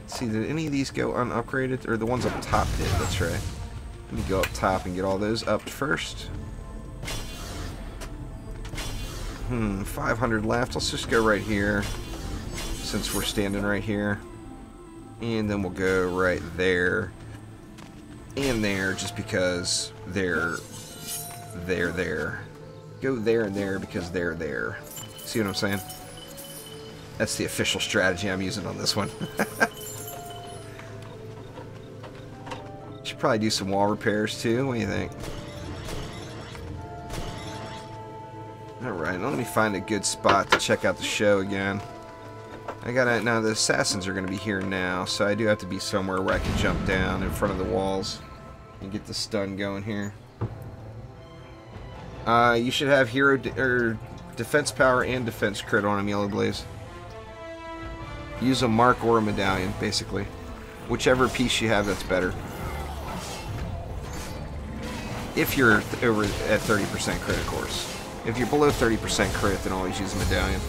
See, did any of these go unupgraded? Or the ones up top did, that's right. Let me go up top and get all those upped first. 500 left. Let's just go right here, since we're standing right here. And then we'll go right there. And there, just because they're there. Go there and there because they're there. See what I'm saying? That's the official strategy I'm using on this one. Should probably do some wall repairs too. What do you think? Alright, let me find a good spot to check out the show again. Now the assassins are going to be here now, so I do have to be somewhere where I can jump down in front of the walls and get the stun going here. You should have hero or defense power and defense crit on him, Yellow Blaze. Use a mark or a medallion, basically. Whichever piece you have, that's better. If you're over at 30% crit, of course. If you're below 30% crit, then always use a medallion.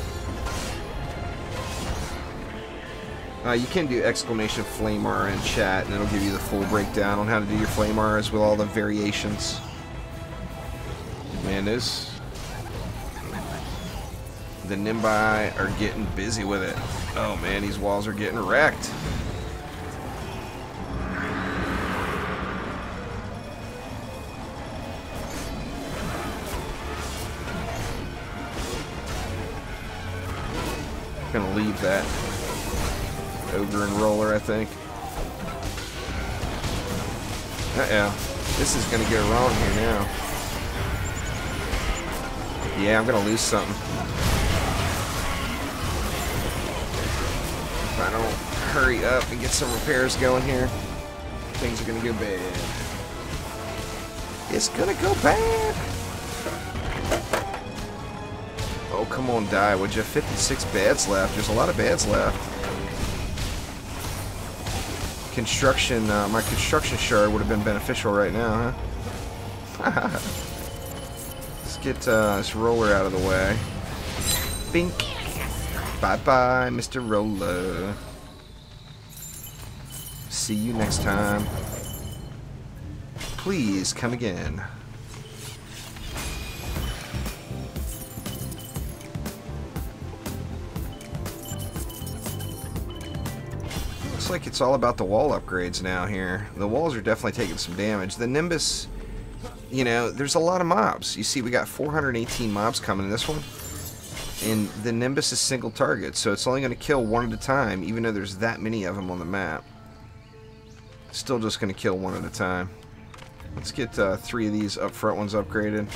You can do exclamation flame aura in chat, and it'll give you the full breakdown on how to do your flame auras with all the variations. Man, the Nimbi are getting busy with it. Oh man, these walls are getting wrecked. Gonna leave that ogre and roller, I think. Uh-oh. This is going to go wrong here now. Yeah, I'm going to lose something. If I don't hurry up and get some repairs going here, things are going to go bad. It's going to go bad. Oh, come on, die, would you? 56 bads left. There's a lot of bads left. Construction, my construction shard would have been beneficial right now, huh? Let's get this roller out of the way. Bink. Bye-bye, Mr. Roller. See you next time. Please come again. Looks like it's all about the wall upgrades now here. The walls are definitely taking some damage. The Nimbus, you know, there's a lot of mobs. You see, we got 418 mobs coming in this one. And the Nimbus is single target, so it's only going to kill one at a time, even though there's that many of them on the map. Still just going to kill one at a time. Let's get 3 of these up front ones upgraded.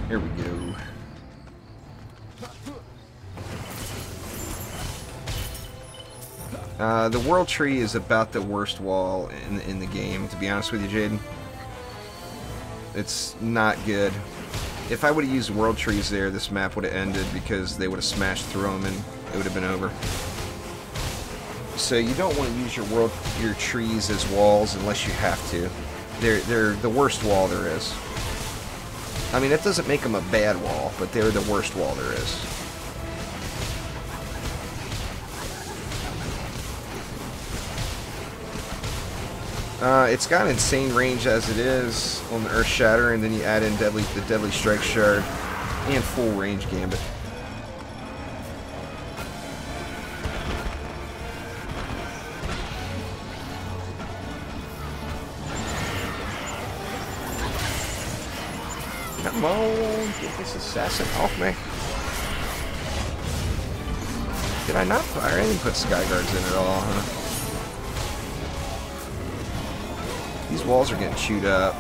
Here we go. The World Tree is about the worst wall in the game, to be honest with you, Jaden. It's not good. If I would have used World Trees there, this map would have ended because they would have smashed through them and it would have been over. So you don't want to use your trees as walls unless you have to. They're the worst wall there is. I mean, that doesn't make them a bad wall, but they're the worst wall there is. It's got insane range as it is on the Earth Shatter, and then you add in the Deadly Strike Shard and full range Gambit. Come on, get this assassin off me. Did I not fire? I didn't put Sky Guards in at all, huh? These walls are getting chewed up.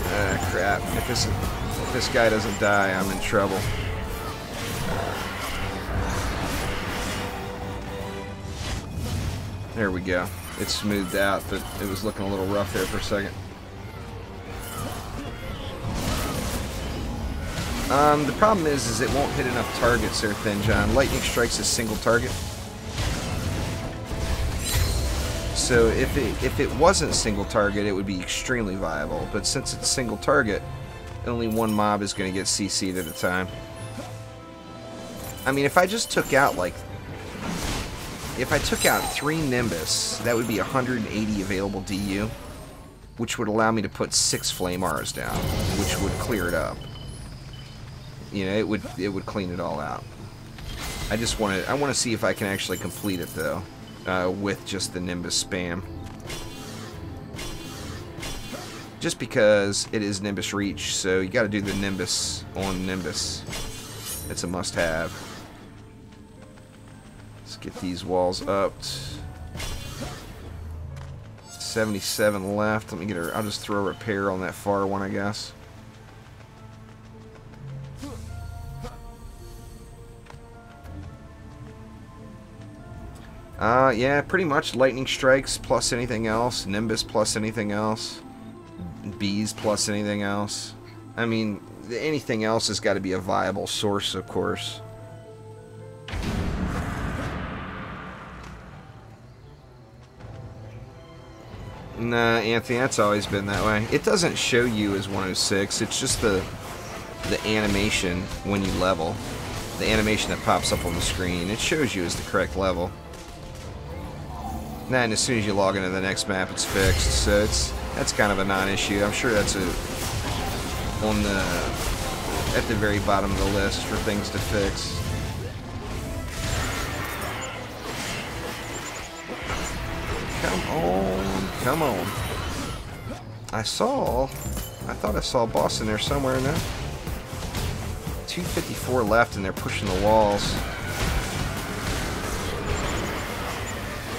Ah, crap. If this guy doesn't die, I'm in trouble. There we go. It's smoothed out, but it was looking a little rough there for a second. The problem is it won't hit enough targets there, Thin John. Lightning Strikes is single target. So if it wasn't single target, it would be extremely viable. But since it's single target, only one mob is going to get CC'd at a time. I mean, if I just took out, like... If I took out 3 Nimbus, that would be 180 available DU, which would allow me to put 6 Flame Auras down, which would clear it up. You know, it would clean it all out. I want to see if I can actually complete it though, with just the Nimbus spam. Just because it is Nimbus Reach, so you got to do the Nimbus on Nimbus. It's a must-have. Let's get these walls up. 77 left. Let me get her. I'll just throw a repair on that far one, I guess. Yeah, pretty much Lightning Strikes plus anything else, Nimbus plus anything else, Bees plus anything else. I mean, anything else has got to be a viable source, of course. Nah, Anthony, that's always been that way. It doesn't show you as 106, it's just the animation when you level. The animation that pops up on the screen, it shows you as the correct level. And as soon as you log into the next map, it's fixed. So that's kind of a non-issue. I'm sure that's at the very bottom of the list for things to fix. Come on, come on. I thought I saw a boss in there somewhere now. 254 left, and they're pushing the walls.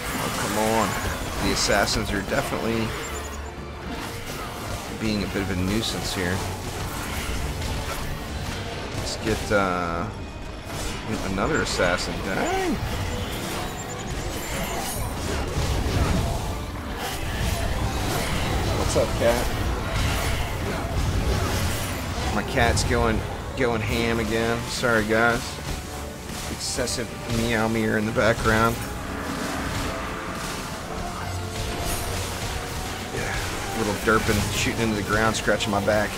Oh, come on. The assassins are definitely being a bit of a nuisance here. Let's get another assassin. Dang! What's up, cat? My cat's going ham again. Sorry, guys. Excessive meow meow in the background. Yeah, little derping shooting into the ground, scratching my back.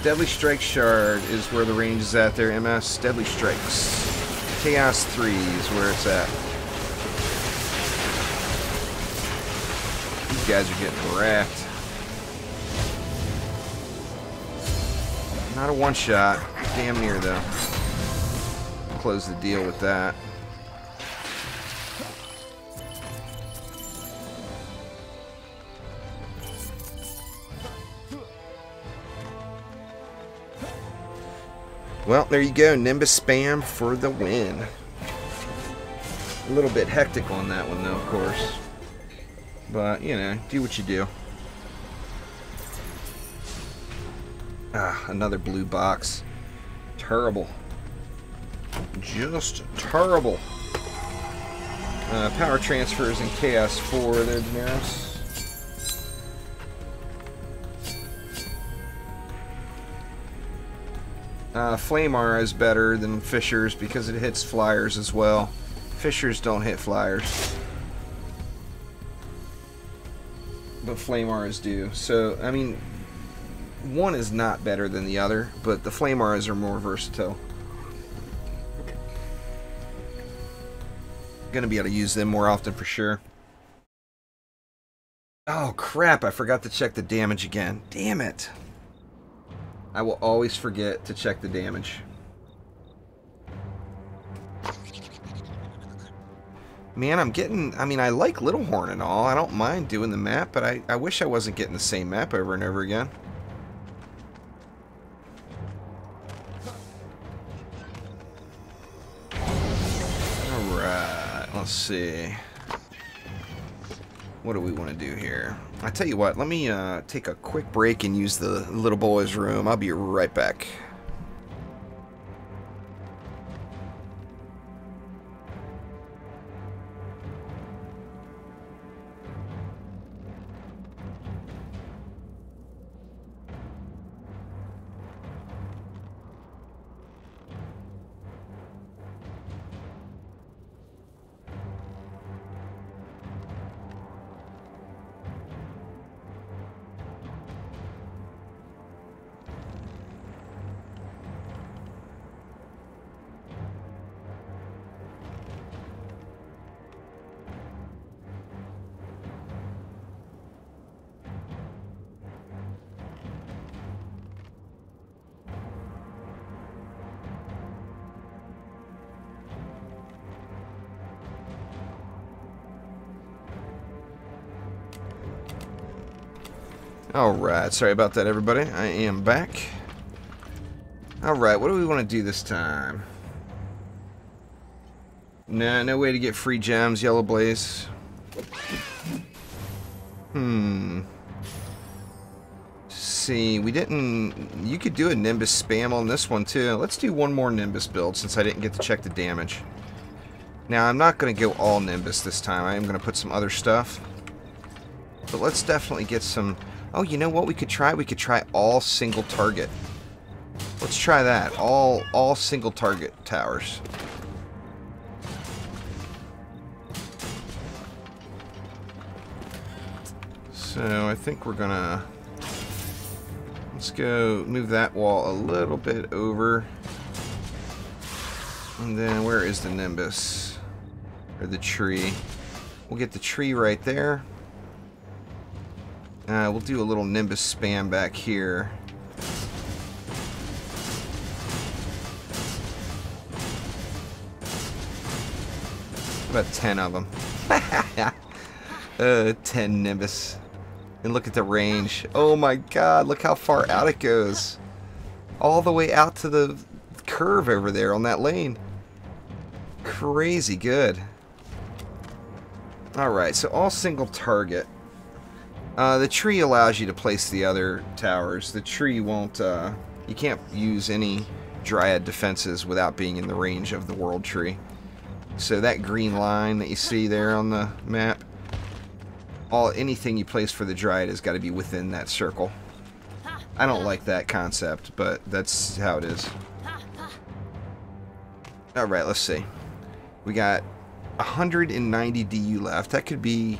Deadly Strike Shard is where the range is at there, MS. Deadly Strikes. Chaos 3 is where it's at. These guys are getting wrecked. Not a one-shot. Damn near, though. Close the deal with that. Well, there you go. Nimbus spam for the win. A little bit hectic on that one, though, of course. But, you know, do what you do. Ah, another blue box. Terrible. Just terrible. Power transfers in Chaos 4 there, Daenerys. Flame Aura is better than Fissures because it hits flyers as well. Fissures don't hit flyers, but Flame Auras do. So, I mean, one is not better than the other, but the Flame Auras are more versatile. Gonna be able to use them more often for sure. Oh crap, I forgot to check the damage again. Damn it. I will always forget to check the damage. Man, I'm getting... I mean, I like Little Horn and all. I don't mind doing the map, but I wish I wasn't getting the same map over and over again. Alright, let's see. What do we want to do here? I tell you what, let me take a quick break and use the little boy's room. I'll be right back. Alright, sorry about that, everybody. I am back. Alright, what do we want to do this time? Nah, no way to get free gems, Yellow Blaze. See, we didn't... You could do a Nimbus spam on this one, too. Let's do one more Nimbus build, since I didn't get to check the damage. Now, I'm not going to go all Nimbus this time. I am going to put some other stuff. But let's definitely get some... Oh, you know what we could try? We could try all single target. Let's try that. All single target towers. So I think we're gonna... Let's go move that wall a little bit over. And then where is the Nimbus? Or the tree? We'll get the tree right there. We'll do a little Nimbus spam back here. About 10 of them. 10 Nimbus. And look at the range. Oh my god, look how far out it goes. All the way out to the curve over there on that lane. Crazy good. Alright, so all single target. The tree allows you to place the other towers. The tree won't, you can't use any Dryad defenses without being in the range of the world tree. So that green line that you see there on the map, anything you place for the Dryad has got to be within that circle. I don't like that concept, but that's how it is. Alright, let's see. We got 190 DU left. That could be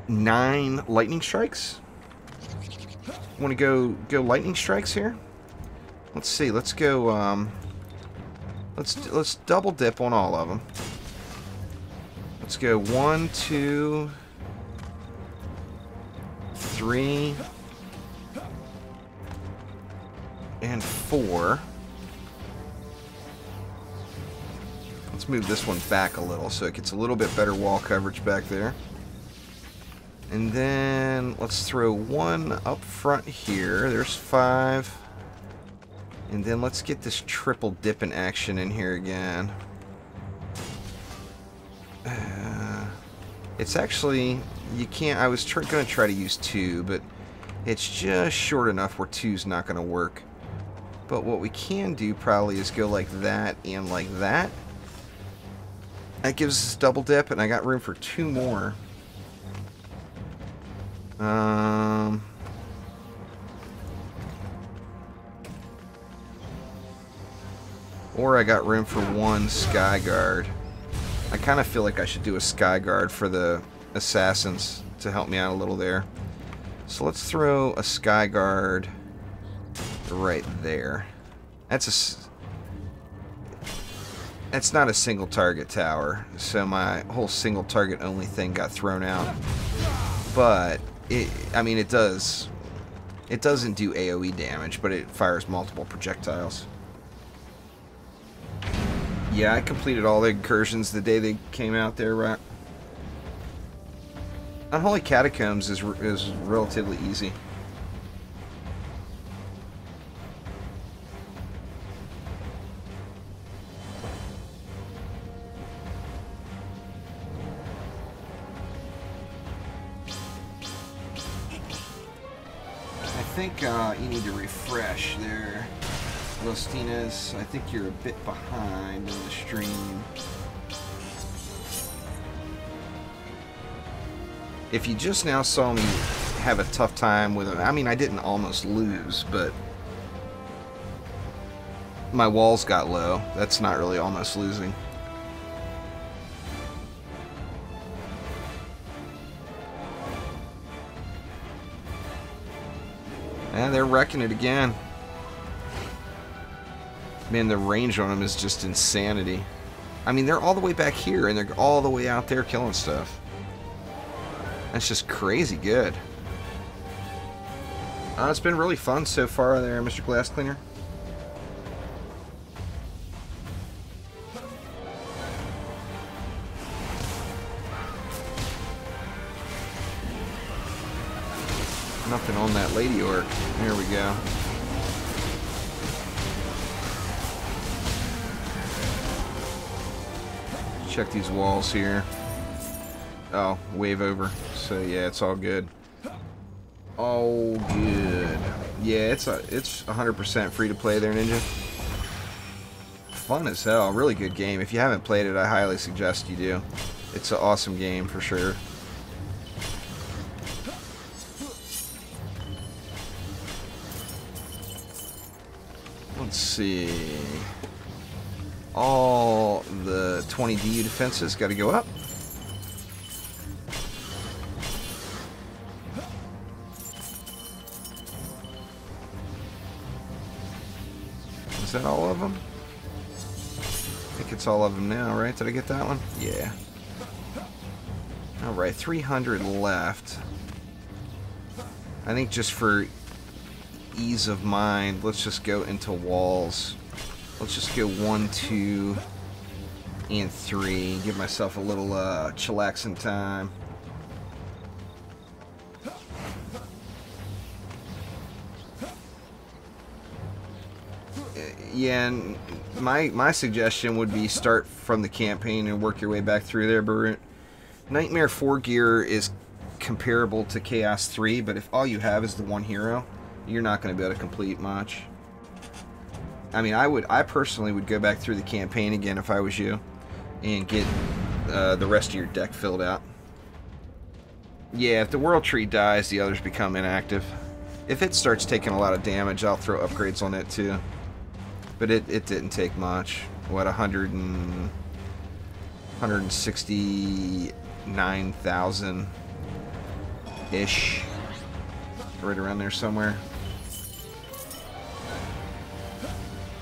9 lightning strikes. Want to go lightning strikes here? Let's see. Let's go. Let's double dip on all of them. Let's go 1, 2, 3, and 4. Let's move this one back a little so it gets a little bit better wall coverage back there. And then let's throw 1 up front here. There's 5. And then let's get this triple dip in action in here again. It's actually, you can't, I was going to try to use 2, but it's just short enough where 2's not going to work. But what we can do probably is go like that and like that. That gives us double dip, and I got room for 2 more. Or I got room for 1 Sky Guard. I kind of feel like I should do a Sky Guard for the assassins to help me out a little there. So let's throw a Sky Guard right there. That's not a single target tower, so my whole single target only thing got thrown out. But I mean, it doesn't do AoE damage, but it fires multiple projectiles. Yeah, I completed all the incursions the day they came out there, right? Unholy Catacombs is relatively easy. I think you need to refresh there, Lostines. I think you're a bit behind in the stream. If you just now saw me have a tough time with it, I mean, I didn't almost lose, but my walls got low. That's not really almost losing. And they're wrecking it again. Man, the range on them is just insanity. I mean, they're all the way back here, and they're all the way out there killing stuff. That's just crazy good. It's been really fun so far there, Mr. Glass Cleaner. Nothing on that Lady Orc. There we go. Check these walls here. Oh, wave over. So yeah, it's all good. All good. Yeah, it's 100% free to play there, Ninja. Fun as hell. Really good game. If you haven't played it, I highly suggest you do. It's an awesome game for sure. Let's see. All the 20 DU defenses got to go up. Is that all of them? I think it's all of them now, right? Did I get that one? Yeah. Alright, 300 left. I think just for ease of mind, let's just go into walls. Let's just go 1, 2, and 3. Give myself a little chillaxing time. Yeah, and my suggestion would be start from the campaign and work your way back through there. But Nightmare 4 gear is comparable to Chaos 3, but if all you have is the one hero, you're not going to be able to complete much. I mean, I personally would go back through the campaign again if I was you, and get the rest of your deck filled out. Yeah, if the World Tree dies, the others become inactive. If it starts taking a lot of damage, I'll throw upgrades on it too. But it didn't take much. What, 169,000-ish. Right around there somewhere.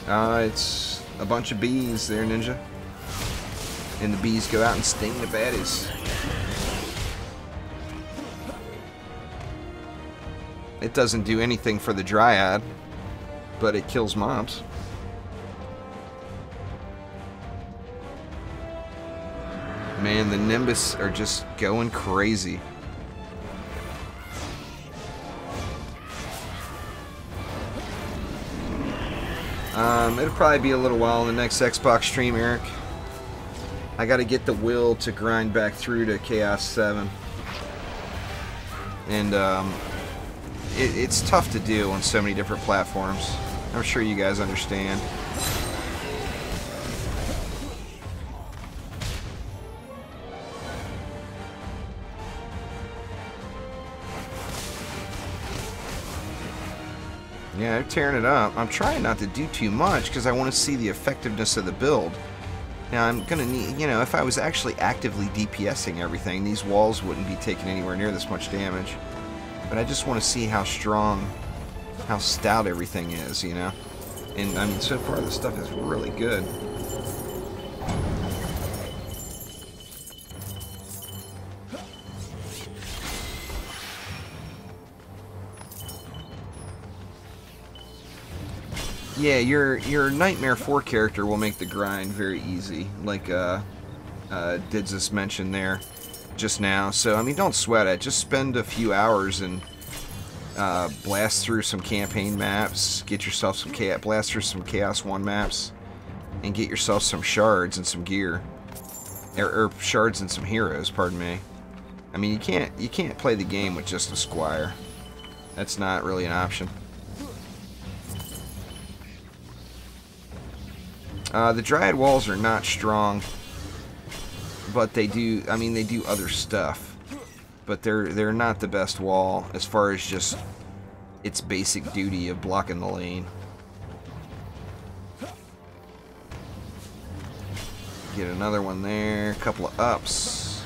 It's a bunch of bees there, Ninja. And the bees go out and sting the baddies. It doesn't do anything for the Dryad, but it kills mobs. Man, the Nimbus are just going crazy. It'll probably be a little while in the next Xbox stream, Eric. I gotta get the will to grind back through to Chaos 7. And, it's tough to do on so many different platforms. I'm sure you guys understand. Yeah, they're tearing it up. I'm trying not to do too much because I want to see the effectiveness of the build. Now, I'm going to need, you know, if I was actually actively DPSing everything, these walls wouldn't be taking anywhere near this much damage. But I just want to see how strong, how stout everything is, you know? And, I mean, so far the stuff is really good. Yeah, your Nightmare 4 character will make the grind very easy, like Didzus mentioned there just now. So, I mean, don't sweat it. Just spend a few hours and blast through some campaign maps, get yourself some blast through some Chaos 1 maps, and get yourself some shards and some gear. Or shards and some heroes, pardon me. I mean, you can't play the game with just a squire. That's not really an option. The Dryad walls are not strong, but they do, I mean, they do other stuff. But they're not the best wall as far as just its basic duty of blocking the lane. Get another one there, a couple of ups.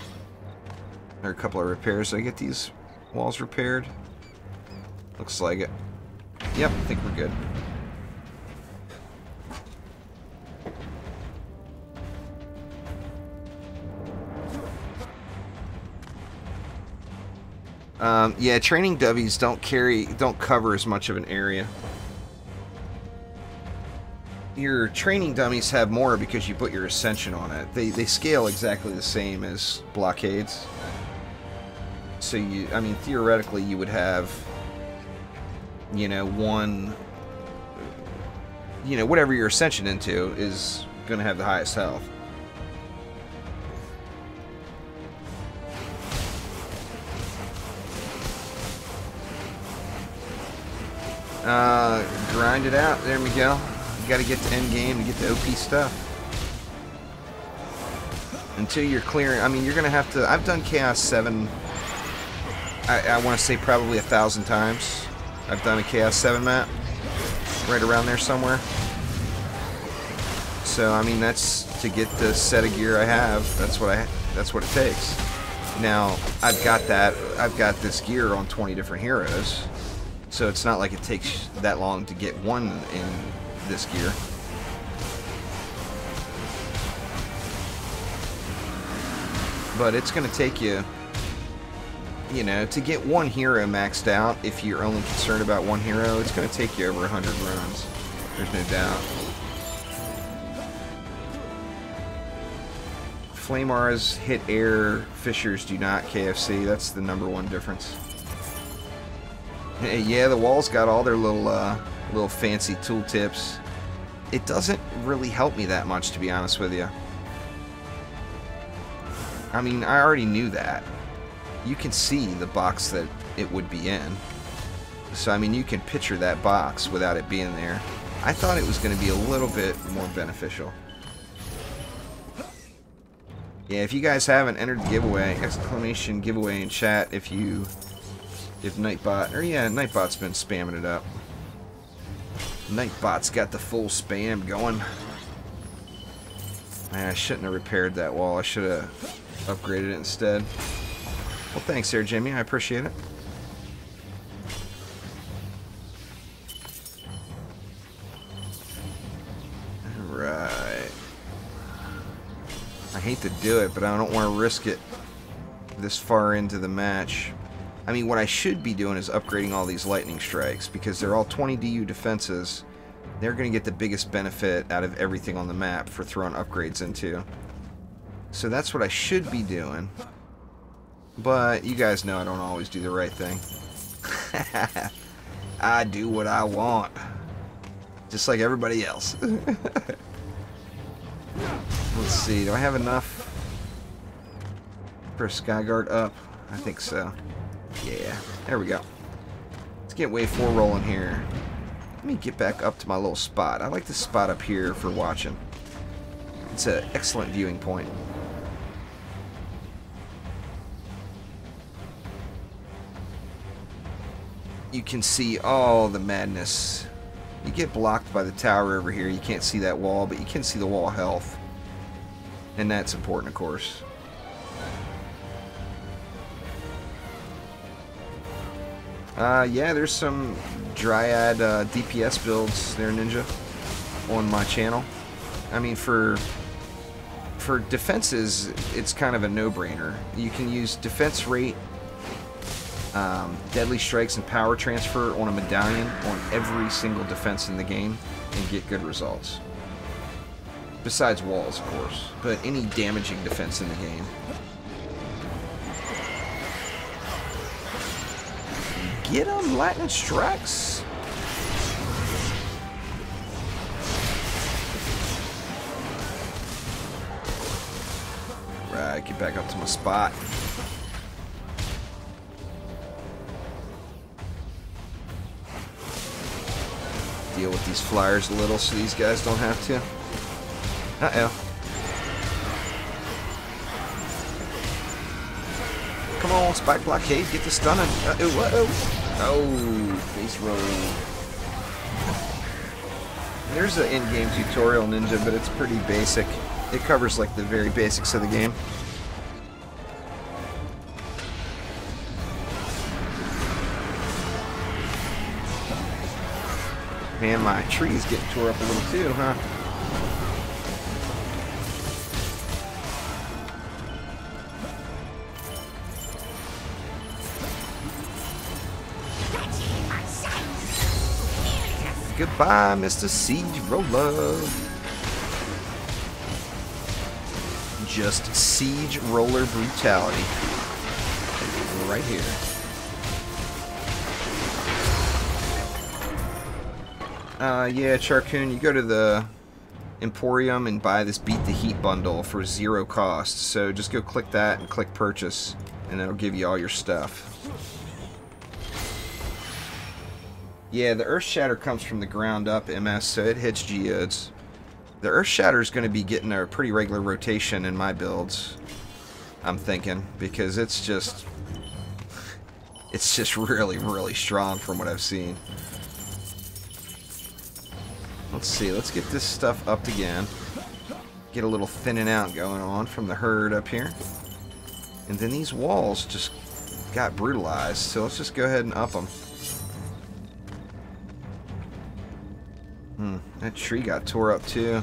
Or a couple of repairs. Did I get these walls repaired? Looks like it. Yep, I think we're good. Yeah, training W's don't cover as much of an area. Your training dummies have more because you put your ascension on it. They scale exactly the same as blockades. So I mean, theoretically, you would have, you know, whatever your ascension into is going to have the highest health. Grind it out. There we go. You got to get to end game to get the OP stuff. Until you're clearing, I mean, you're gonna have to. I've done Chaos 7. I want to say probably 1,000 times. I've done a Chaos 7 map, right around there somewhere. So I mean, that's to get the set of gear I have. That's what it takes. Now I've got this gear on 20 different heroes. So it's not like it takes that long to get one in this gear. But it's going to take you, you know, to get one hero maxed out, if you're only concerned about one hero, it's going to take you over 100 runs. There's no doubt. Flamar's hit air, Fissures do not KFC. That's the #1 difference. Yeah, the walls got all their little fancy tooltips. it doesn't really help me that much, to be honest with you. I mean, I already knew that. You can see the box that it would be in. So, I mean, you can picture that box without it being there. I thought it was going to be a little bit more beneficial. Yeah, if you guys haven't entered the giveaway, exclamation giveaway in chat if Nightbot, or yeah, Nightbot's been spamming it up. Nightbot's got the full spam going. Man, I shouldn't have repaired that wall. I should have upgraded it instead. Well, thanks there, Jimmy. I appreciate it. Alright. I hate to do it, but I don't want to risk it this far into the match. I mean, what I should be doing is upgrading all these lightning strikes, because they're all 20 DU defenses. They're going to get the biggest benefit out of everything on the map for throwing upgrades into. So that's what I should be doing. But you guys know I don't always do the right thing. I do what I want. Just like everybody else. Let's see, do I have enough for a Skyguard up? I think so. Yeah, there we go. Let's get wave 4 rolling here. Let me get back up to my little spot. I like this spot up here for watching. It's an excellent viewing point. You can see all the madness. You get blocked by the tower over here. You can't see that wall, but you can see the wall health. And that's important, of course. Yeah, there's some Dryad DPS builds there, Ninja, on my channel. I mean, for defenses, it's kind of a no-brainer. You can use defense rate, deadly strikes, and power transfer on a medallion on every single defense in the game and get good results. Besides walls, of course, but any damaging defense in the game. Get them, lightning strikes. Right, get back up to my spot. Deal with these flyers a little so these guys don't have to. Uh-oh. Come on, Spike Blockade, get the stunning. Uh-oh, uh-oh. Oh, face roll. There's an in-game tutorial, Ninja, but it's pretty basic. It covers, like, the very basics of the game. Man, my tree's getting tore up a little too, huh? Goodbye, Mr. Siege Roller. Just Siege Roller brutality. Right here. Yeah, Charcoon, you go to the Emporium and buy this Beat the Heat bundle for 0 cost. So just go click that and click purchase, and it'll give you all your stuff. Yeah, the Earth Shatter comes from the ground up, MS, so it hits geodes. The Earth Shatter is going to be getting a pretty regular rotation in my builds, I'm thinking, because it's just really, really strong from what I've seen. Let's see, let's get this stuff upped again. Get a little thinning out going on from the herd up here. And then these walls just got brutalized, so let's just go ahead and up them. That tree got tore up too.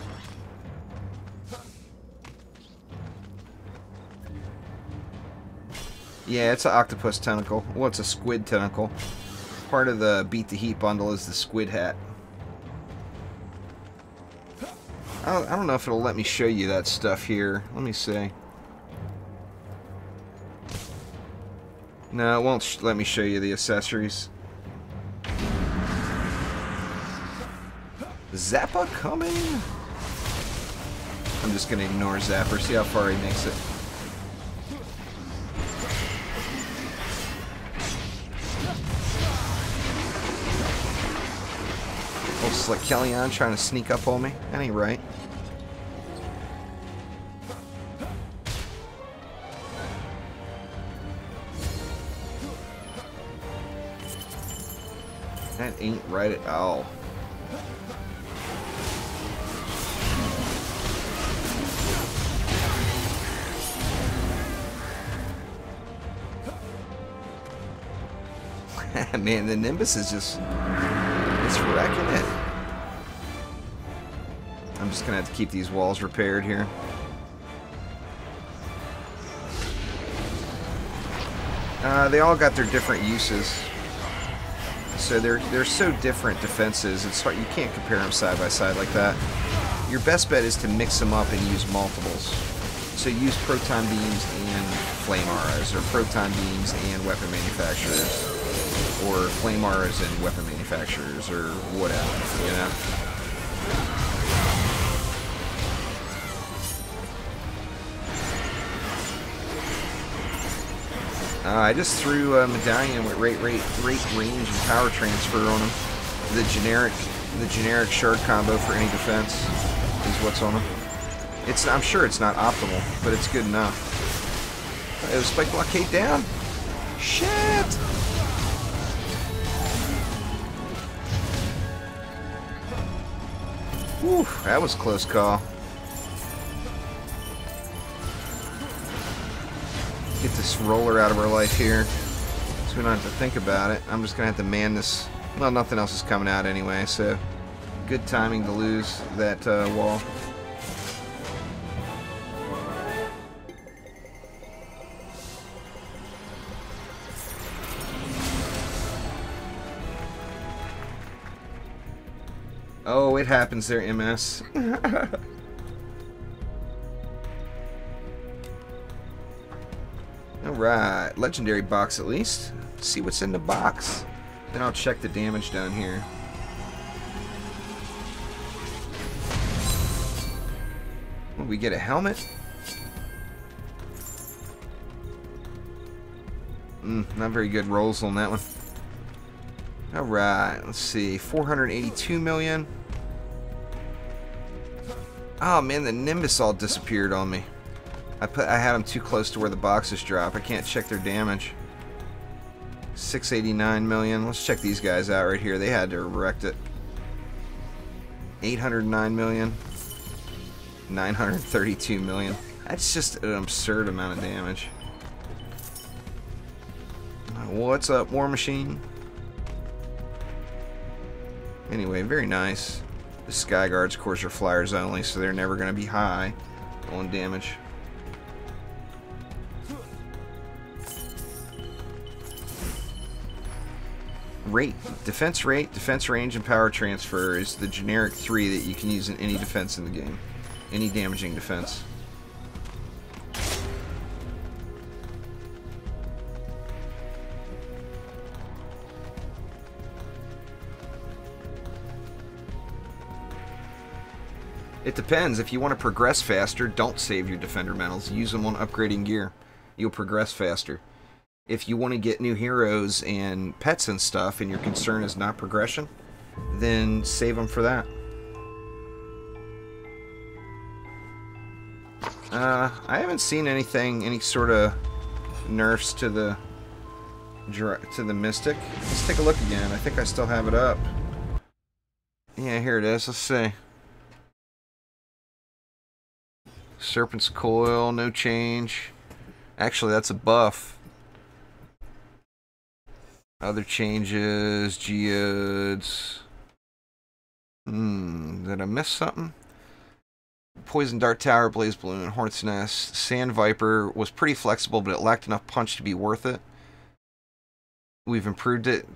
Yeah, it's an octopus tentacle. Well, it's a squid tentacle. Part of the Beat the Heat bundle is the squid hat. I don't know if it'll let me show you that stuff here. Let me see. No, it won't let me show you the accessories. Zappa coming? I'm just gonna ignore Zapper, see how far he makes it. Old Slick Kellyanne trying to sneak up on me. That ain't right. That ain't right at all. Man, the Nimbus is just... it's wrecking it. I'm just gonna have to keep these walls repaired here. They all got their different uses. So they're so different defenses, it's hard, you can't compare them side by side like that. Your best bet is to mix them up and use multiples. So use proton beams and flame auras, or proton beams and weapon manufacturers, or flame auras and weapon manufacturers, or whatever, you know? I just threw a medallion with rate, range, and power transfer on him. The generic shard combo for any defense is what's on him. I'm sure it's not optimal, but it's good enough. It was spike blockade down. Shit! Whew, that was a close call. Get this roller out of our life here, so we don't have to think about it. I'm just gonna have to man this. Well, nothing else is coming out anyway, so good timing to lose that wall. Oh, it happens there, MS. Alright, legendary box at least. Let's see what's in the box. Then I'll check the damage down here. Oh, we get a helmet? Not very good rolls on that one. Alright, let's see. 482 million. Oh man, the Nimbus all disappeared on me. I had them too close to where the boxes drop. I can't check their damage. 689 million. Let's check these guys out right here. They had to have wrecked it. 809 million. 932 million. That's just an absurd amount of damage. What's up, War Machine? Anyway, very nice. The Sky Guards, of course, are flyers only, so they're never going to be high on damage. Defense rate, defense range, and power transfer is the generic 3 that you can use in any defense in the game. Any damaging defense. It depends. If you want to progress faster, don't save your defender medals. Use them on upgrading gear. You'll progress faster. If you want to get new heroes and pets and stuff, and your concern is not progression, then save them for that. I haven't seen anything, any sort of nerfs to the Mystic. Let's take a look again. I think I still have it up. Yeah, here it is. Let's see. Serpent's Coil, no change. Actually, that's a buff. Other changes, geodes. Did I miss something? Poison Dart Tower, Blaze Balloon, Hornet's Nest. Sand Viper was pretty flexible, but it lacked enough punch to be worth it. We've improved it.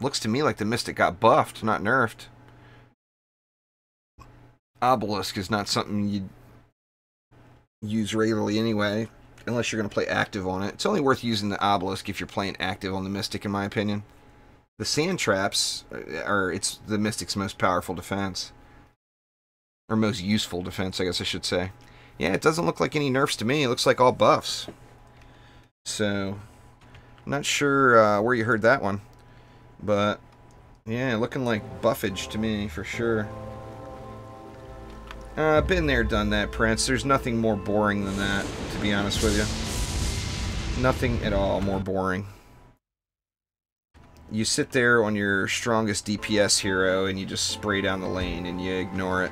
Looks to me like the Mystic got buffed, not nerfed. Obelisk is not something you'd use regularly anyway, unless you're going to play active on it. It's only worth using the Obelisk if you're playing active on the Mystic, in my opinion. The Sand Traps it's the Mystic's most powerful defense. Or most useful defense, I guess I should say. Yeah, it doesn't look like any nerfs to me. It looks like all buffs. So, not sure where you heard that one. But, yeah, looking like buffage to me, for sure. Been there, done that, Prince. There's nothing more boring than that, to be honest with you. Nothing at all more boring. You sit there on your strongest DPS hero and you just spray down the lane and you ignore it.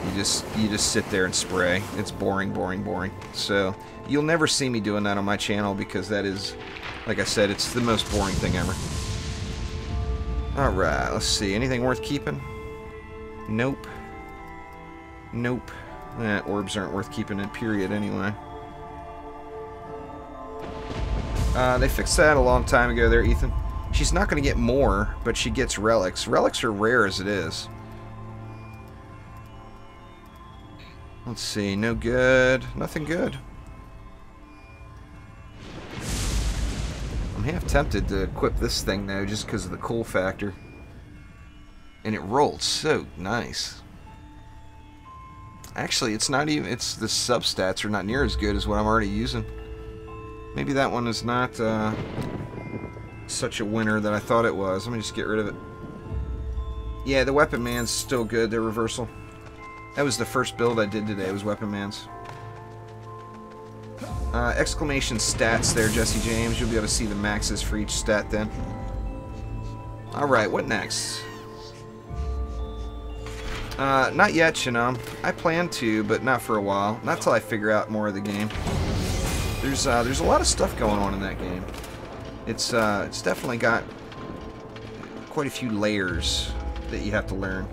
You just sit there and spray. It's boring, boring, boring. So you'll never see me doing that on my channel because that is, like I said, it's the most boring thing ever. Alright, let's see. Anything worth keeping? Nope. Nope. Orbs aren't worth keeping in period anyway. They fixed that a long time ago there, Ethan. She's not going to get more, but she gets relics. Relics are rare as it is. Let's see. No good. Nothing good. I'm half tempted to equip this thing, though, just because of the cool factor. And it rolled so nice. Actually, it's not even... It's the substats are not near as good as what I'm already using. Maybe that one is not... such a winner that I thought it was. Let me just get rid of it. Yeah, the Weapon Man's still good. They're reversal. That was the first build I did today, was Weapon Man's. Exclamation stats there, Jesse James. You'll be able to see the maxes for each stat then. Alright, what next? Not yet, Shanam. I plan to, but not for a while. Not till I figure out more of the game. There's a lot of stuff going on in that game. It's definitely got quite a few layers that you have to learn.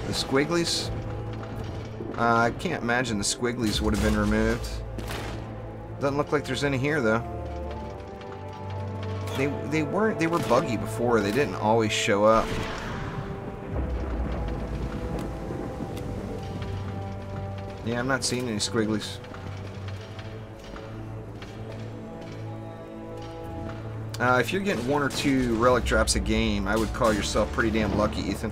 The squigglies? I can't imagine the squigglies would have been removed. Doesn't look like there's any here though. They were buggy before. They didn't always show up. Yeah, I'm not seeing any squigglies. If you're getting 1 or 2 relic drops a game, I would call yourself pretty damn lucky, Ethan.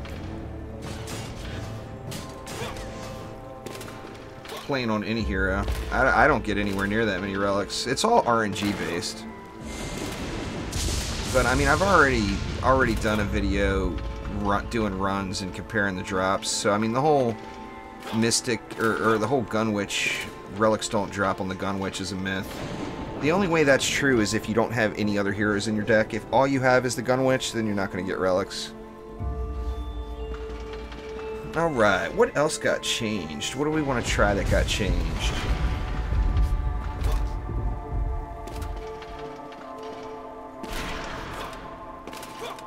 Playing on any hero. I don't get anywhere near that many relics. It's all RNG based. But I mean, I've already done a video doing runs and comparing the drops. So I mean, the whole Mystic or the whole Gunwitch relics don't drop on the Gunwitch is a myth. The only way that's true is if you don't have any other heroes in your deck. If all you have is the Gunwitch, then you're not going to get relics. Alright, what else got changed? What do we want to try that got changed?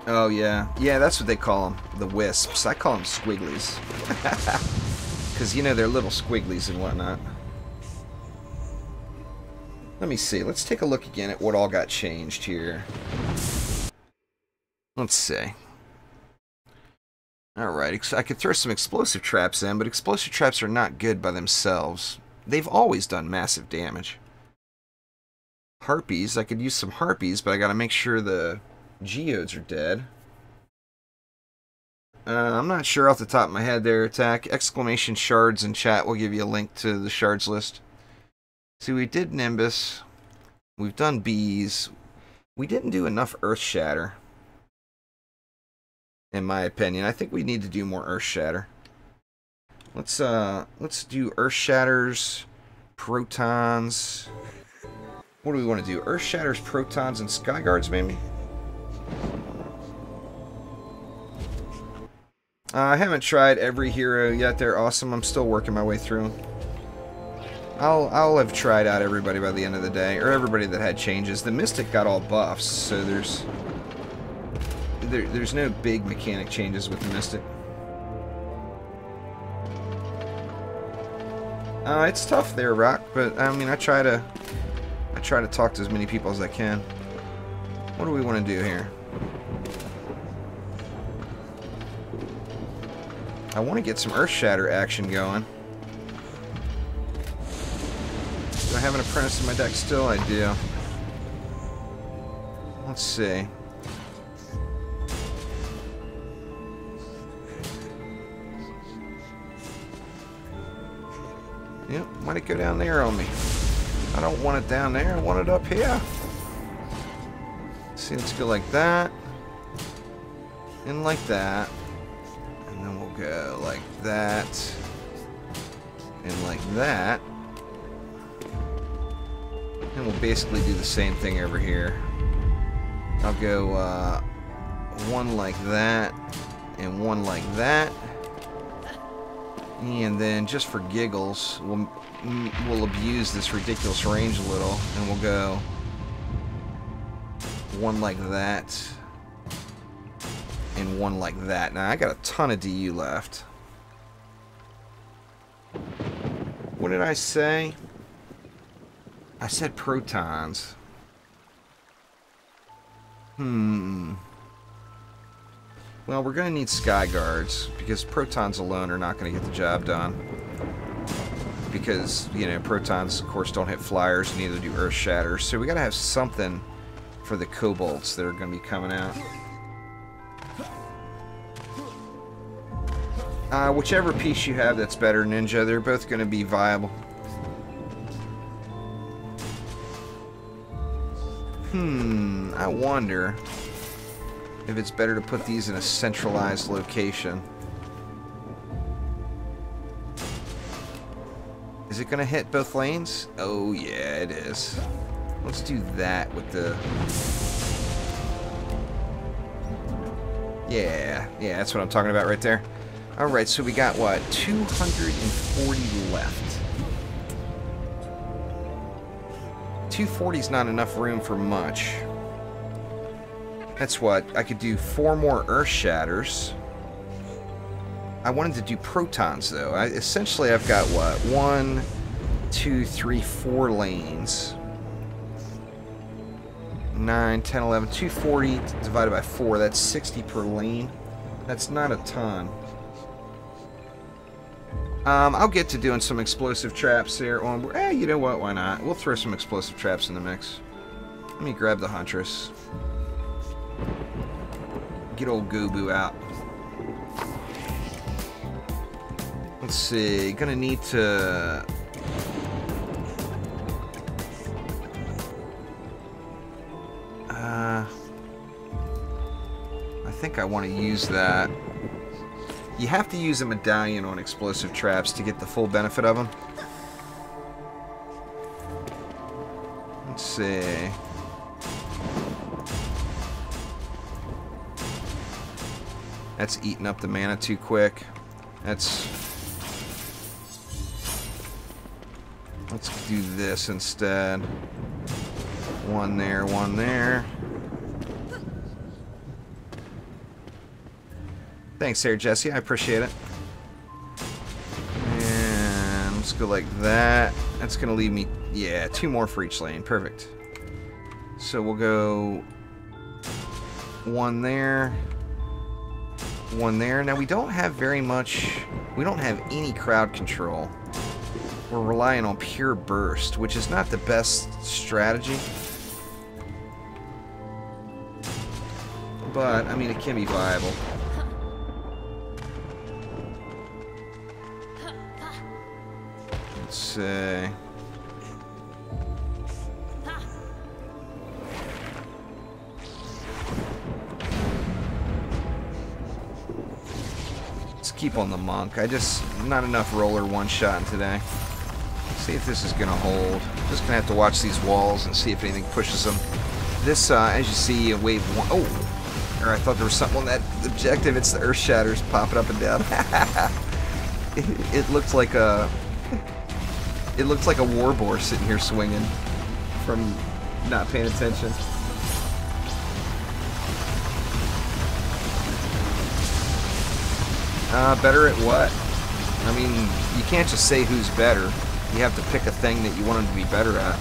Oh, yeah. Yeah, that's what they call them. The Wisps. I call them Squigglies. Because, you know, they're little squigglies and whatnot. Let me see. Let's take a look again at what all got changed here. Let's see. Alright, I could throw some explosive traps in, but explosive traps are not good by themselves. They've always done massive damage. Harpies. I could use some harpies, but I gotta make sure the geodes are dead. I'm not sure off the top of my head there, Attack. Exclamation shards in chat will give you a link to the shards list. See, we did Nimbus. We've done bees. We didn't do enough Earth Shatter. In my opinion. I think we need to do more Earth Shatter. Let's do Earth Shatters, Protons. What do we want to do? Earth Shatters, Protons, and Sky Guards, maybe? I haven't tried every hero yet. They're awesome. I'm still working my way through them. I'll have tried out everybody by the end of the day, or everybody that had changes. The Mystic got all buffs, so there's no big mechanic changes with the Mystic. It's tough there, Rock, but I mean, I try to talk to as many people as I can. What do we want to do here? I want to get some Earth Shatter action going. Do I have an apprentice in my deck still? I do. Let's see. Why'd it go down there on me? I don't want it down there. I want it up here. See, let's go like that. And like that. And then we'll go like that. And like that. And we'll basically do the same thing over here. I'll go one like that. And one like that. And then just for giggles, we'll abuse this ridiculous range a little. And we'll go one like that. And one like that. Now I got a ton of DU left. What did I say? I said protons. Well, we're going to need sky guards because protons alone are not going to get the job done. Because, you know, protons, of course, don't hit flyers, neither do earth shatters. So we got to have something for the cobalts that are going to be coming out. Whichever piece you have that's better, Ninja, they're both going to be viable. I wonder if it's better to put these in a centralized location. Is it going to hit both lanes? Oh, yeah, it is. Let's do that with the... Yeah, that's what I'm talking about right there. Alright, so we got, what, 240 left. 240 is not enough room for much. That's what, I could do 4 more earth shatters. I wanted to do protons, though. Essentially, I've got, what, 1, 2, 3, 4 lanes. 9, 10, 11, 240 divided by 4, that's 60 per lane. That's not a ton. I'll get to doing some explosive traps there on... you know what? Why not? We'll throw some explosive traps in the mix. Let me grab the Huntress. Get old Gobu out. Let's see. Gonna need to... I think I want to use that. You have to use a medallion on explosive traps to get the full benefit of them. Let's see. That's eating up the mana too quick. Let's do this instead. One there, one there. Thanks there, Jesse. I appreciate it. And let's go like that. That's going to leave me, yeah, 2 more for each lane. Perfect. So we'll go 1 there. 1 there. Now we don't have very much, we don't have any crowd control. We're relying on pure burst, which is not the best strategy. But, I mean, it can be viable. Let's see. Let's keep on the monk. Not enough roller one-shotting today. See if this is gonna hold. Just gonna have to watch these walls and see if anything pushes them. This, as you see, wave 1. Oh! Or I thought there was something on that objective. It's the earth shatters popping up and down. It looks like a... It looks like a war boar sitting here swinging from not paying attention. Better at what? I mean, you can't just say who's better. You have to pick a thing that you want them to be better at.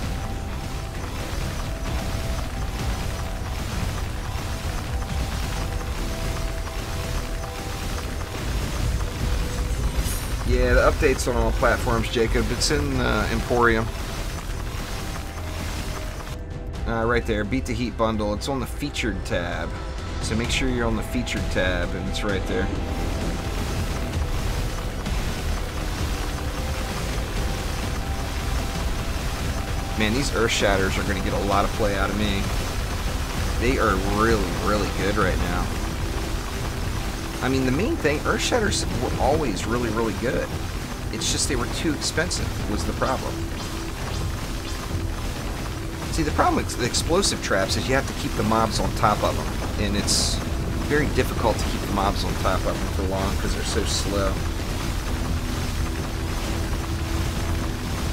Yeah, the update's on all platforms, Jacob. It's in Emporium. Right there, Beat the Heat bundle. It's on the featured tab. So make sure you're on the featured tab, and it's right there. Man, these Earth Shatters are going to get a lot of play out of me. They are really, really good right now. I mean, the main thing, Earth Shatters were always really, really good. It's just they were too expensive was the problem. See, the problem with the explosive traps is you have to keep the mobs on top of them. And it's very difficult to keep the mobs on top of them for long because they're so slow.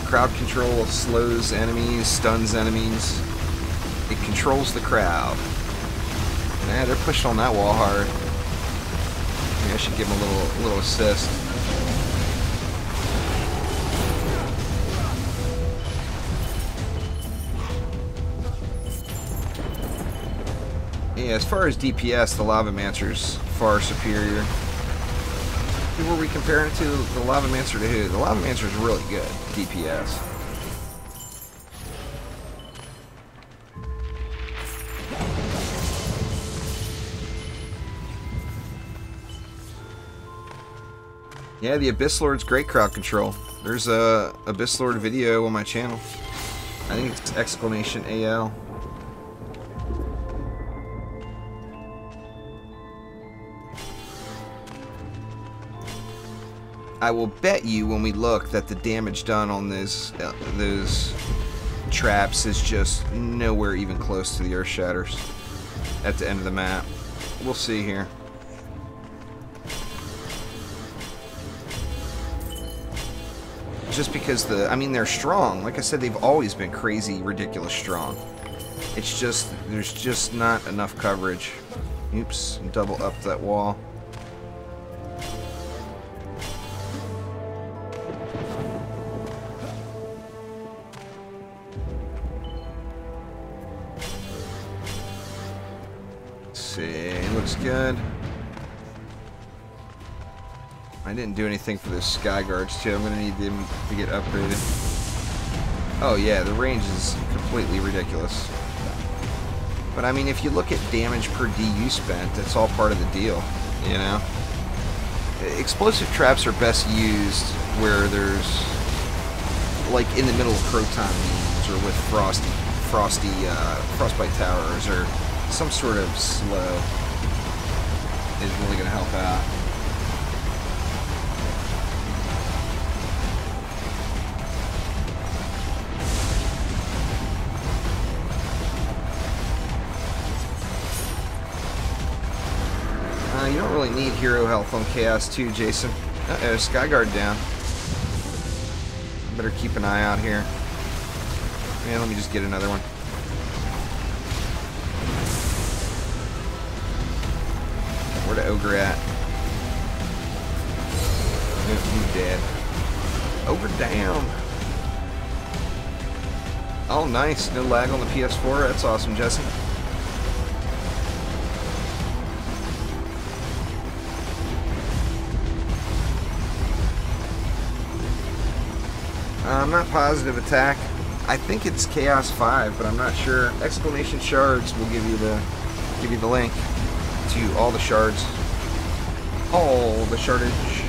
Crowd control slows enemies, stuns enemies. It controls the crowd. Yeah, they're pushing on that wall hard. Maybe I should give them a little assist. Yeah, as far as DPS, the Lavamancer's far superior. Who were we comparing it to? The Lavamancer to who? The Lavamancer's really good, DPS. Yeah, the Abyss Lord's great crowd control. There's a Abyss Lord video on my channel. I think it's exclamation AL. I will bet you when we look that the damage done on those traps is just nowhere even close to the Earth Shatters at the end of the map. We'll see here. Just because I mean, they're strong. Like I said, they've always been crazy, ridiculous strong. It's just, there's just not enough coverage. Oops, double up that wall. Looks good. I didn't do anything for the Sky Guards too. I'm gonna need them to get upgraded. Oh yeah, the range is completely ridiculous. But I mean, if you look at damage per DU spent, it's all part of the deal, you know? Explosive traps are best used where there's, like, in the middle of Proton beams or with Frostbite Towers or some sort of slow is really going to help out. You don't really need hero health on Chaos 2, Jason. Uh-oh, Skyguard down. Better keep an eye out here. Yeah, let me just get another one. Where the Ogre at? He's dead. Ogre down. Oh, nice. No lag on the PS4. That's awesome, Jesse. I'm not positive attack. I think it's Chaos 5, but I'm not sure. Exclamation Shards will give you the link to all the shards. All the shardage.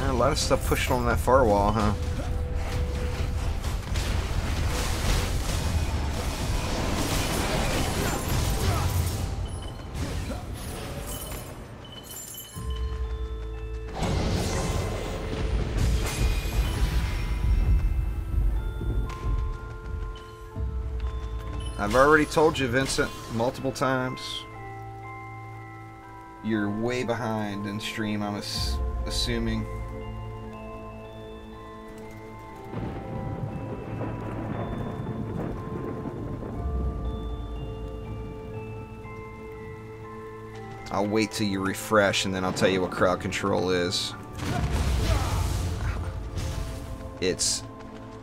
A lot of stuff pushing on that far wall, huh? I've already told you, Vincent, multiple times. You're way behind in stream, I'm assuming. I'll wait till you refresh and then I'll tell you what crowd control is.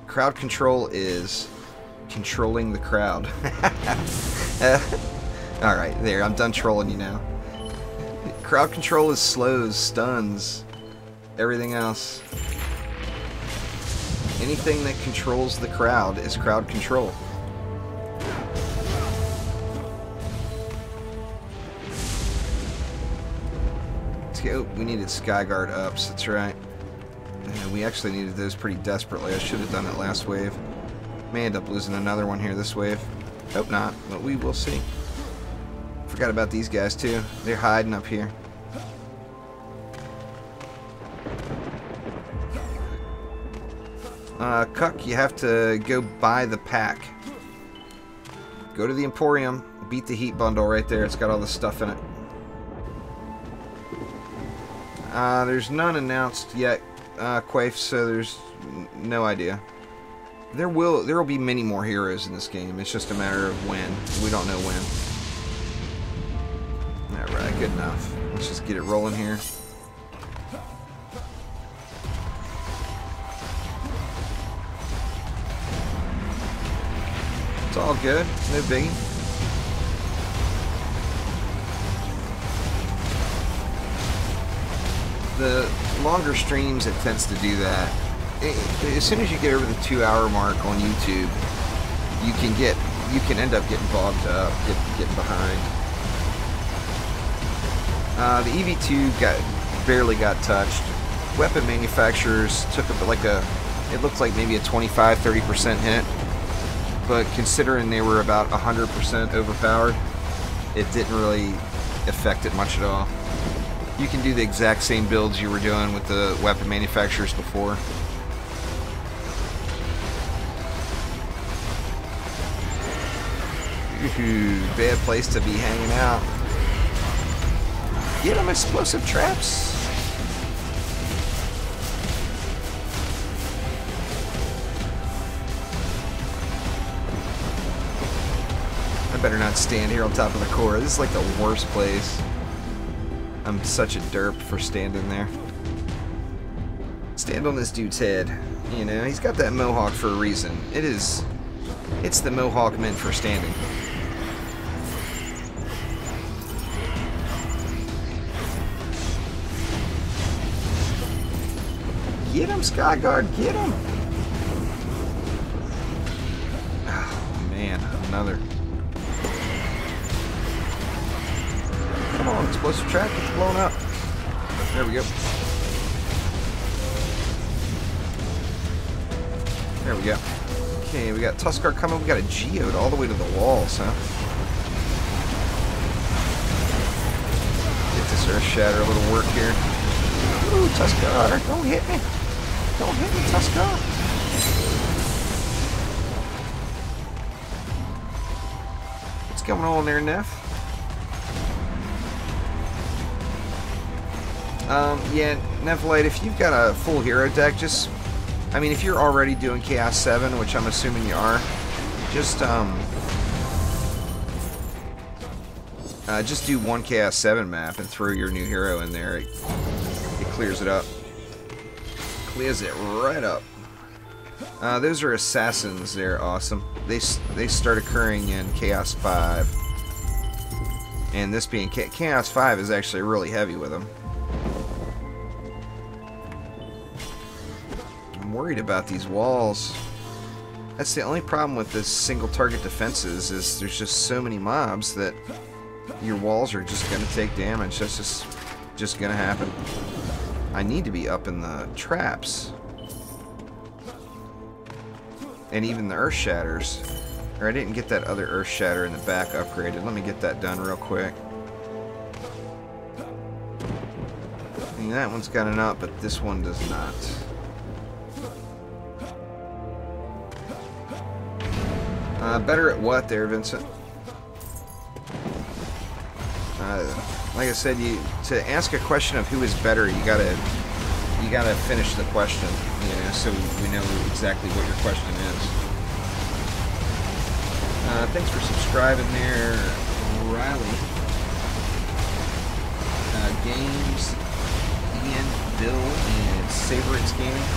Crowd control is controlling the crowd. Alright, there, I'm done trolling you now. Crowd control is slows, stuns, everything else. Anything that controls the crowd is crowd control. Let's go. We needed Skyguard ups, that's right. Yeah, we actually needed those pretty desperately. I should have done it last wave. May end up losing another one here this wave. Hope not, but we will see. Forgot about these guys too. They're hiding up here. Cuck, you have to go buy the pack. Go to the Emporium, beat the heat bundle right there. It's got all the stuff in it. There's none announced yet, Quaif, so there's no idea. There will be many more heroes in this game. It's just a matter of when. We don't know when. Alright, good enough. Let's just get it rolling here. It's all good. No biggie. The longer streams, it tends to do that. As soon as you get over the 2-hour mark on YouTube, you can end up getting bogged up, getting behind. The EV2 barely got touched. Weapon manufacturers took it looked like maybe a 25-30% hit, but considering they were about 100% overpowered, it didn't really affect it much at all. You can do the exact same builds you were doing with the weapon manufacturers before. Ooh, bad place to be hanging out. Get them explosive traps. I better not stand here on top of the core. This is like the worst place. I'm such a derp for standing there. Stand on this dude's head. You know, he's got that mohawk for a reason. It's the mohawk meant for standing. Get him, Skyguard, get him! Oh, man, another. Come on, explosive trap, it's blown up. There we go. There we go. Okay, we got Tuskar coming, we got a Geode all the way to the walls, huh? Get this Earth Shatter a little work here. Ooh, Tuskar, don't hit me! Don't hit me, Tuskar! What's going on there, Neff? Yeah, Nephalite, if you've got a full hero deck, I mean, if you're already doing Chaos 7, which I'm assuming you are, just do one Chaos 7 map and throw your new hero in there. It clears it up. Clears it right up. Those are assassins. They're awesome. They start occurring in Chaos 5. And this being Chaos 5 is actually really heavy with them. I'm worried about these walls. That's the only problem with this single target defenses is there's just so many mobs that your walls are just going to take damage. That's just going to happen. I need to be up in the traps. And even the Earth Shatters. Or I didn't get that other Earth Shatter in the back upgraded. Let me get that done real quick. I mean, that one's got an up, but this one does not. Better at what there, Vincent? Like I said, to ask a question of who is better, you gotta finish the question, you know, so we know exactly what your question is. Thanks for subscribing there, Riley. Games, Ian, Bill, and Saberix Gaming.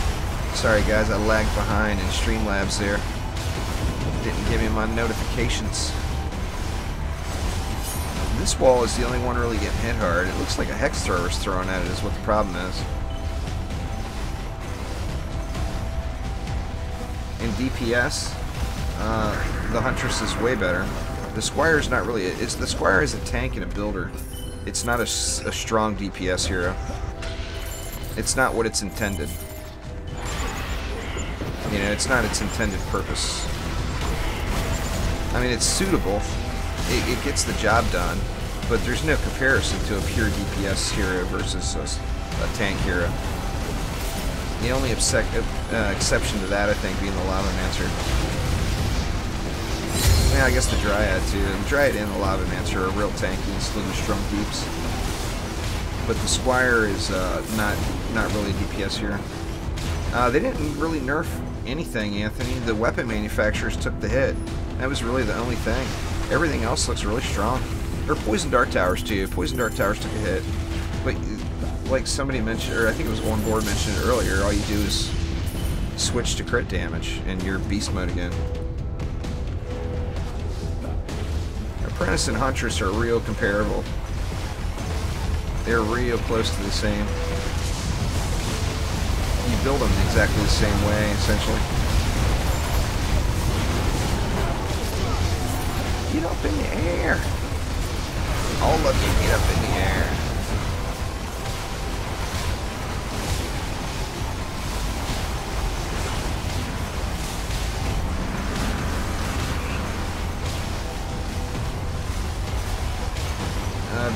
Sorry guys, I lagged behind in Streamlabs there. Didn't give me my notifications. This wall is the only one really getting hit hard. It looks like a hex thrower is throwing at it is what the problem is. In DPS, the Huntress is way better. The Squire's not really... the Squire is a tank and a builder. It's not a strong DPS hero. It's not what it's intended. You know, it's not its intended purpose. I mean, it's suitable. It gets the job done, but there's no comparison to a pure DPS hero versus a tank hero. The only exception to that, I think, being the Lavamancer. Yeah, I guess the Dryad, too. The Dryad and the Lavamancer are real tanky and still do strong deeps. But the Squire is not really a DPS hero. They didn't really nerf anything, Anthony. The weapon manufacturers took the hit. That was really the only thing. Everything else looks really strong. Or Poison Dart Towers, too. Poison Dart Towers took a hit. But, like somebody mentioned, or I think it was On Board mentioned earlier, all you do is switch to crit damage, and you're beast mode again. Apprentice and Huntress are real comparable. They're real close to the same. You build them exactly the same way, essentially. Get up in the air. All of you get up in the air.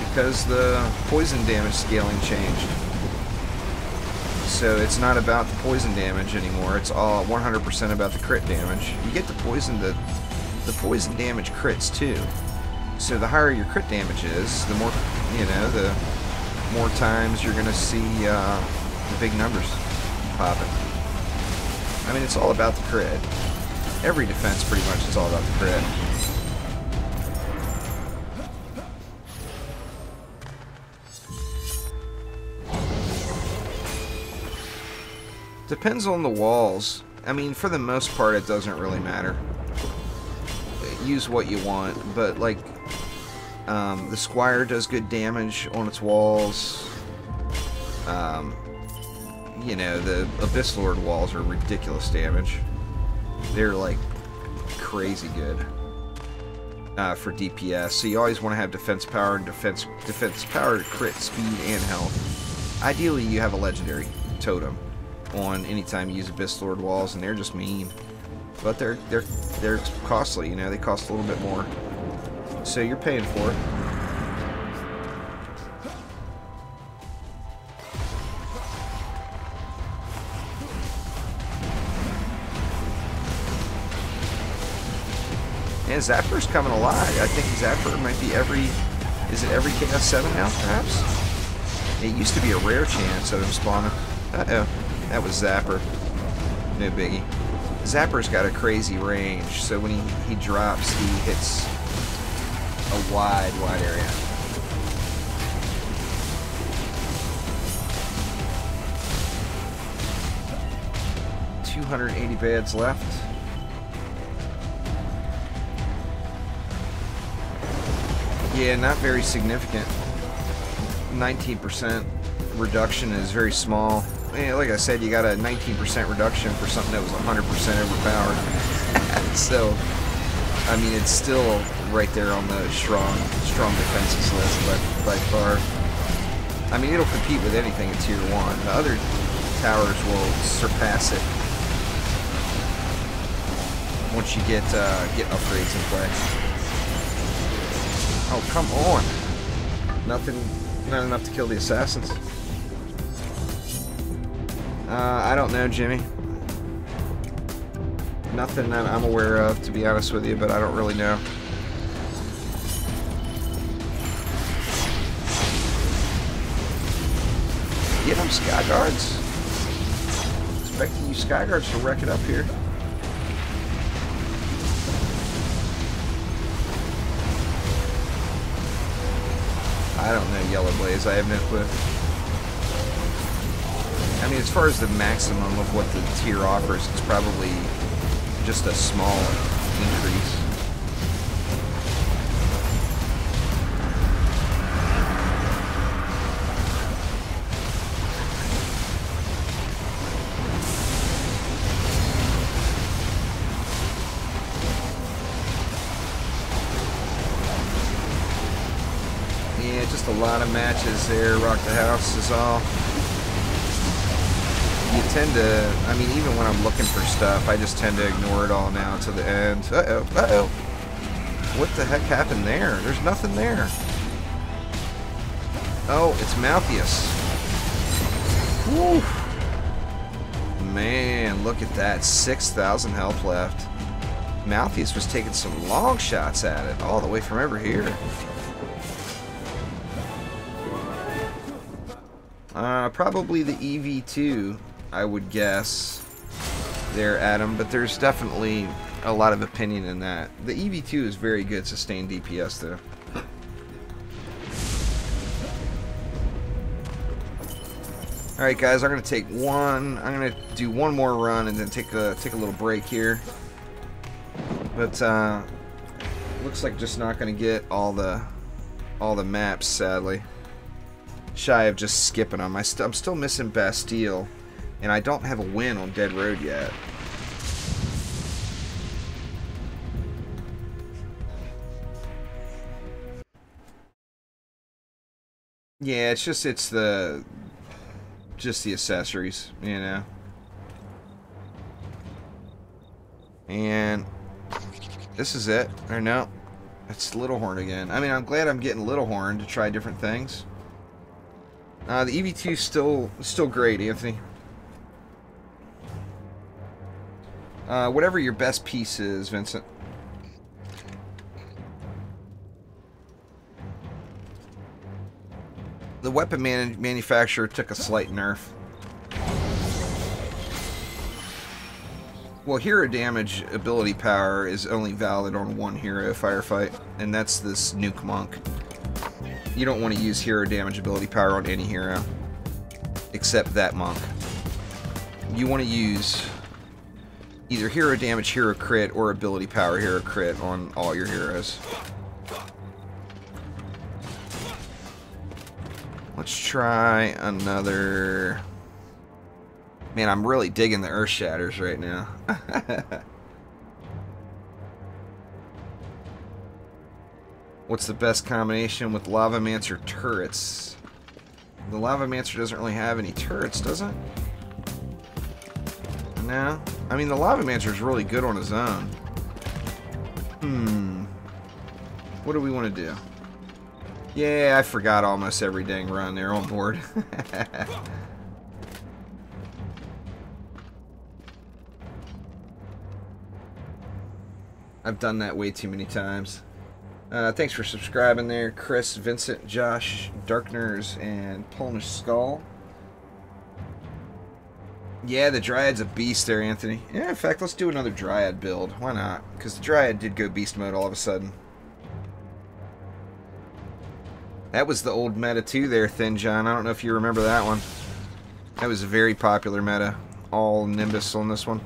Because the poison damage scaling changed. So it's not about the poison damage anymore. It's all 100% about the crit damage. You get the poison damage crits too. So the higher your crit damage is, the more, you know, the more times you're gonna see the big numbers popping. I mean, it's all about the crit. Every defense, pretty much, it's all about the crit. Depends on the walls. I mean, for the most part, it doesn't really matter. Use what you want, but like, the Squire does good damage on its walls. You know, the Abyss Lord walls are ridiculous damage. They're like crazy good for DPS. So you always want to have defense power and defense power, crit, speed, and health. Ideally, you have a legendary totem on anytime you use Abyss Lord walls, and they're just mean. But they're costly, you know, they cost a little bit more. So you're paying for it. And Zapper's coming alive. I think Zapper might be is it every Chaos 7 now, perhaps? It used to be a rare chance of him spawning. Uh-oh. That was Zapper. No biggie. Zapper's got a crazy range, so when he drops, he hits a wide area. $280 bads left. Yeah, not very significant. 19% reduction is very small. Yeah, like I said, you got a 19% reduction for something that was 100% overpowered. So, I mean, it's still right there on the strong defenses list by far. I mean, it'll compete with anything at Tier 1. The other towers will surpass it once you get upgrades in play. Oh, come on! Not enough to kill the assassins. I don't know, Jimmy. Nothing that I'm aware of, to be honest with you, but I don't really know. Get them, Sky Guards. Expecting you Sky Guards to wreck it up here. I don't know, Yellow Blaze. I have no clue. I mean, as far as the maximum of what the tier offers, it's probably just a small increase. a lot of matches there. Rock the House is all. You tend to, I mean, even when I'm looking for stuff, I just tend to ignore it all now to the end. Uh-oh, uh-oh. What the heck happened there? There's nothing there. Oh, it's Malthius. Woo. Man, look at that. 6,000 health left. Malthius was taking some long shots at it, all the way from over here. Probably the EV2, I would guess, there, Adam, but there's definitely a lot of opinion in that. The EV2 is very good sustained DPS, though. Alright, guys, I'm gonna do one more run and then take a little break here. But looks like just not gonna get all the maps, sadly. Shy of just skipping them. I'm still missing Bastille, and I don't have a win on Dead Road yet. Yeah, it's just the accessories, you know. And this is it. Or no, it's Little Horn again. I mean, I'm glad I'm getting Little Horn to try different things. The EV2 is still great, Anthony. Whatever your best piece is, Vincent. The weapon manufacturer took a slight nerf. Well, hero damage ability power is only valid on one hero firefight, and that's this Nuke Monk. You don't want to use hero damage ability power on any hero, except that monk. You want to use either hero damage, hero crit, or ability power, hero crit on all your heroes. Let's try another... Man, I'm really digging the Earth Shatters right now. What's the best combination with Lavamancer turrets? The Lavamancer doesn't really have any turrets, does it? No? I mean, the Lavamancer is really good on his own. What do we want to do? Yeah, I forgot almost every dang run there on board. I've done that way too many times. Thanks for subscribing there, Chris, Vincent, Josh, Darkners, and Polish Skull. Yeah, the Dryad's a beast there, Anthony. Yeah, in fact, let's do another Dryad build. Why not? Because the Dryad did go beast mode all of a sudden. That was the old meta too there, Thin John. I don't know if you remember that one. That was a very popular meta. All Nimbus on this one.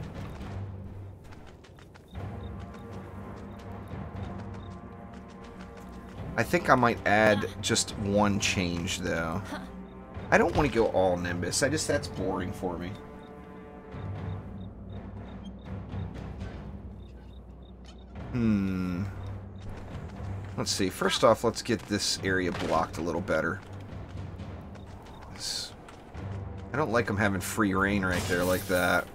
I think I might add just one change, though. I don't want to go all Nimbus. That's boring for me. Let's see. First off, let's get this area blocked a little better. I don't like them having free reign right there like that.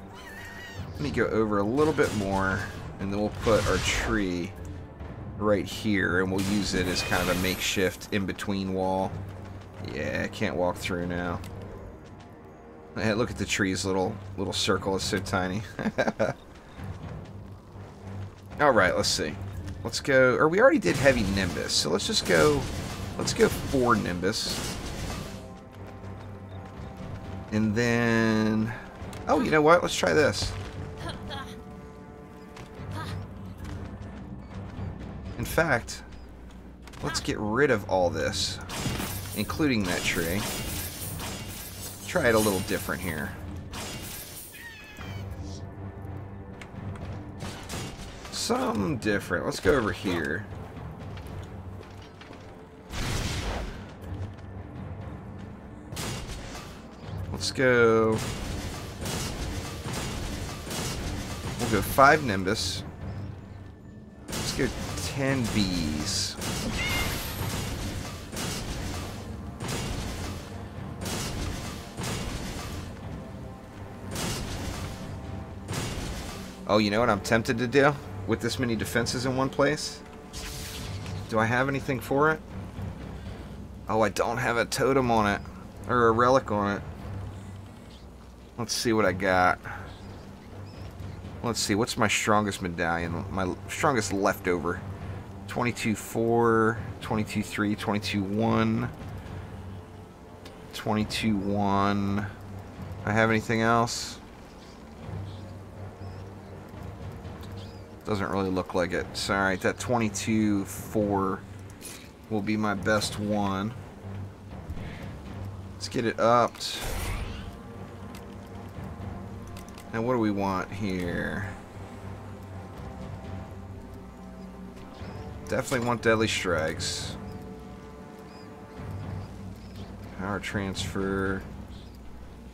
Let me go over a little bit more, and then we'll put our tree right here, and we'll use it as kind of a makeshift in-between wall. Yeah, I can't walk through now. Hey, look at the tree's little circle. It's so tiny. Alright, let's see. Let's go, or we already did heavy Nimbus, so let's just go, let's go 4 Nimbus. And then, oh, you know what? Let's try this. In fact, let's get rid of all this, including that tree. Try it a little different here. Something different. Let's go over here. Let's go... We'll go 5 Nimbus. Let's go 10 bees. Oh, you know what I'm tempted to do with this many defenses in one place? Do I have anything for it? Oh, I don't have a totem on it. Or a relic on it. Let's see what I got. Let's see, what's my strongest medallion? My strongest leftover. 22-4, 22-3, 22-1, 22-1. I have anything else? Doesn't really look like it. So, alright, that 22-4 will be my best one. Let's get it upped. And what do we want here? Definitely want deadly strikes. Power transfer.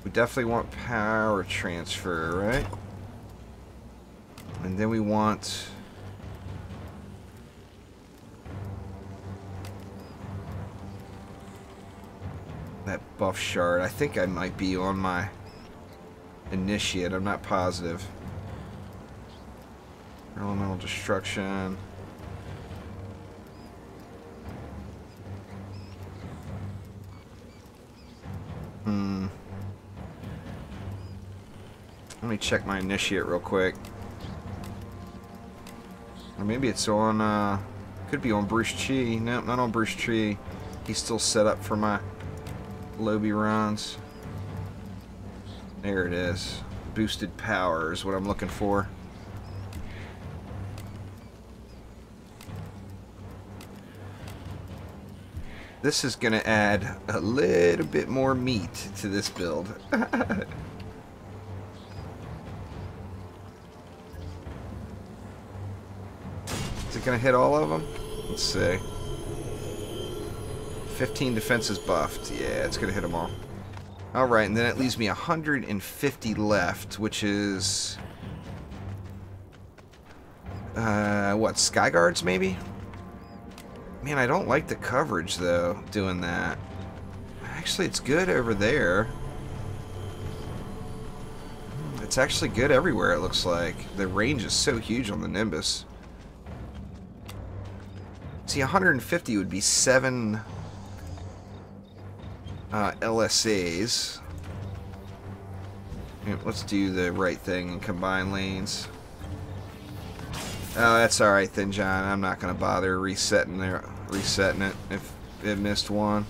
We definitely want power transfer, right? And then we want that buff shard. I think I might be on my initiate. I'm not positive. Elemental destruction. Let me check my initiate real quick. Or maybe it's on, could be on Bruce Chi. Nope, not on Bruce Chi. He's still set up for my lobby runs. There it is. Boosted power is what I'm looking for. This is going to add a little bit more meat to this build. Is it going to hit all of them? Let's see. 15 defenses buffed. Yeah, it's going to hit them all. Alright, and then it leaves me 150 left, which is... what, Sky Guards maybe? Man, I don't like the coverage, though, doing that. Actually, it's good over there. It's actually good everywhere, it looks like. The range is so huge on the Nimbus. See, 150 would be 7... LSAs. Yeah, let's do the right thing and combine lanes. Oh, that's alright then, John. I'm not going to bother resetting it if it missed one.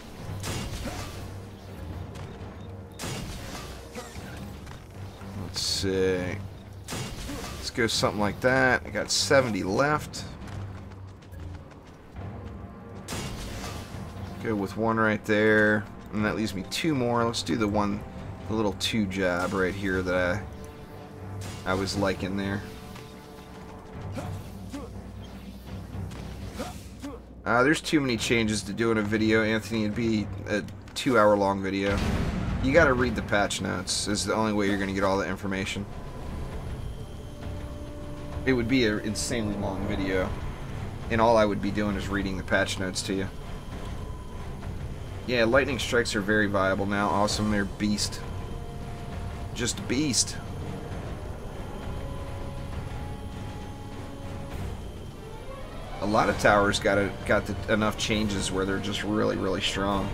Let's see. Let's go something like that. I got 70 left. Go with one right there. And that leaves me 2 more. Let's do the little 2 job right here that I was liking there. There's too many changes to do in a video, Anthony. It'd be a 2-hour-long video. You gotta read the patch notes. Is the only way you're gonna get all the information. It would be an insanely long video. And all I would be doing is reading the patch notes to you. Yeah, lightning strikes are very viable now. Awesome, they're beast. Just beast. A lot of towers got enough changes where they're just really, really strong.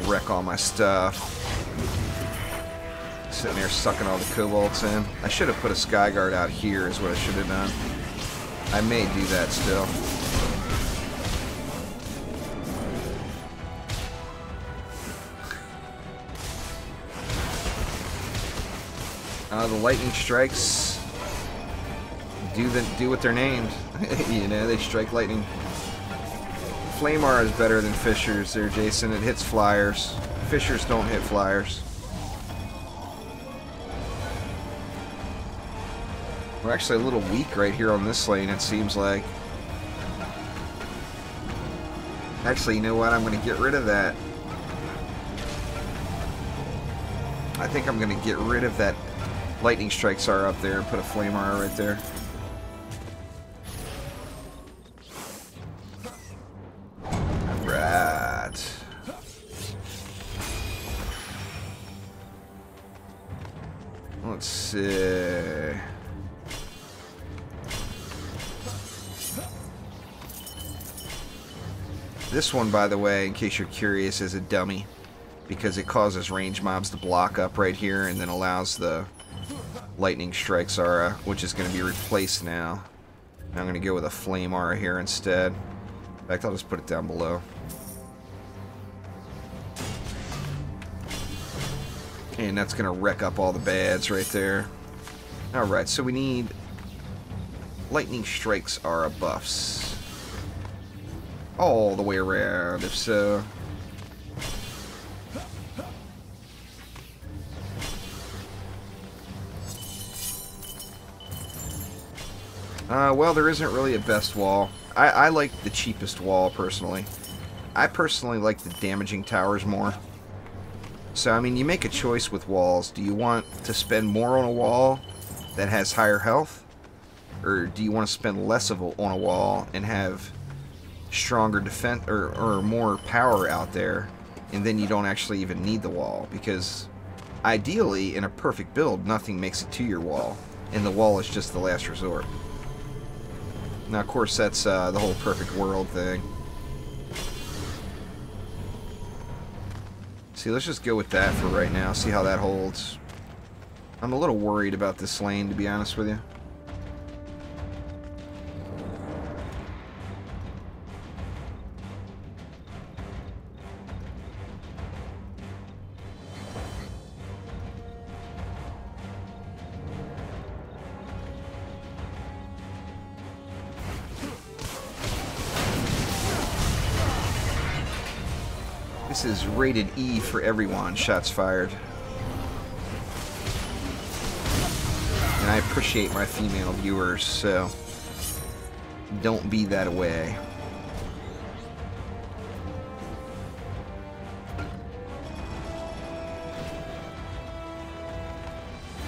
Wreck all my stuff. Sitting there sucking all the Cobalts in. I should have put a Sky Guard out here is what I should have done. I may do that still. The lightning strikes do what they're named. You know, they strike lightning. Flamar is better than Fissures there, Jason. It hits flyers. Fissures don't hit flyers. We're actually a little weak right here on this lane, it seems like. Actually, you know what? I'm going to get rid of that. I think I'm going to get rid of that lightning strikes are up there and put a Flamar right there. Let's see. This one, by the way, in case you're curious, is a dummy, because it causes range mobs to block up right here and then allows the lightning strikes aura, which is going to be replaced now. I'm going to go with a flame aura here instead. In fact, I'll just put it down below. And that's going to wreck up all the bads right there. Alright, so we need lightning strikes aura buffs. All the way around, if so. Well, there isn't really a best wall. I like the cheapest wall, personally. I personally like the damaging towers more. So, I mean, you make a choice with walls. Do you want to spend more on a wall that has higher health? Or do you want to spend less on a wall and have stronger defense or more power out there, and then you don't actually even need the wall? Because ideally, in a perfect build, nothing makes it to your wall, and the wall is just the last resort. Now, of course, that's the whole perfect world thing. See, let's just go with that for right now, see how that holds. I'm a little worried about this lane, to be honest with you. This is rated E for everyone, shots fired. And I appreciate my female viewers, so don't be that way.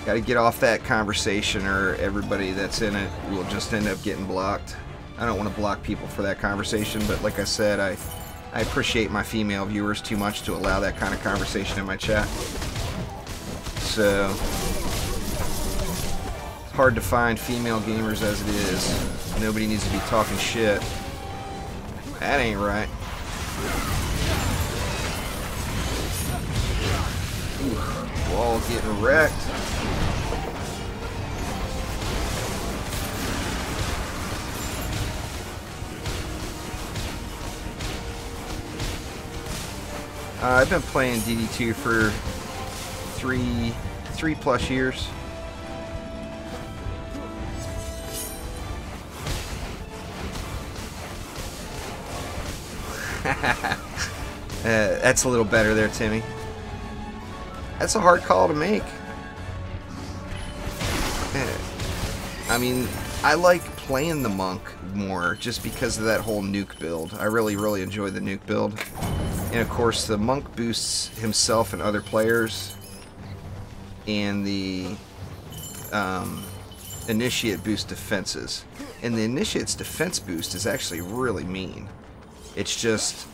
Gotta get off that conversation, or everybody that's in it will just end up getting blocked. I don't want to block people for that conversation, but like I said, I appreciate my female viewers too much to allow that kind of conversation in my chat. So, it's hard to find female gamers as it is. Nobody needs to be talking shit. That ain't right. Ooh, wall getting wrecked. I've been playing DD2 for three plus years. That's a little better there, Timmy. That's a hard call to make. I mean, I like playing the monk more just because of that whole nuke build. I really enjoy the nuke build. And of course, the monk boosts himself and other players, and the initiate boosts defenses. And the initiate's defense boost is actually really mean. It's just,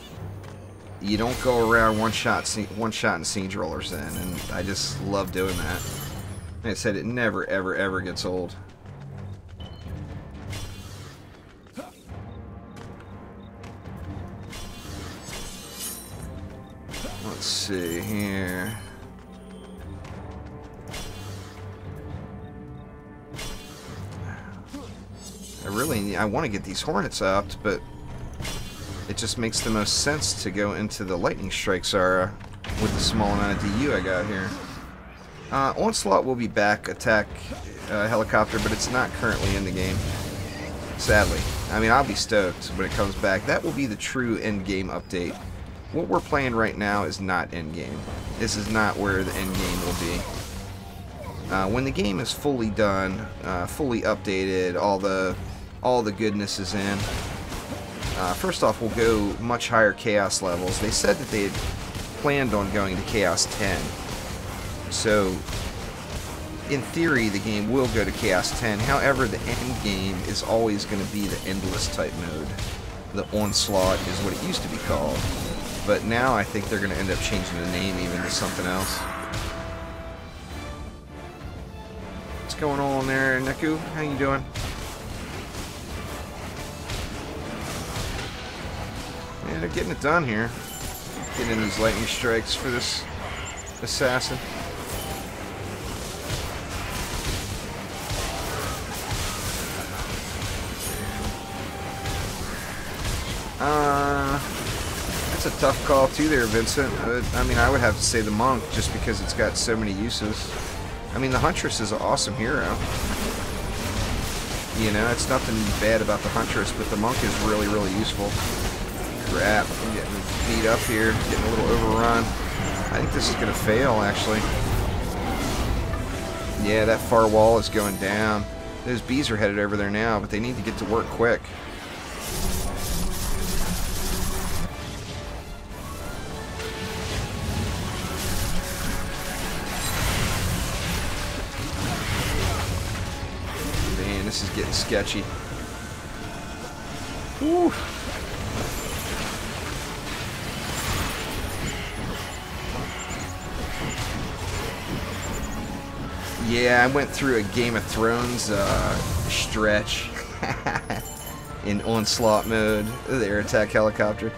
you don't go around one shot and siege rollers in, and I just love doing that. Like I said, it never ever gets old. Let's see here. I want to get these Hornets upped, but it just makes the most sense to go into the lightning strikes aura with the small amount of DU I got here. Onslaught will be back, attack helicopter, but it's not currently in the game, sadly. I mean, I'll be stoked when it comes back. That will be the true end game update. What we're playing right now is not endgame. This is not where the endgame will be. When the game is fully done, fully updated, all the goodness is in. First off, we'll go much higher chaos levels. They said that they had planned on going to chaos 10. So, in theory, the game will go to chaos 10. However, the end game is always going to be the endless type mode. The onslaught is what it used to be called. But now I think they're going to end up changing the name even to something else. What's going on there, Neku? How you doing? Yeah, they're getting it done here. Getting in these lightning strikes for this assassin. That's a tough call too there, Vincent. I mean, I would have to say the monk, just because it's got so many uses. I mean, the huntress is an awesome hero. You know, it's nothing bad about the huntress, but the monk is really, really useful. Crap, I'm getting beat up here, getting a little overrun. I think this is going to fail, actually. Yeah, that far wall is going down. Those bees are headed over there now, but they need to get to work quick. Man, this is getting sketchy. Woo. Yeah, I went through a Game of Thrones stretch in onslaught mode. The air attack helicopter.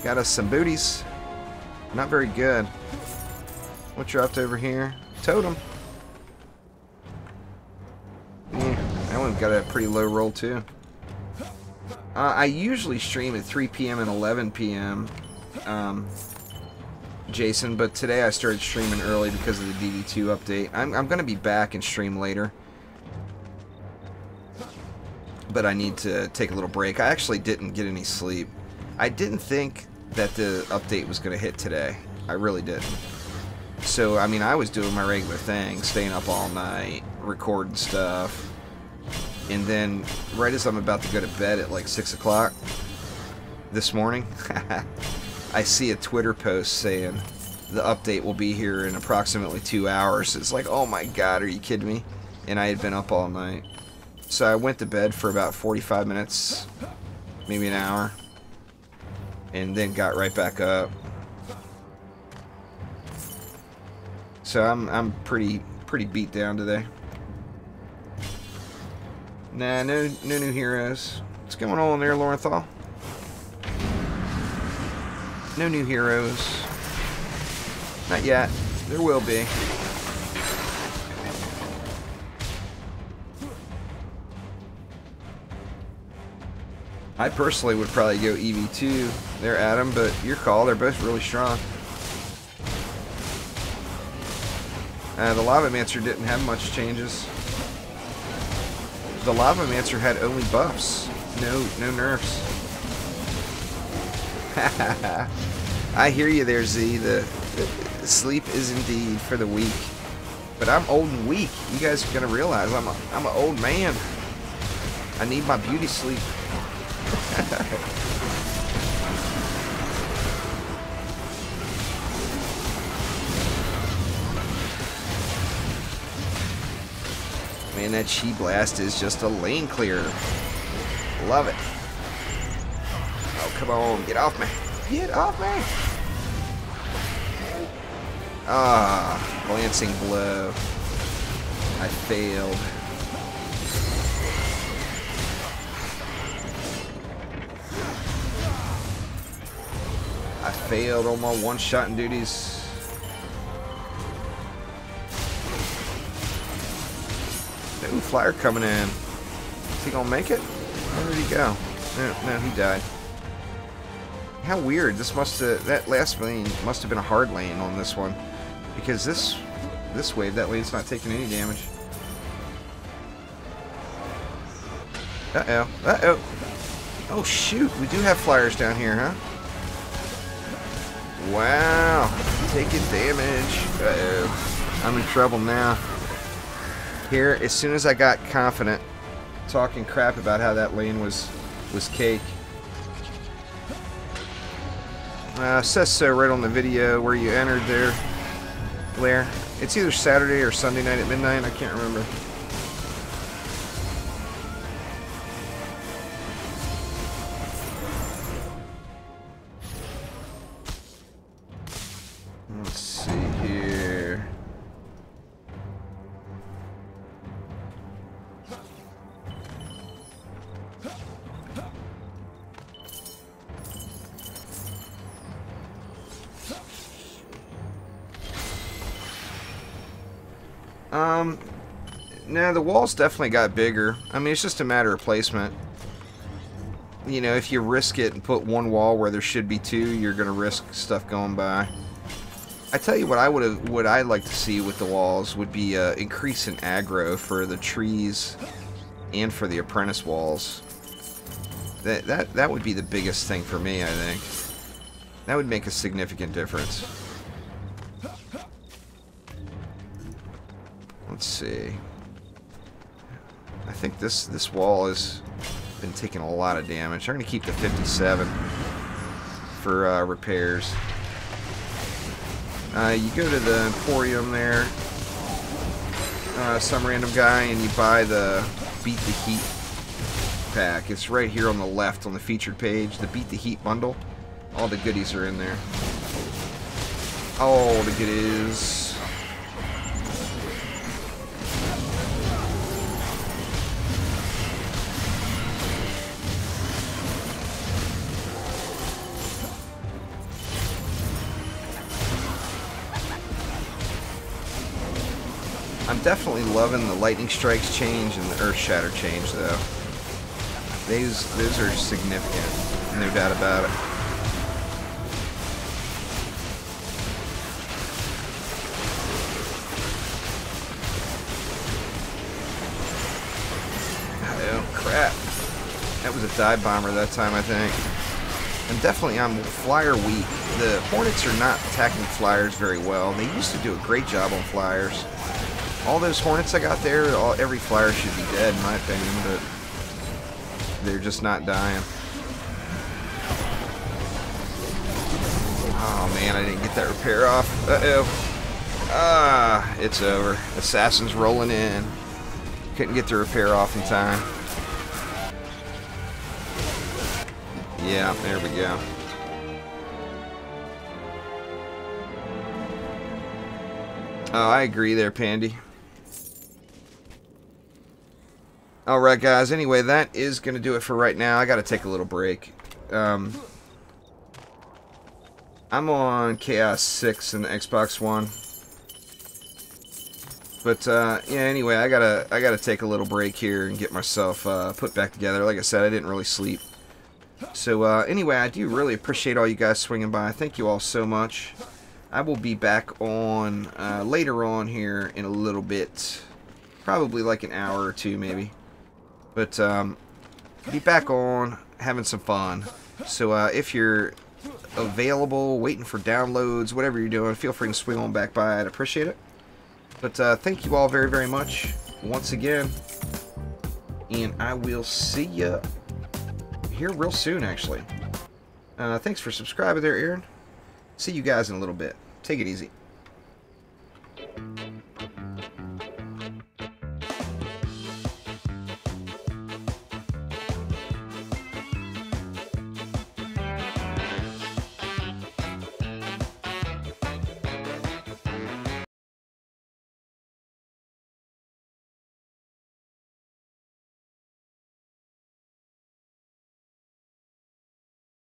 Got us some booties. Not very good. What dropped over here? Totem. Yeah, that one got a pretty low roll too. I usually stream at 3 p.m. and 11 p.m. Jason, but today I started streaming early because of the DD2 update. I'm going to be back and stream later, but I need to take a little break. I actually didn't get any sleep. I didn't think that the update was going to hit today. I really didn't. So, I mean, I was doing my regular thing, staying up all night, recording stuff, and then right as I'm about to go to bed at like 6 o'clock this morning, I see a Twitter post saying the update will be here in approximately 2 hours. It's like, oh my god, are you kidding me? And I had been up all night. So I went to bed for about 45 minutes, maybe an hour, and then got right back up. So I'm pretty beat down today. Nah, no new heroes. What's going on there, Lorenthal? No new heroes. Not yet. There will be. I personally would probably go EV2 there, Adam, but your call. They're both really strong. The Lavamancer didn't have much changes. The Lavamancer had only buffs. No nerfs. I hear you there, Z. The sleep is indeed for the weak. But I'm old and weak. You guys are gonna realize I'm an old man. I need my beauty sleep. Man, that Chi Blast is just a lane clear. Love it. Oh, come on, get off me. Get off me. Ah, glancing blow. I failed. I failed on my one-shotting duties. Ooh, flyer coming in. Is he gonna make it? Where did he go? No, he died. How weird. This that last lane must have been a hard lane on this one, because this wave, that lane's not taking any damage. Uh-oh. Oh shoot, we do have flyers down here, huh? Wow, taking damage. Uh-oh. I'm in trouble now. Here, as soon as I got confident, talking crap about how that lane was cake. Says so right on the video where you entered there, Blair. It's either Saturday or Sunday night at midnight. I can't remember. Let's see here. No, the walls definitely got bigger. I mean, it's just a matter of placement. You know, if you risk it and put one wall where there should be two, you're gonna risk stuff going by. I tell you what I'd like to see with the walls would be increase in aggro for the trees and for the apprentice walls. That would be the biggest thing for me, I think. That would make a significant difference. Let's see. I think this wall has been taking a lot of damage. I'm going to keep the 57 for repairs. You go to the Emporium there, some random guy, and you buy the Beat the Heat pack. It's right here on the left on the featured page. The Beat the Heat bundle. All the goodies are in there. All the goodies. I'm definitely loving the lightning strikes change and the earth shatter change, though. Those are significant, no doubt about it. Oh crap! That was a dive bomber that time, I think. I'm flyer weak. The Hornets are not attacking flyers very well. They used to do a great job on flyers. All those Hornets I got there, every flyer should be dead in my opinion, but they're just not dying. Oh man, I didn't get that repair off. Uh-oh. Ah, it's over. Assassin's rolling in. Couldn't get the repair off in time. Yeah, there we go. Oh, I agree there, Pandy. Alright guys, anyway, that is going to do it for right now. I got to take a little break. I'm on Chaos 6 in the Xbox One. But yeah, anyway, I gotta take a little break here and get myself put back together. Like I said, I didn't really sleep. So anyway, I do really appreciate all you guys swinging by. Thank you all so much. I will be back on later on here in a little bit. Probably like an hour or two maybe. But be back on having some fun. So if you're available, waiting for downloads, whatever you're doing, feel free to swing on back by. I'd appreciate it. But thank you all very, very much once again. And I will see ya here real soon, actually. Thanks for subscribing there, Aaron. See you guys in a little bit. Take it easy.